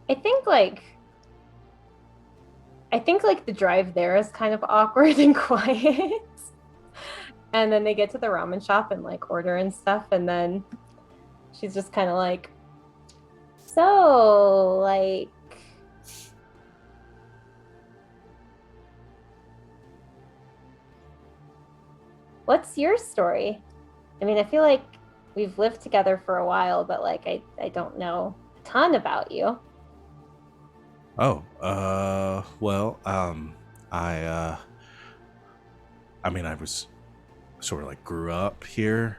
I think like the drive there is kind of awkward and quiet. And then they get to the ramen shop and like order and stuff, and then she's just kind of like, so like, what's your story? I mean, I feel like we've lived together for a while, but like I don't know a ton about you. Oh, well, I mean, I was sort of like grew up here.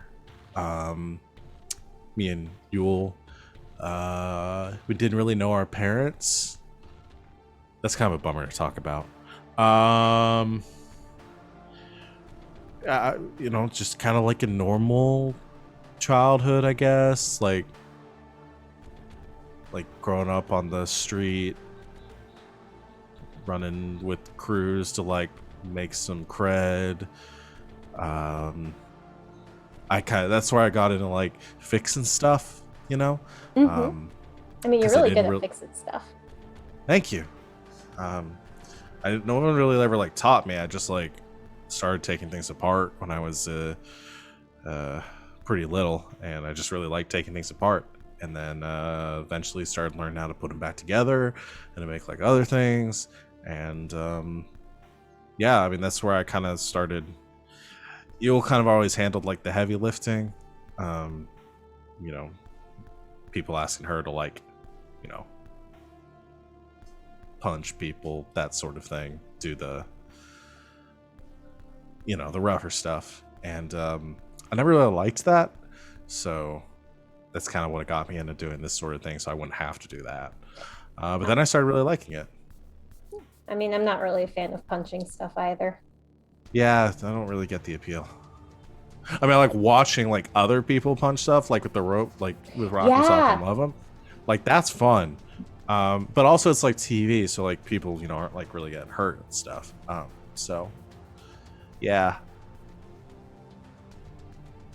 Me and Yule, we didn't really know our parents. That's kind of a bummer to talk about. Just kind of like a normal childhood, I guess. Like growing up on the street, running with crews to like make some cred. That's where I got into like fixing stuff, you know. Mm-hmm. I mean, you're 'cause I really good didn't at fixing stuff. Thank you. No one really ever like taught me. I just like started taking things apart when I was pretty little, and I just really liked taking things apart. And then eventually started learning how to put them back together and to make like other things. And yeah, I mean, that's where I kind of started. You'll kind of always handled like the heavy lifting. People asking her to like, punch people, that sort of thing, do the the rougher stuff. And I never really liked that, so that's kind of what got me into doing this sort of thing, so I wouldn't have to do that. But then I started really liking it. I mean, I'm not really a fan of punching stuff either. Yeah, I don't really get the appeal. I mean, I like watching like other people punch stuff, like with the rope, like with Rock and Sock and Love 'Em. Like that's fun. But also it's like TV, so like people, aren't like really getting hurt and stuff. So yeah.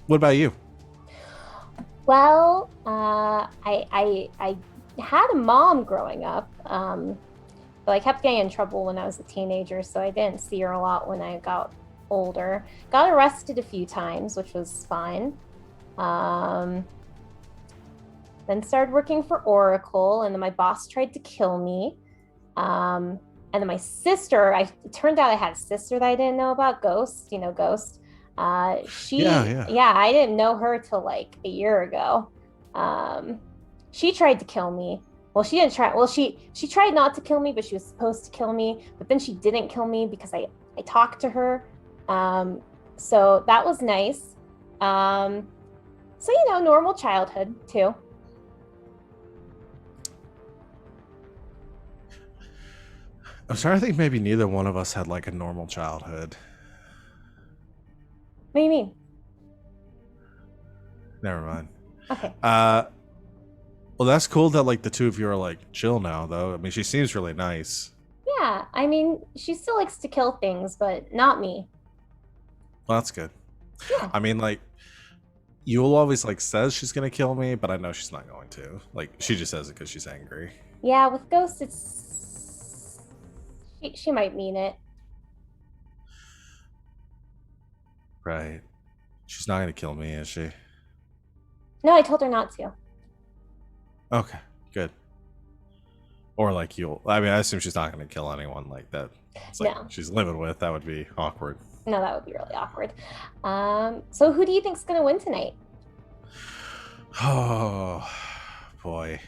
What about you? Well, I had a mom growing up, but I kept getting in trouble when I was a teenager, so I didn't see her a lot when I got older. Got arrested a few times, which was fun. Then started working for Oracle, and then my boss tried to kill me. And then my sister, it turned out I had a sister that I didn't know about, Ghost, Ghost. Yeah, I didn't know her till like a year ago. She tried to kill me. Well, she didn't try. Well, she tried not to kill me, but she was supposed to kill me. But then she didn't kill me because I talked to her. So that was nice. So normal childhood too. I'm starting to think maybe neither one of us had like a normal childhood. What do you mean? Never mind. Okay. Well, that's cool that like the two of you are like chill now, though. I mean, she seems really nice. Yeah, I mean, she still likes to kill things, but not me. Well, that's good. Yeah. I mean, like, Yule always like says she's gonna kill me, but I know she's not going to. Like, she just says it because she's angry. Yeah, with Ghost, she might mean it. Right. She's not gonna kill me, is she? No, I told her not to. Okay, good. Or like Yule. I mean, I assume she's not gonna kill anyone like that. It's like No. she's living with. That would be awkward. No, that would be really awkward. So who do you think's gonna win tonight? Oh boy.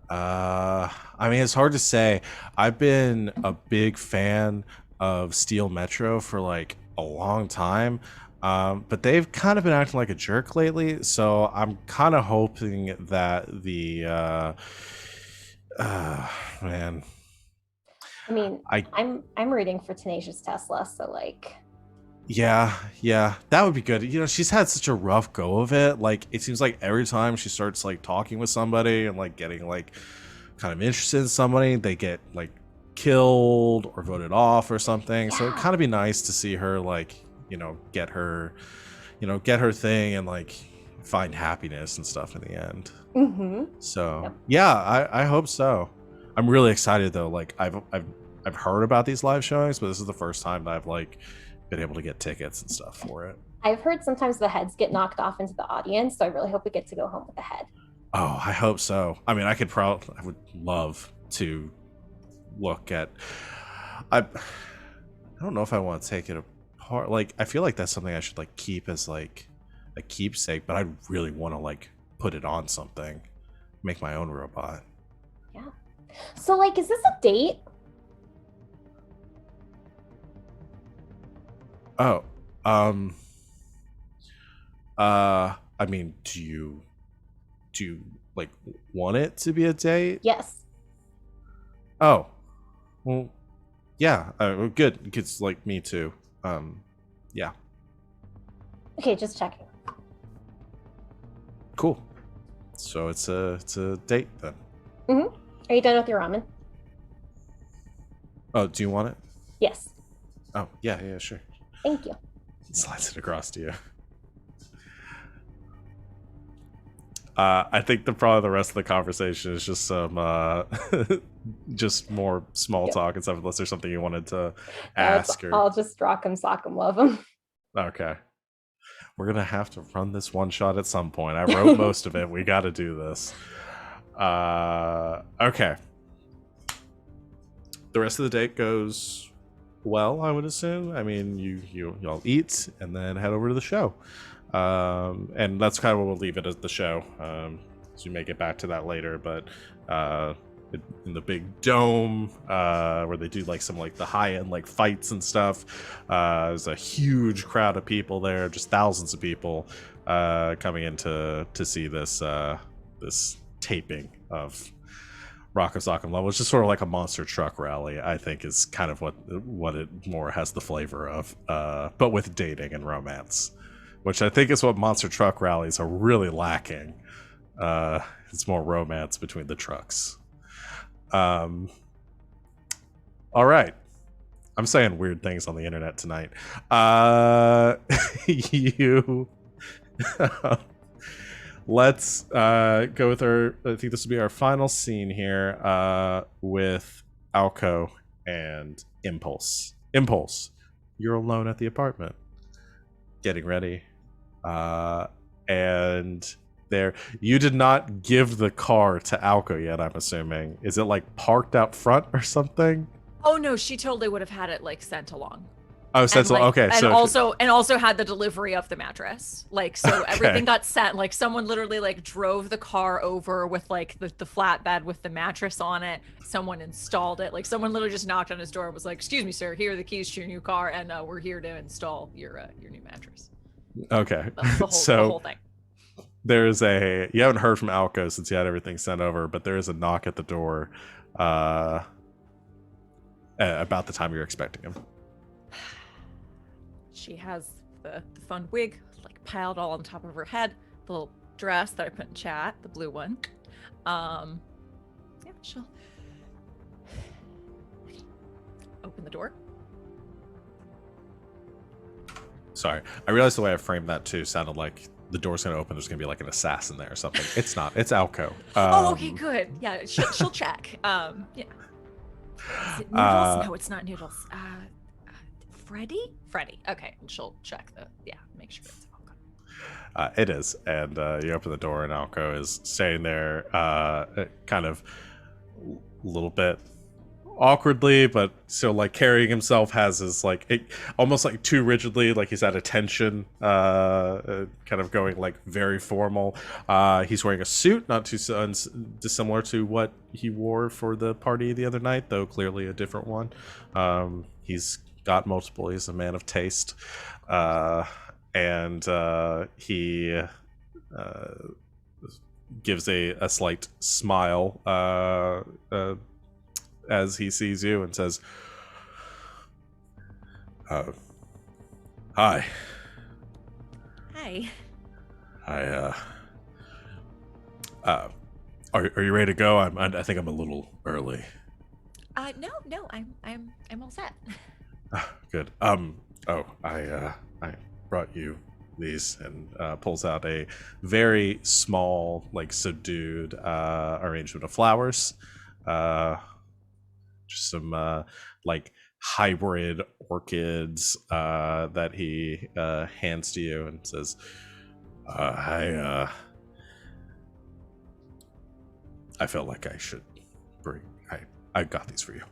I mean, it's hard to say. I've been a big fan of Steel Metro for like a long time, but they've kind of been acting like a jerk lately. So I'm kind of hoping that the man, I mean, I I'm rooting for Tenacious Tesla, so like, yeah, that would be good. You know, she's had such a rough go of it. Like, it seems like every time she starts like talking with somebody and like getting like kind of interested in somebody, they get like killed or voted off or something. So it'd Yeah. kind of be nice to see her like, get her, get her thing and like find happiness and stuff in the end. So Yep. yeah, I hope so. I'm really excited though. Like I've heard about these live showings, but this is the first time that I've like been able to get tickets and stuff for it. I've heard sometimes the heads get knocked off into the audience, so I really hope we get to go home with a head. Oh, I hope so. I mean, I would love to look at. I don't know if I want to take it apart. Like, I feel like that's something I should like keep as like a keepsake, but I really want to like put it on something, make my own robot. Yeah. So like, is this a date? Oh, I mean, do you like want it to be a date? Yes. Oh, well, yeah, good. It's like me too. Yeah, Okay, just checking. cool. So it's a date then. Are you done with your ramen? Oh, do you want it? Yes. Oh, yeah, sure. Thank you. Slides it across to you. I think probably the rest of the conversation is just some just more small talk and stuff, unless there's something you wanted to ask or I'll just rock 'em, sock 'em, love 'em. okay. We're gonna have to run this one shot at some point. I wrote most of it. We got to do this. Okay. The rest of the date goes well, I would assume. I mean, y'all eat and then head over to the show. And that's kind of what we'll leave it as the show. So you may get back to that later, but in the big dome where they do like some like the high-end like fights and stuff, there's a huge crowd of people there, just thousands of people coming in to see this this taping of Rock of Sock and Love, which is sort of like a monster truck rally. I think is kind of what it more has the flavor of, but with dating and romance, which I think is what monster truck rallies are really lacking. It's more romance between the trucks. All right. I'm saying weird things on the internet tonight. You let's go with I think this will be our final scene here with Alco and Impulse. Impulse, you're alone at the apartment, getting ready. And there, you did not give the car to Alco yet, I'm assuming. Is it like parked out front or something? Oh no, she totally would have had it like sent along. Oh, sent along. Okay, and so also had the delivery of the mattress. Like, so Okay. everything got sent. Like, someone literally like drove the car over with like the flatbed with the mattress on it. Someone installed it. Like, someone literally just knocked on his door and was like, "Excuse me, sir. Here are the keys to your new car, and we're here to install your new mattress." Okay, The whole thing. There's you haven't heard from Alco since you had everything sent over, but there is a knock at the door about the time you're expecting him. She has the fun wig like piled all on top of her head, the little dress that I put in chat, the blue one. Yeah, she'll open the door. Sorry, I realized the way I framed that too sounded like the door's gonna open. There's gonna be like an assassin there or something. It's not. It's Alco. Oh, okay, good. Yeah, she'll check. Yeah. Is it Noodles? No, it's not Noodles. Freddy? Freddy. Okay, and she'll check make sure it's all good. It is, and you open the door, and Alco is staying there, kind of a little bit awkwardly, but still like carrying himself, has his almost like too rigidly, like he's at attention, kind of going like very formal. He's wearing a suit, not too dissimilar to what he wore for the party the other night, though clearly a different one. He's got multiple. He's a man of taste, and he gives a slight smile as he sees you and says, "Hi. Hi. Are you ready to go? I think I'm a little early." No, I'm all set. Good. I brought you these, and pulls out a very small, like subdued arrangement of flowers. Just some like hybrid orchids that he hands to you and says, I felt like I should bring. I got these for you.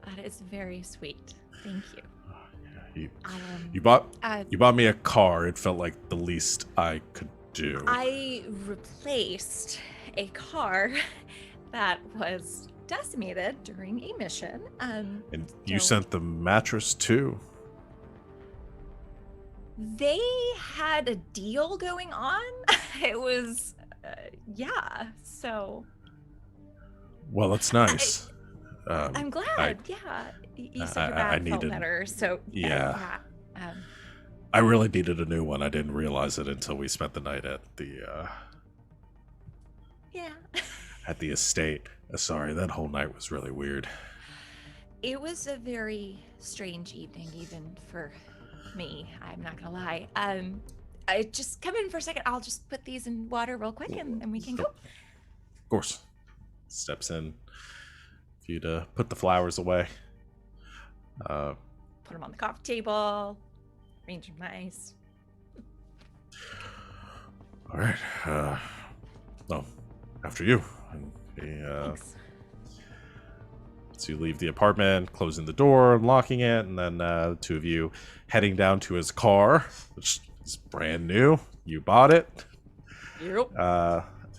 That is very sweet. Thank you. You bought me a car. It felt like the least I could do. I replaced a car that was decimated during a mission. And you sent the mattress too. They had a deal going on. It was, so. Well, that's nice. I'm glad. You said your back felt better, so yeah. I really needed a new one. I didn't realize it until we spent the night at the at the estate. Sorry, that whole night was really weird. It was a very strange evening, even for me. I'm not gonna lie. I just come in for a second. I'll just put these in water real quick, and we can go. Of course. Steps in for you to put the flowers away. Put them on the coffee table. Arrange them nice. All right. Well, after you. And he, Thanks. so you leave the apartment, closing the door, locking it, and then the two of you heading down to his car, which is brand new. You bought it. Yep.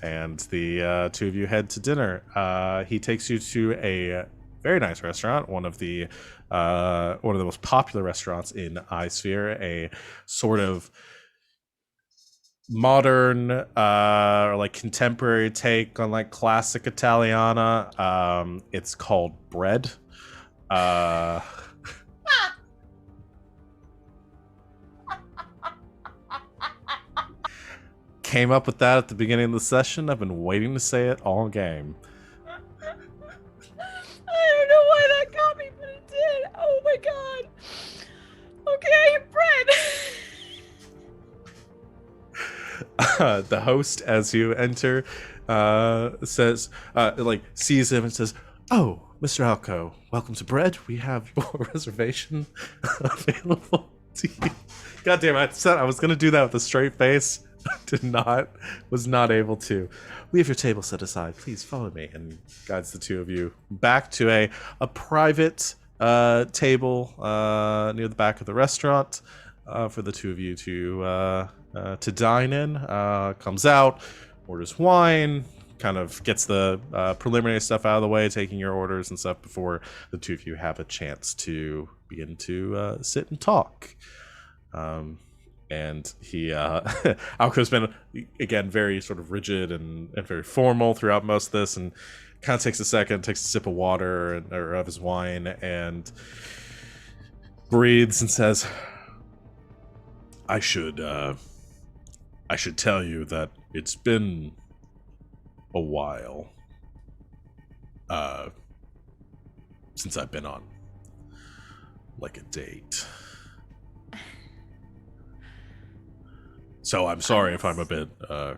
And the two of you head to dinner. He takes you to a very nice restaurant, one of the most popular restaurants in iSphere, a sort of modern or like contemporary take on like classic Italiana. It's called Bread. Came up with that at the beginning of the session. I've been waiting to say it all game. I don't know why that got me, but it did. Oh my god. Okay, bread. The host, as you enter, says, sees him and says, "Oh, Mr. Alco, welcome to Bread. We have your reservation available to you." God damn it! I was gonna do that with a straight face. Was not able to. "We have your table set aside. Please follow me," and guides the two of you back to a private table near the back of the restaurant for the two of you to dine in. Comes out, orders wine, kind of gets the preliminary stuff out of the way, taking your orders and stuff before the two of you have a chance to begin to sit and talk. And he, Alco's been, again, very sort of rigid and very formal throughout most of this, and kind of takes a second, takes a sip of water or of his wine, and breathes and says, I should tell you that it's been a while since I've been on like a date. So I'm sorry if I'm a bit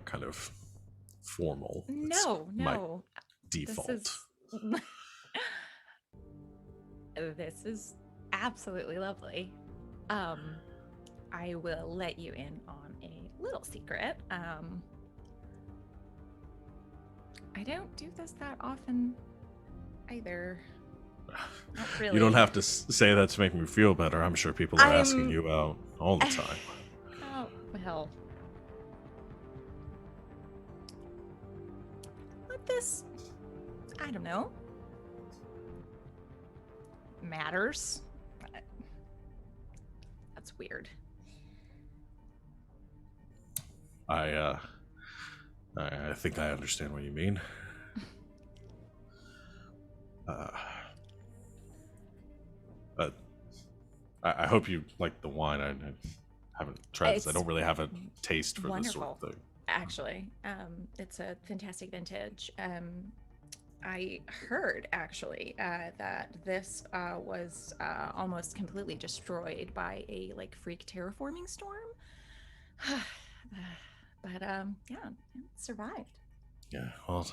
kind of formal. It's No, my no. default. This is absolutely lovely. I will let you in on a little secret. I don't do this that often either. Not really. You don't have to say that to make me feel better. I'm sure people are asking I'm- you out all the time. Oh, well. But this, I don't know, matters. That's weird. I think I understand what you mean. But I hope you like the wine. I haven't tried this. I don't really have a taste for this sort of thing. Actually, it's a fantastic vintage. I heard actually that this was almost completely destroyed by a freak terraforming storm. But yeah, it survived. Yeah, well,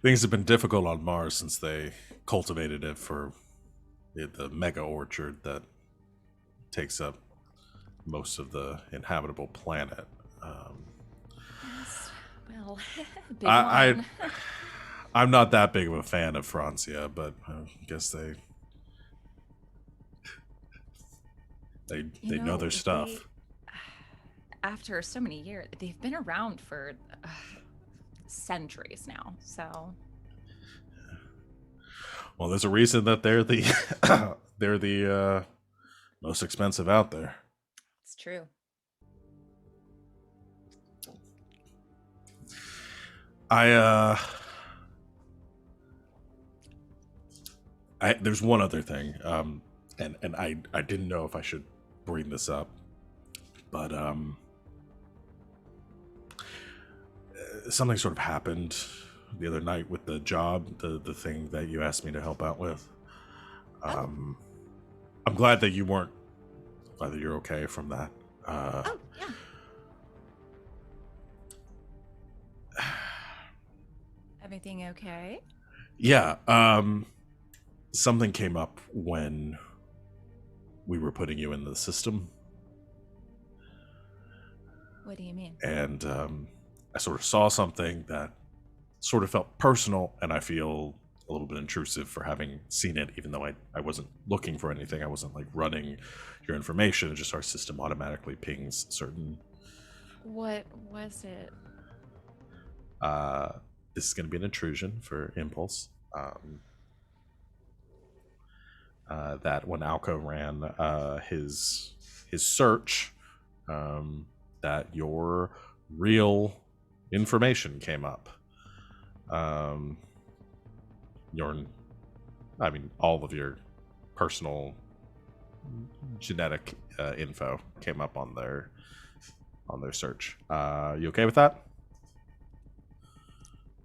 things have been difficult on Mars since they cultivated it for the mega orchard that takes up most of the inhabitable planet. Yes. Well, big I one. I'm not that big of a fan of Francia, but I guess they know their stuff. After so many years, they've been around for centuries now. So, Well, there's a reason that they're the they're the most expensive out there. it's true. There's one other thing, and I didn't know if I should bring this up, but something sort of happened the other night with the job, the thing that you asked me to help out with. I'm glad that you weren't, glad that you're okay from that. Oh yeah. Everything okay? Yeah, something came up when we were putting you in the system. What do you mean? And I sort of saw something that sort of felt personal, and I feel a little bit intrusive for having seen it, even though I wasn't looking for anything. I wasn't running your information. It just our system automatically pings certain. What was it? This is going to be an intrusion for Impulse. That when Alco ran his search, that your real information came up. All of your personal genetic info came up on their search. You okay with that?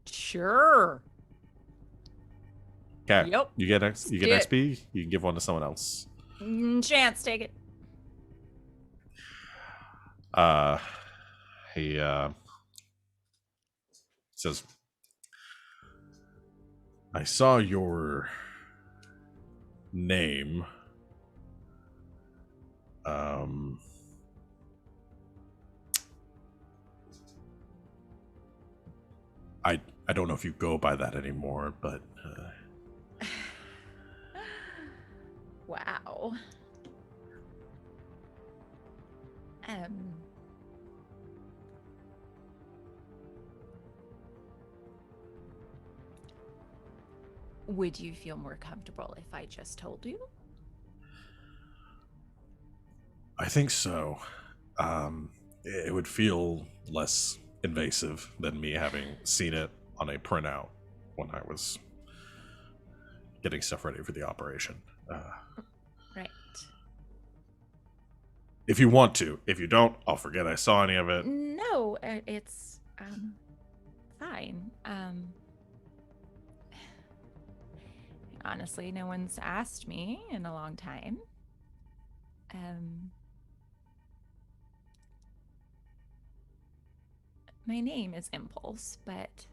Sure. Okay. Yep. You get it. XP. You can give one to someone else. Chance, take it. He says, I saw your name. I don't know if you go by that anymore, but Wow. Would you feel more comfortable if I just told you? I think so. It would feel less invasive than me having seen it on a printout when I was getting stuff ready for the operation. Right. If you want to. If you don't, I'll forget I saw any of it. No, it's fine. Honestly, no one's asked me in a long time. my name is Impulse, but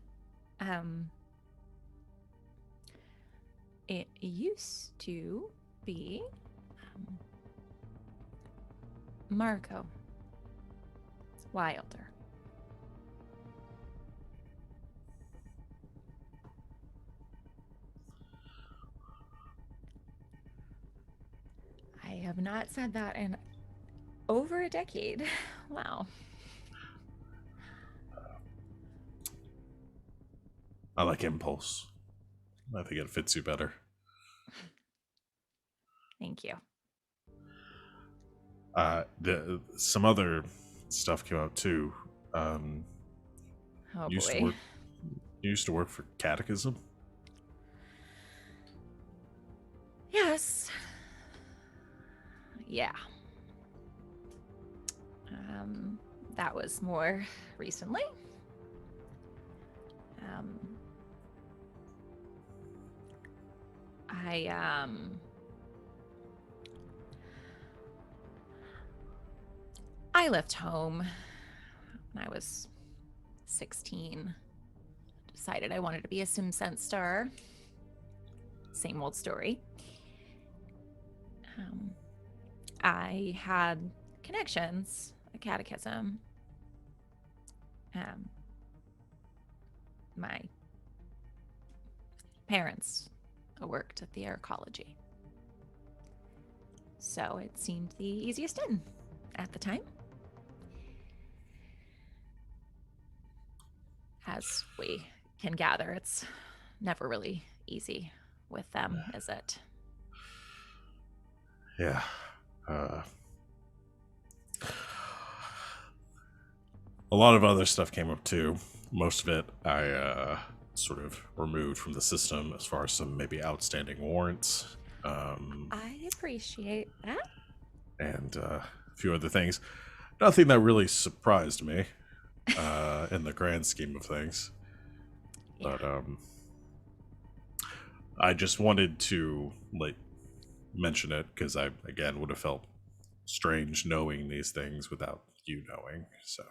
it used to be Marco Wilder. I have not said that in over a decade. Wow. I like Impulse. I think it fits you better. Thank you. Some other stuff came out too. Oh You used to boy. work. You used to work for Catechism. Yes. Yeah. That was more recently. I left home when I was 16. Decided I wanted to be a SimSense star. Same old story. I had connections at Catechism. My parents worked at the arcology. So it seemed the easiest in at the time. As we can gather, it's never really easy with them, is it? Yeah. A lot of other stuff came up too. Most of it I sort of removed from the system as far as some maybe outstanding warrants. I appreciate that. And a few other things. Nothing that really surprised me in the grand scheme of things. Yeah. But I just wanted to mention it because I again would have felt strange knowing these things without you knowing. So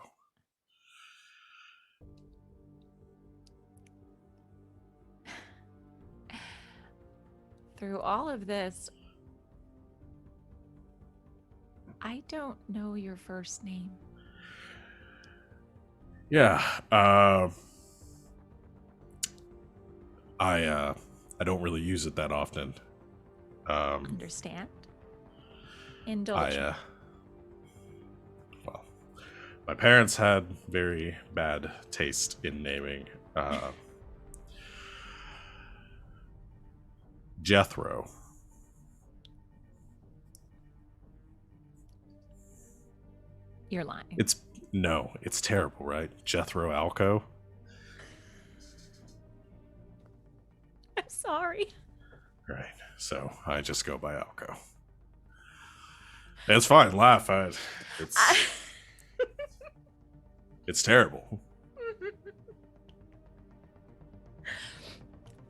Through all of this, I don't know your first name. yeah, I don't really use it that often. Understand? Indulge. Well, my parents had very bad taste in naming. Jethro. You're lying. It's terrible, right? Jethro Alco. I'm sorry. Right. So I just go by Alco. It's fine. Laugh. It's terrible.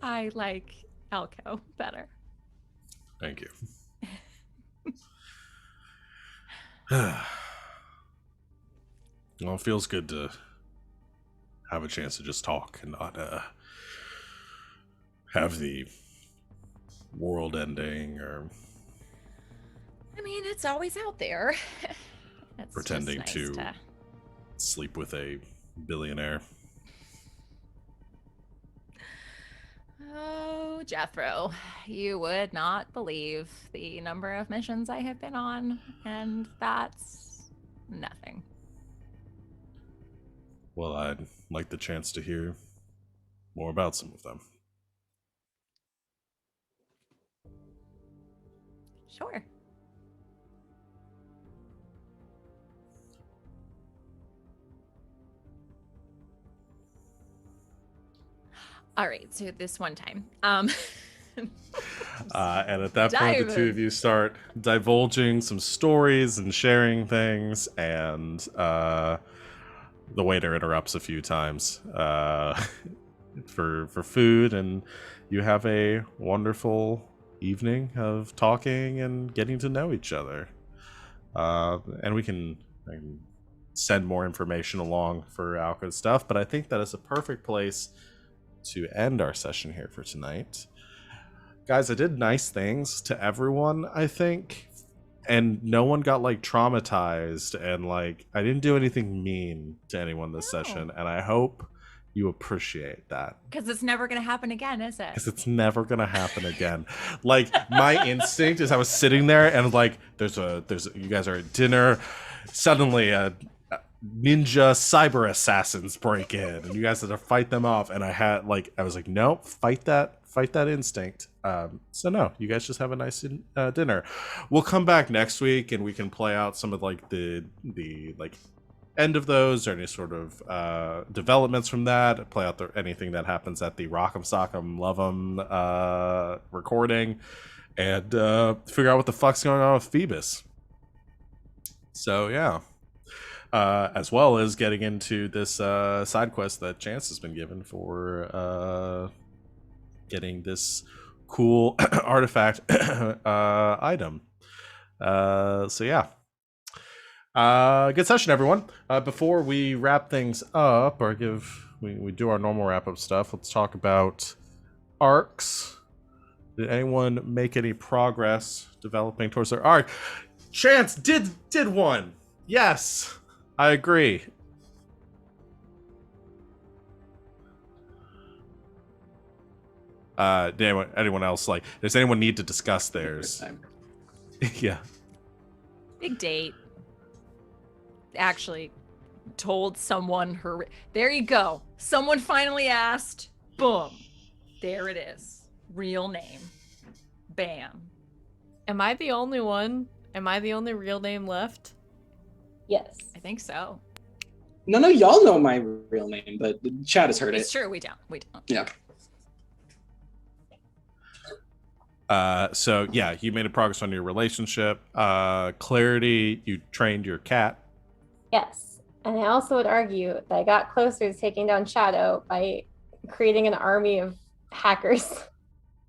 I like Alco better. Thank you. Well, it feels good to have a chance to just talk and not have the world ending or I mean, it's always out there. It's pretending just nice to sleep with a billionaire. Oh, Jethro, you would not believe the number of missions I have been on, and that's nothing. Well, I'd like the chance to hear more about some of them. Sure. All right, so this one time. And at that point, the two of you start divulging some stories and sharing things, and the waiter interrupts a few times for food, and you have a wonderful evening of talking and getting to know each other. And I can send more information along for Alco stuff. But I think that is a perfect place to end our session here for tonight. Guys, I did nice things to everyone, I think, and no one got like traumatized, and like I didn't do anything mean to anyone this session, and I hope you appreciate that. Because it's never going to happen again, is it? Because it's never gonna happen again. Like my instinct is I was sitting there and like there's you guys are at dinner, suddenly ninja cyber assassins break in and you guys had to fight them off, and I was like, nope, fight that instinct. So no, you guys just have a nice dinner. We'll come back next week and we can play out some of like the like end of those or any sort of developments from that, play out anything that happens at the Rock'em Sock'em Love'em recording, and figure out what the fuck's going on with Phoebus. So yeah. As well as getting into this side quest that Chance has been given for getting this cool artifact item. So yeah. Good session, everyone. Before we wrap things up, or we do our normal wrap-up stuff, let's talk about arcs. Did anyone make any progress developing towards their arc? Chance did one. Yes. I agree. Did anyone else like? Does anyone need to discuss theirs? Yeah. Big date. Actually, told someone her. There you go. Someone finally asked. Boom. There it is. Real name. Bam. Am I the only one? Am I the only real name left? Yes. I think so. None of y'all know my real name, but the chat has heard it. It's true. We don't. Yeah. So yeah, you made a progress on your relationship. Clarity, you trained your cat. Yes. And I also would argue that I got closer to taking down Shadow by creating an army of hackers.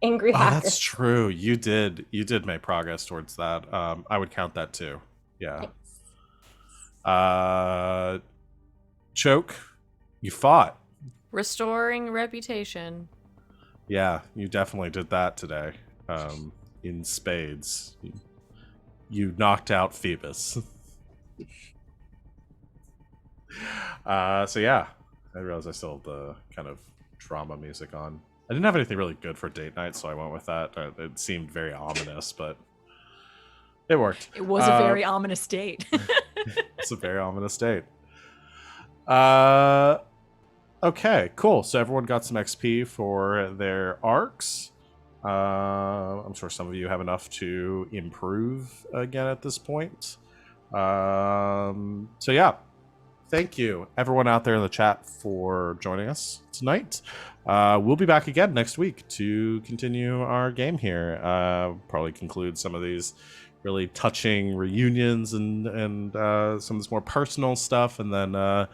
Angry hackers. That's true. You did make progress towards that. I would count that too. Yeah. Thanks. Choke, you fought. Restoring reputation. Yeah, you definitely did that today. In spades. You knocked out Phoebus. So yeah, I realized I still had the kind of drama music on. I didn't have anything really good for date night, so I went with that. It seemed very ominous, but it worked. It was a very ominous date. It's a very ominous date. Okay, cool. So everyone got some XP for their arcs. I'm sure some of you have enough to improve again at this point. So yeah, thank you everyone out there in the chat for joining us tonight. We'll be back again next week to continue our game here. Probably conclude some of these really touching reunions and some of this more personal stuff, and then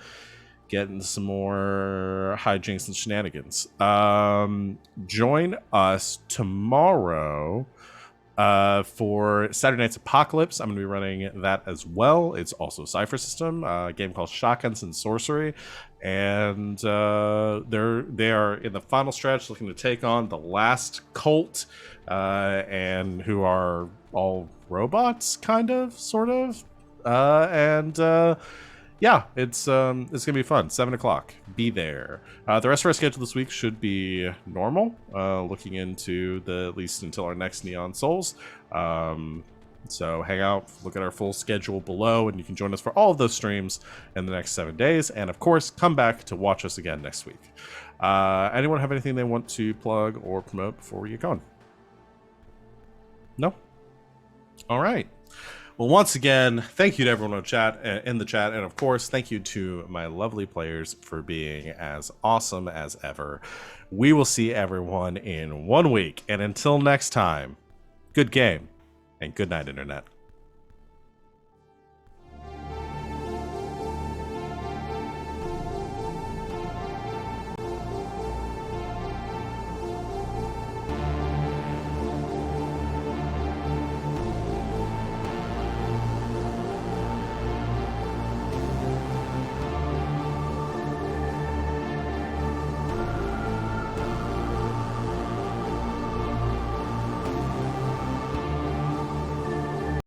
get into some more hijinks and shenanigans. Join us tomorrow for Saturday Night's Apocalypse. I'm going to be running that as well. It's also a Cypher System, a game called Shotguns and Sorcery, and they are in the final stretch, looking to take on the last cult, and who are all robots, kind of, sort of, yeah, it's gonna be fun. 7 o'clock. Be there. The rest of our schedule this week should be normal. Looking into at least until our next Neon Souls. So hang out, look at our full schedule below, and you can join us for all of those streams in the next 7 days. And of course, come back to watch us again next week. Anyone have anything they want to plug or promote before we get going? No? All right. Well, once again, thank you to everyone in the chat, and of course, thank you to my lovely players for being as awesome as ever. We will see everyone in 1 week, and until next time, good game, and good night, Internet.